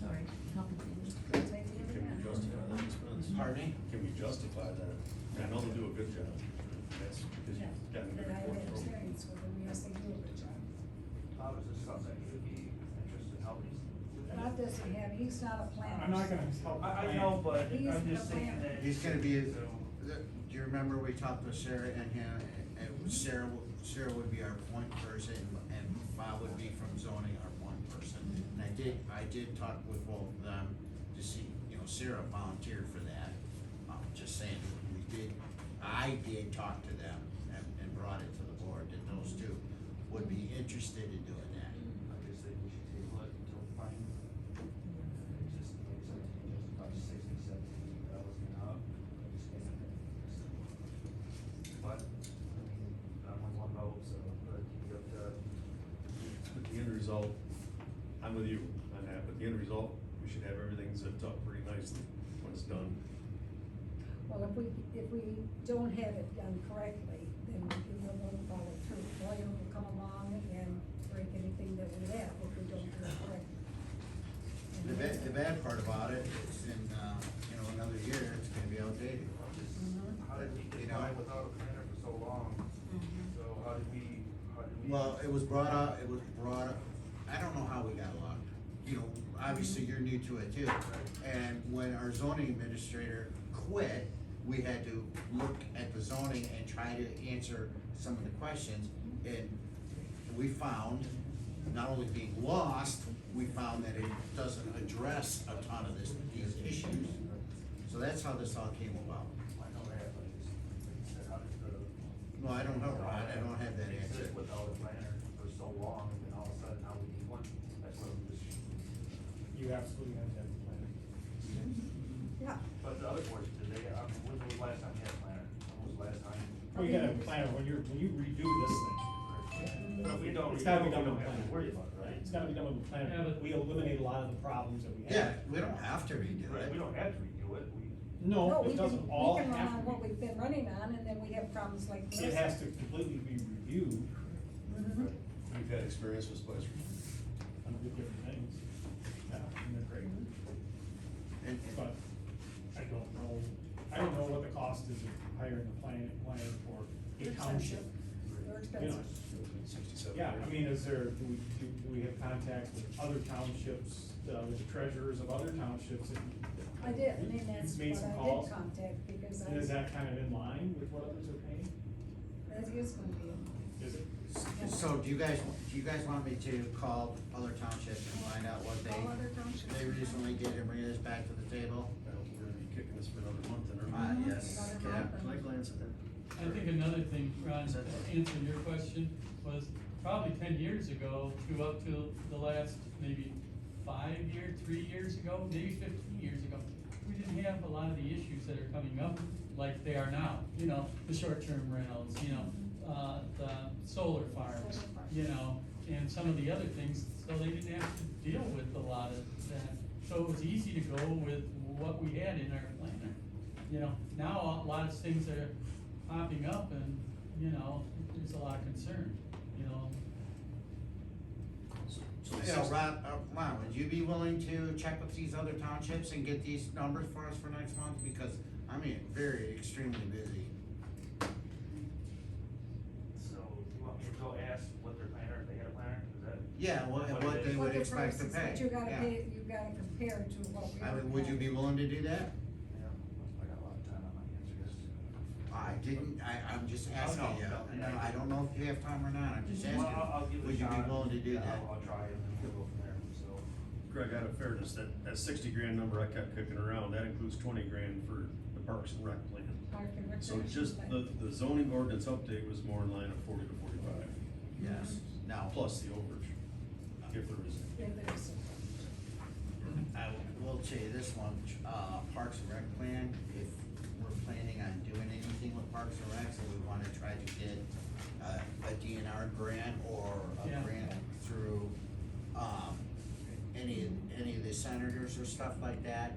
Sorry, complicated. Can we justify that expense? Pardon me? Can we justify that? I know they'll do a good job. That's because you've gotten And good I have reports. experience with them, yes, they do a good job. How does this sound like you would be interested in helping? Not does he have, he's not a planner. I'm not gonna help. I know, but He's I'm the just saying planner. that. He's gonna be, do you remember we talked with Sarah and him, and Sarah would be our point person, and Bob would be from zoning, our point person. And I did talk with both of them to see, Sarah volunteered for that, just saying, I did talk to them and brought it to the board, that those two would be interested in doing that. I just think we should table it until fine. It's just, like I said, just about 60, 70,000 up. But, I mean, I'm on one vote, so, but you have to. But the end result, I'm with you on that, but the end result, we should have everything zipped up pretty nicely when it's done. Well, if we don't have it done correctly, then we won't follow through. Lawyer will come along and break anything that we have if we don't do it correctly. The bad part about it is in, another year, it's gonna be outdated. How did we get by without a planner for so long? So how did we? Well, it was brought up, I don't know how we got along. Obviously you're new to it too. And when our zoning administrator quit, we had to look at the zoning and try to answer some of the questions. And we found, not only being lost, we found that it doesn't address a ton of these issues. So that's how this all came about. I know that, but it's said, how did the? No, I don't know, Rod, I don't have that answer. Sit without a planner for so long, and then all of a sudden now we need one. That's what I'm just. You absolutely have to have a plan. Yeah. But the other boards, did they, when was the last time you had a planner? When was the last time? Well, you gotta have a planner when you redo this thing. But if we don't, It's gotta be done we with don't a have to planner. worry about it, right? It's gotta be done with a planner. Yeah, but- We eliminate a lot of the problems that we have. Yeah, we don't have to redo Right, it. we don't have to redo it, No, we it can- doesn't all We can run have on to what be. we've been running on, and then we have problems like this. It has to completely be reviewed Mhm. We've had experience with Spicer. on different things. Yeah, and they're great. But I don't know what the cost is of hiring a planner for a They're township. expensive. They're You know, expensive. 67. yeah, I mean, do we have contacts with other townships, with the treasurers of other townships? I did, I mean, that's You've made what some I calls? did contact, because And is that kind of in line with what others are paying? that is gonna be. Is it? So do you guys want me to call other townships and find out what All other townships. they recently did and bring this back to the table? We're gonna be kicking this for another month and. Yes. Can I glance at that? I think another thing, Ron, to answer your question, was probably 10 years ago to up to the last maybe 3 years ago, maybe 15 years ago, we didn't have a lot of the issues that are coming up like they are now. The short-term rentals, the solar farms, and some of the other things, so they didn't have to deal with a lot of that. So it was easy to go with what we had in our planner. Now a lot of things are popping up and, there's a lot of concern. Ron, would you be willing to check with these other townships and get these numbers for us for next month? Because I'm very extremely busy. So, you want me to go ask what their planner, if they had a planner, is that? Yeah, what it they is? would the expect to prices, pay. But you gotta Yeah. pay, you gotta compare to what we. I mean, would you be willing to do that? Yeah, I got a lot of time on my hands, I guess. I'm just Oh, asking no, you. no, yeah. I don't know if you have time or not, I'm just asking. Well, I'll give it a Would you be shot. willing to do Yeah, that? I'll try and then we'll go from there, so. Craig, out of fairness, that 60 grand number I kept kicking around, that includes 20 grand for the Parks and Rec plan. Park and So recreation just plan. the zoning ordinance update was more in line of 40 to 45, Yes, now, plus the overage, if there is. Yeah, there's- I will tell you this one, Parks and Rec plan, if we're planning on doing anything with Parks and Recs, and we wanna try to get a DNR grant or a Yeah. grant through, any of the senators or stuff like that,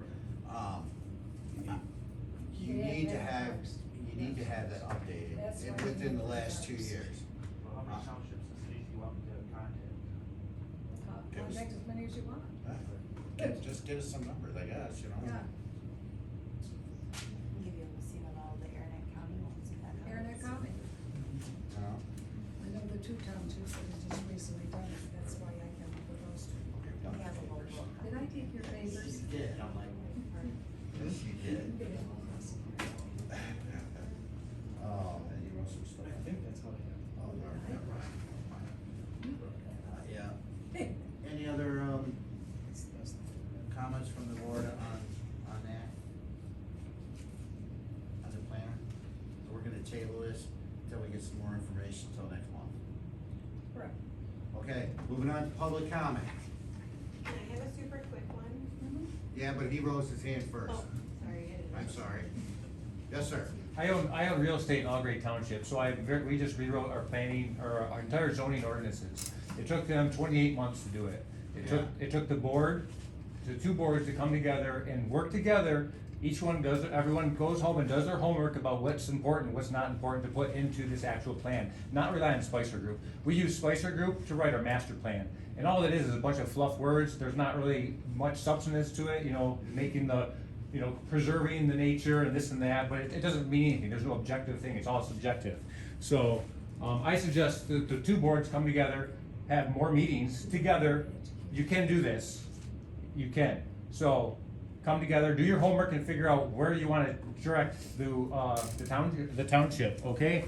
you Yeah, need to yeah. have, that updated That's why within we the need last 2 parks. years. Well, how many townships and cities do you want me to contact? Contact as many as you want. Just get us some numbers, I guess, you know? Yeah, Give you a listing of all the Aranet County ones if that helps. Aranet County. You know? I know the two townships that have just recently done it, that's why I came up with those two. We have a whole book. Did I take your favors? You did, I'm like, yes, you did. Oh, man, you wrote some stuff. I think that's all I have. Oh, Lord, never mind. Yeah. Any other, comments from the board on that? On the planner? So we're gonna table this until we get some more information until next month. Correct. Okay, moving on to public comment. Can I have a super quick one? Yeah, but he rose his hand first. Oh, sorry. I'm sorry. Yes, sir. I own real estate in Algrade Township, so we just rewrote our planning, or our entire zoning ordinances. It took them 28 months to do it. It took the two boards to come together and work together. Everyone goes home and does their homework about what's important, what's not important to put into this actual plan, not rely on Spicer Group. We use Spicer Group to write our master plan, and all it is a bunch of fluff words. There's not really much substance to it, preserving the nature and this and that, but it doesn't mean anything. There's no objective thing, it's all subjective. So, I suggest the two boards come together, have more meetings together. You can do this, you can. So, come together, do your homework and figure out where you wanna direct the township, okay?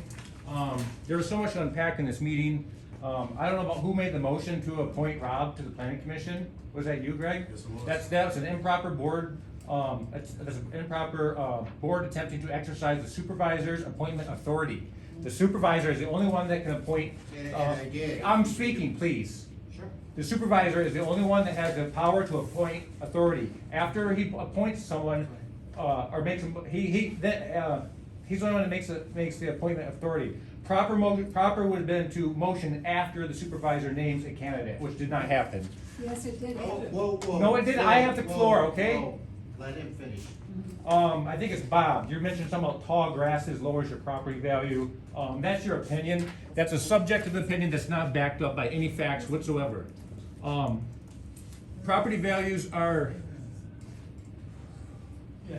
There was so much to unpack in this meeting. I don't know about who made the motion to appoint Rob to the planning commission. Was that you, Greg? Yes, it was. That's an improper board. That's an improper board attempting to exercise the supervisor's appointment authority. The supervisor is the only one that can appoint. And I did. I'm speaking, please. Sure. The supervisor is the only one that has the power to appoint authority. After he appoints someone, or makes him, he's the only one that makes the appointment authority. Proper would have been to motion after the supervisor names a candidate, which did not happen. Yes, it did. Whoa. No, it didn't. I have the floor, okay? Whoa. Let him finish. I think it's Bob, you mentioned something about tall grasses lowers your property value. That's your opinion. That's a subjective opinion that's not backed up by any facts whatsoever. Property values are, Yeah,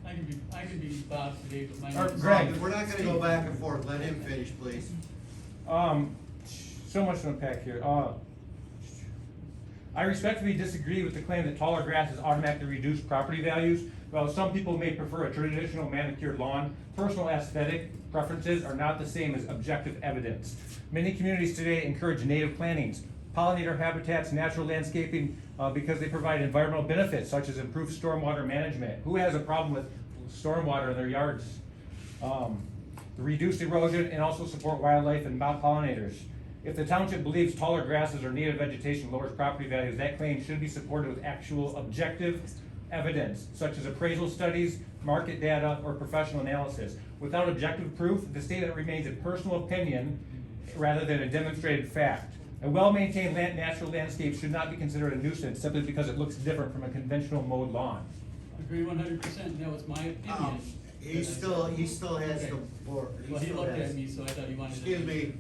I can be Bob today, but my Or name is. Greg. We're not gonna go back and forth. Let him finish, please. so much to unpack here. I respectfully disagree with the claim that taller grasses automatically reduce property values. While some people may prefer a traditional manicured lawn, personal aesthetic preferences are not the same as objective evidence. Many communities today encourage native plantings, pollinator habitats, natural landscaping, because they provide environmental benefits such as improved stormwater management. Who has a problem with stormwater in their yards? Reduce erosion and also support wildlife and pollinators. If the township believes taller grasses or native vegetation lowers property values, that claim should be supported with actual objective evidence, such as appraisal studies, market data, or professional analysis. Without objective proof, the statement remains a personal opinion rather than a demonstrated fact. A well-maintained natural landscape should not be considered a nuisance simply because it looks different from a conventional mowed lawn. Agree 100%, that was my opinion. He still has the board. Well, he looked at me, so I thought he wanted to. Excuse me.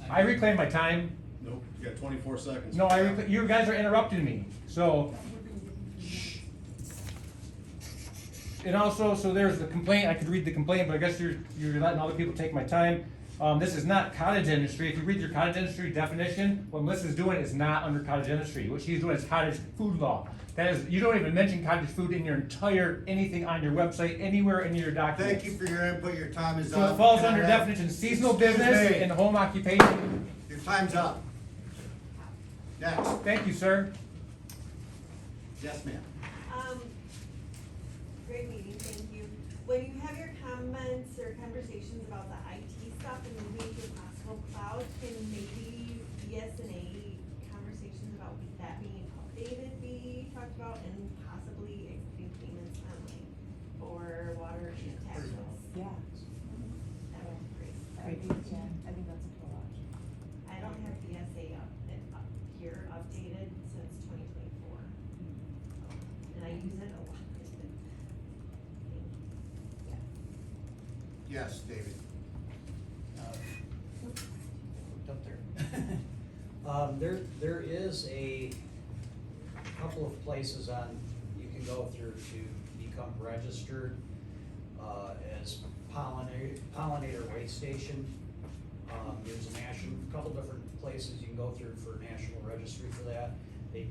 I reclaim my time. Nope, you got 24 seconds. No, you guys are interrupting me, so. And also, so there's the complaint, I could read the complaint, but I guess you're letting other people take my time. This is not cottage industry. If you read your cottage industry definition, what Melissa's doing is not under cottage industry. What she's doing is cottage food law. That is, you don't even mention cottage food in your entire, anything on your website, anywhere in your documents. Thank you for your input. Your time is up. So it falls Can I under have- definition seasonal Excuse business me. and home occupation. Your time's up. Next. Thank you, sir. Yes, ma'am. Great meeting, thank you. When you have your comments or conversations about the IT stuff and moving to a possible cloud, can maybe BS&A conversations about that being updated be talked about and possibly accepting payments online for water and taxes? Yeah. That would be great. I think that's a cool option. I don't have BSA up here updated since 2024. And I use it a lot. Yes, David. Up there. There is a couple of places you can go through to become registered, as pollinator waste station. There's a couple different places you can go through for national registry for that. You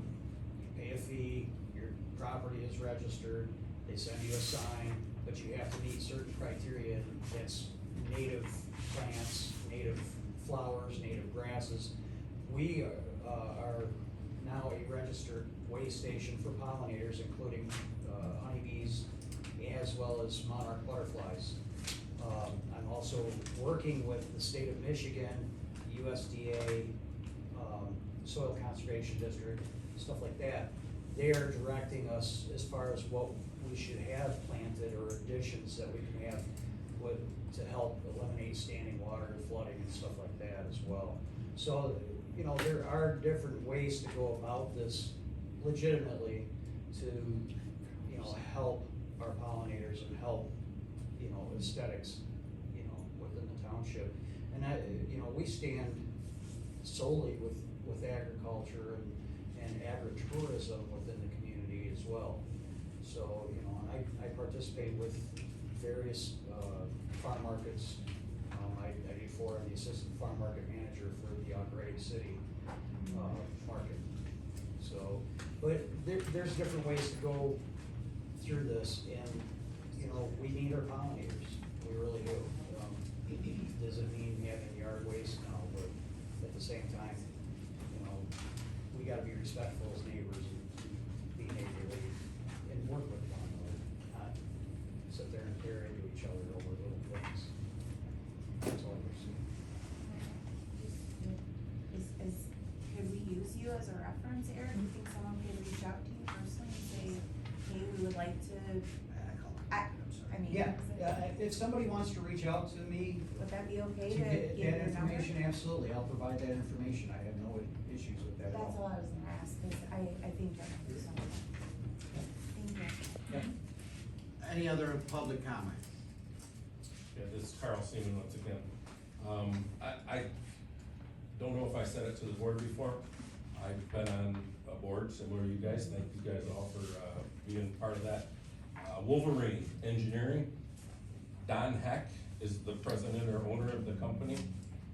pay a fee, your property is registered, they send you a sign, but you have to meet certain criteria, and that's native plants, native flowers, native grasses. We are now a registered waste station for pollinators, including honeybees, as well as monarch butterflies. I'm also working with the state of Michigan, USDA, Soil Conservation District, stuff like that. They're directing us as far as what we should have planted or additions that we can have to help eliminate standing water and flooding and stuff like that as well. So, there are different ways to go about this legitimately to, help our pollinators and help, aesthetics, within the township. And we stand solely with agriculture and agritourism within the community as well. So, and I participate with various farm markets. I do for the assistant farm market manager for the Grady City market. So, but there's different ways to go through this, and we need our pollinators. We really do. Does it mean having yard waste? No, but at the same time, we got to be respectful as neighbors and be neighborly and work with one another, not sit there and tear into each other over little things. That's all we're seeing. Could we use you as a reference, Eric? Do you think someone could reach out to you personally and say, hey, we would like to, Yeah, if somebody wants to reach out to me would that be okay to to get give that your number? information, absolutely, I'll provide that information. I have no issues with that at That's all. all I was gonna ask, cause I think that would be something. Thank you. Any other public comment? Yeah, this is Carl Seaman once again. I don't know if I said it to the board before. I've been on a board similar to you guys. Thank you guys all for being part of that. Wolverine Engineering, Don Heck is the president or owner of the company.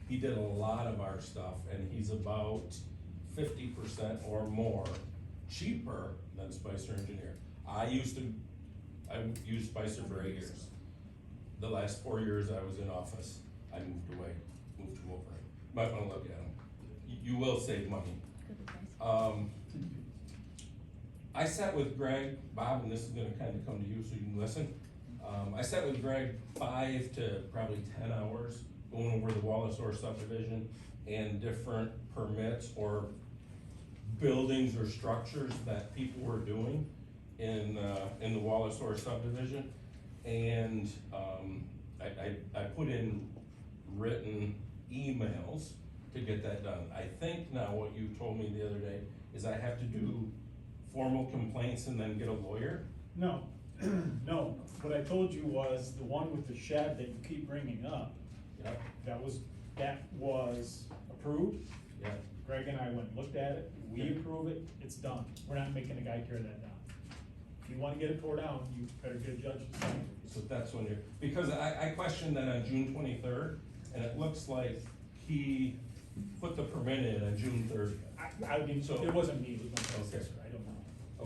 He did a lot of our stuff, and he's about 50% or more cheaper than Spicer Engineer. I used Spicer for 8 years. The last 4 years I was in office, I moved to Wolverine. Might wanna look at them. You will save money. I sat with Greg, Bob, and this is gonna kinda come to you so you can listen. I sat with Greg 5 to probably 10 hours going over the Wallace-Orr subdivision and different permits or buildings or structures that people were doing in the Wallace-Orr subdivision. And, I put in written emails to get that done. I think now what you told me the other day is I have to do formal complaints and then get a lawyer? No, no, what I told you was the one with the shed that you keep bringing up. Yep. That was approved. Yeah. Greg and I went and looked at it, we approve it, it's done. We're not making a guy tear that down. If you wanna get it tore down, you better get a judge to sign it. So that's when you're, because I questioned that on June 23rd, and it looks like he put the permit in on June 30th. I mean, So- it wasn't me, it was my Okay. predecessor, I don't know.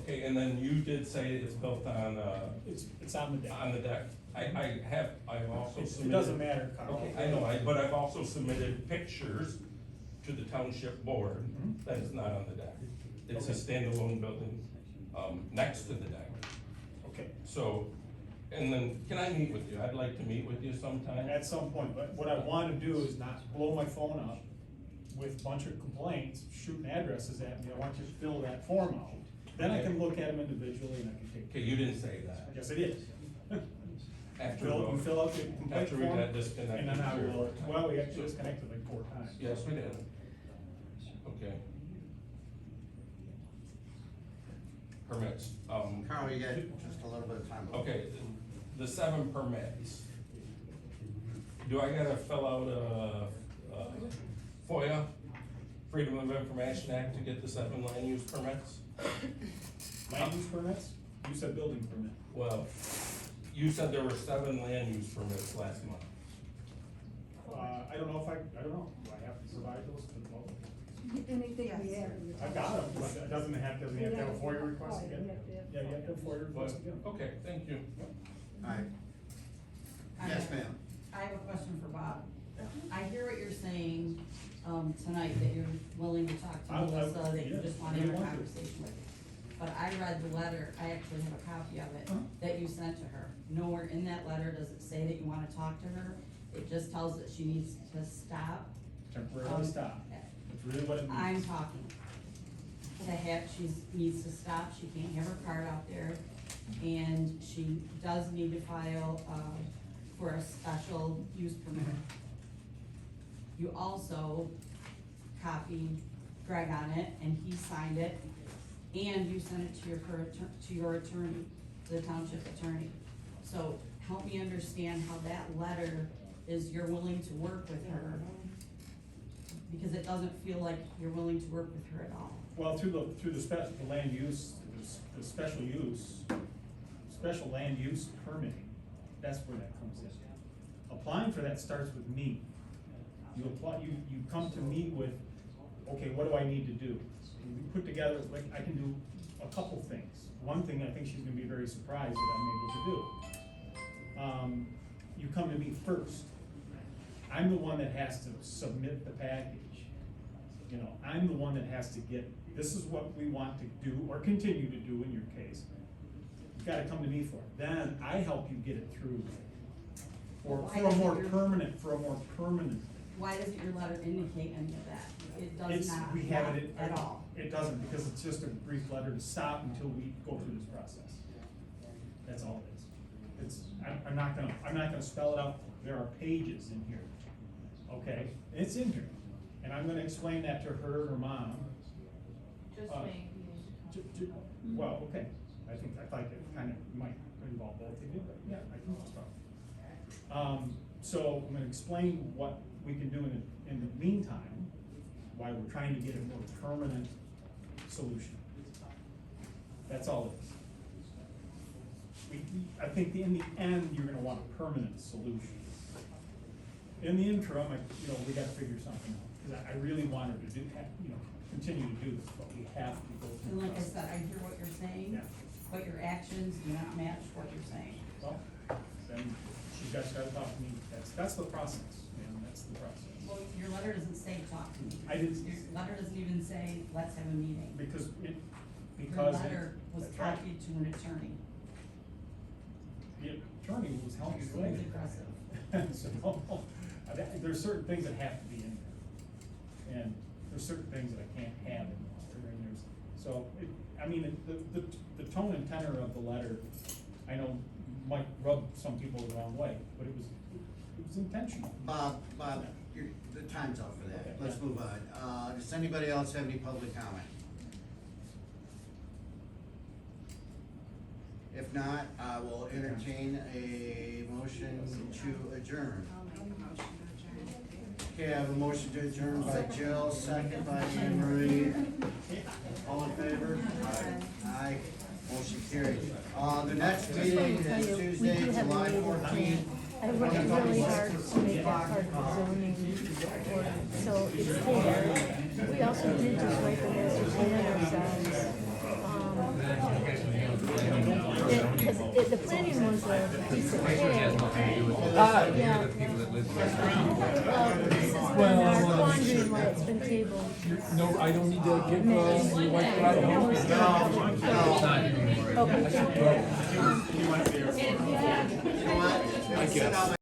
Okay, and then you did say it's built on, It's on the deck. on the deck. I've also It submitted. doesn't matter, Carl. Okay, I know, but I've also submitted pictures to the township board Mhm. that is not on the deck. It's a standalone building. next to the deck. Okay, So, and then, can I meet with you? I'd like to meet with you sometime. at some point, but what I wanna do is not blow my phone up with a bunch of complaints, shooting addresses at me. I want you to fill that form out. Then I can look at them individually and I can take. Okay, you didn't say that. Yes, it is. After You fill out the complaint after we form, got disconnected and then I 3 or 4 will, times. well, we got disconnected like 4 times. Yes, we did. Okay. Permits, Carl, you got just a little bit of time. okay, the 7 permits. Do I gotta fill out a FOIA, Freedom of Information Act, to get the 7 land use permits? Land use permits? You said building permit. Well, you said there were 7 land use permits last month. I don't know if I don't know. Do I have to provide those to the public? Anything we have. I've got them, but it doesn't have to have a FOIA request again? Yeah, you have to have a FOIA request again. Okay, thank you. Alright, yes, ma'am. I have a question for Bob. I hear what you're saying, tonight, that you're willing to talk to Melissa, that you yeah, just want to have a want to. conversation with you. But I read the letter, I actually have a copy of it, that you sent to her. Nowhere in that letter does it say that you wanna talk to her, it just tells that she needs to stop. Temporarily stop. That's really what it means. I'm talking. She needs to stop, she can't have her car out there, and she does need to file, for a special use permit. You also copied Greg on it, and he signed it, and you sent it to your attorney, to the township attorney. So help me understand how that letter is you're willing to work with her, because it doesn't feel like you're willing to work with her at all. Well, through the land use, the special land use permitting, that's where that comes in. Applying for that starts with me. You apply, you come to me with, okay, what do I need to do? And we put together, like, I can do a couple things. One thing I think she's gonna be very surprised that I'm able to do. You come to me first. I'm the one that has to submit the package. You know, I'm the one that has to get, this is what we want to do, or continue to do in your case. You've gotta come to me for it. Then I help you get it through. For a more permanent. Why doesn't your letter indicate any of that? It does It's, not, we have it at all. It doesn't, because it's just a brief letter to stop until we go through this process. That's all it is. I'm not gonna spell it out. There are pages in here. Okay, it's in here. And I'm gonna explain that to her and her mom. Just me. Well, okay, I thought it kind of might involve both of you, but yeah, I can just talk. So I'm gonna explain what we can do in the meantime, why we're trying to get a more permanent solution. That's all it is. I think in the end, you're gonna want a permanent solution. In the interim, we gotta figure something out, because I really want her to do, continue to do this, but we have to go through. And like I the process. said, I hear what you're saying, Yeah. but your actions do not match what you're saying. Well, then she's gotta talk to me, that's the process, man, that's the process. Well, your letter doesn't say talk to me. I didn't- Your letter doesn't even say, let's have a meeting. Because Your letter was that's right. copied to an attorney. The attorney was helping Seems me. aggressive. So, there's certain things that have to be in there. And there's certain things that I can't have in there. And the tone and tenor of the letter, I know might rub some people the wrong way, but it was intentional. Bob, the time's up for that. Okay. Let's move on. Does anybody else have any public comment? If not, I will entertain a motion to adjourn. I'll make a motion to adjourn. Okay, I have a motion to adjourn by Jill, second by Anne Marie. All in favor? Aye. Motion carried. The next meeting is Tuesday, July 14th. I worked really hard to make that part of the zoning ordinance, so it's there. We also did just write the master plan ourselves. Because the planning was a piece of cake. Yeah. Well, this has been our quandary, why it's been tabled. No, I don't need to give, Minutes. your wife a ride home? Okay. You know what? I guess.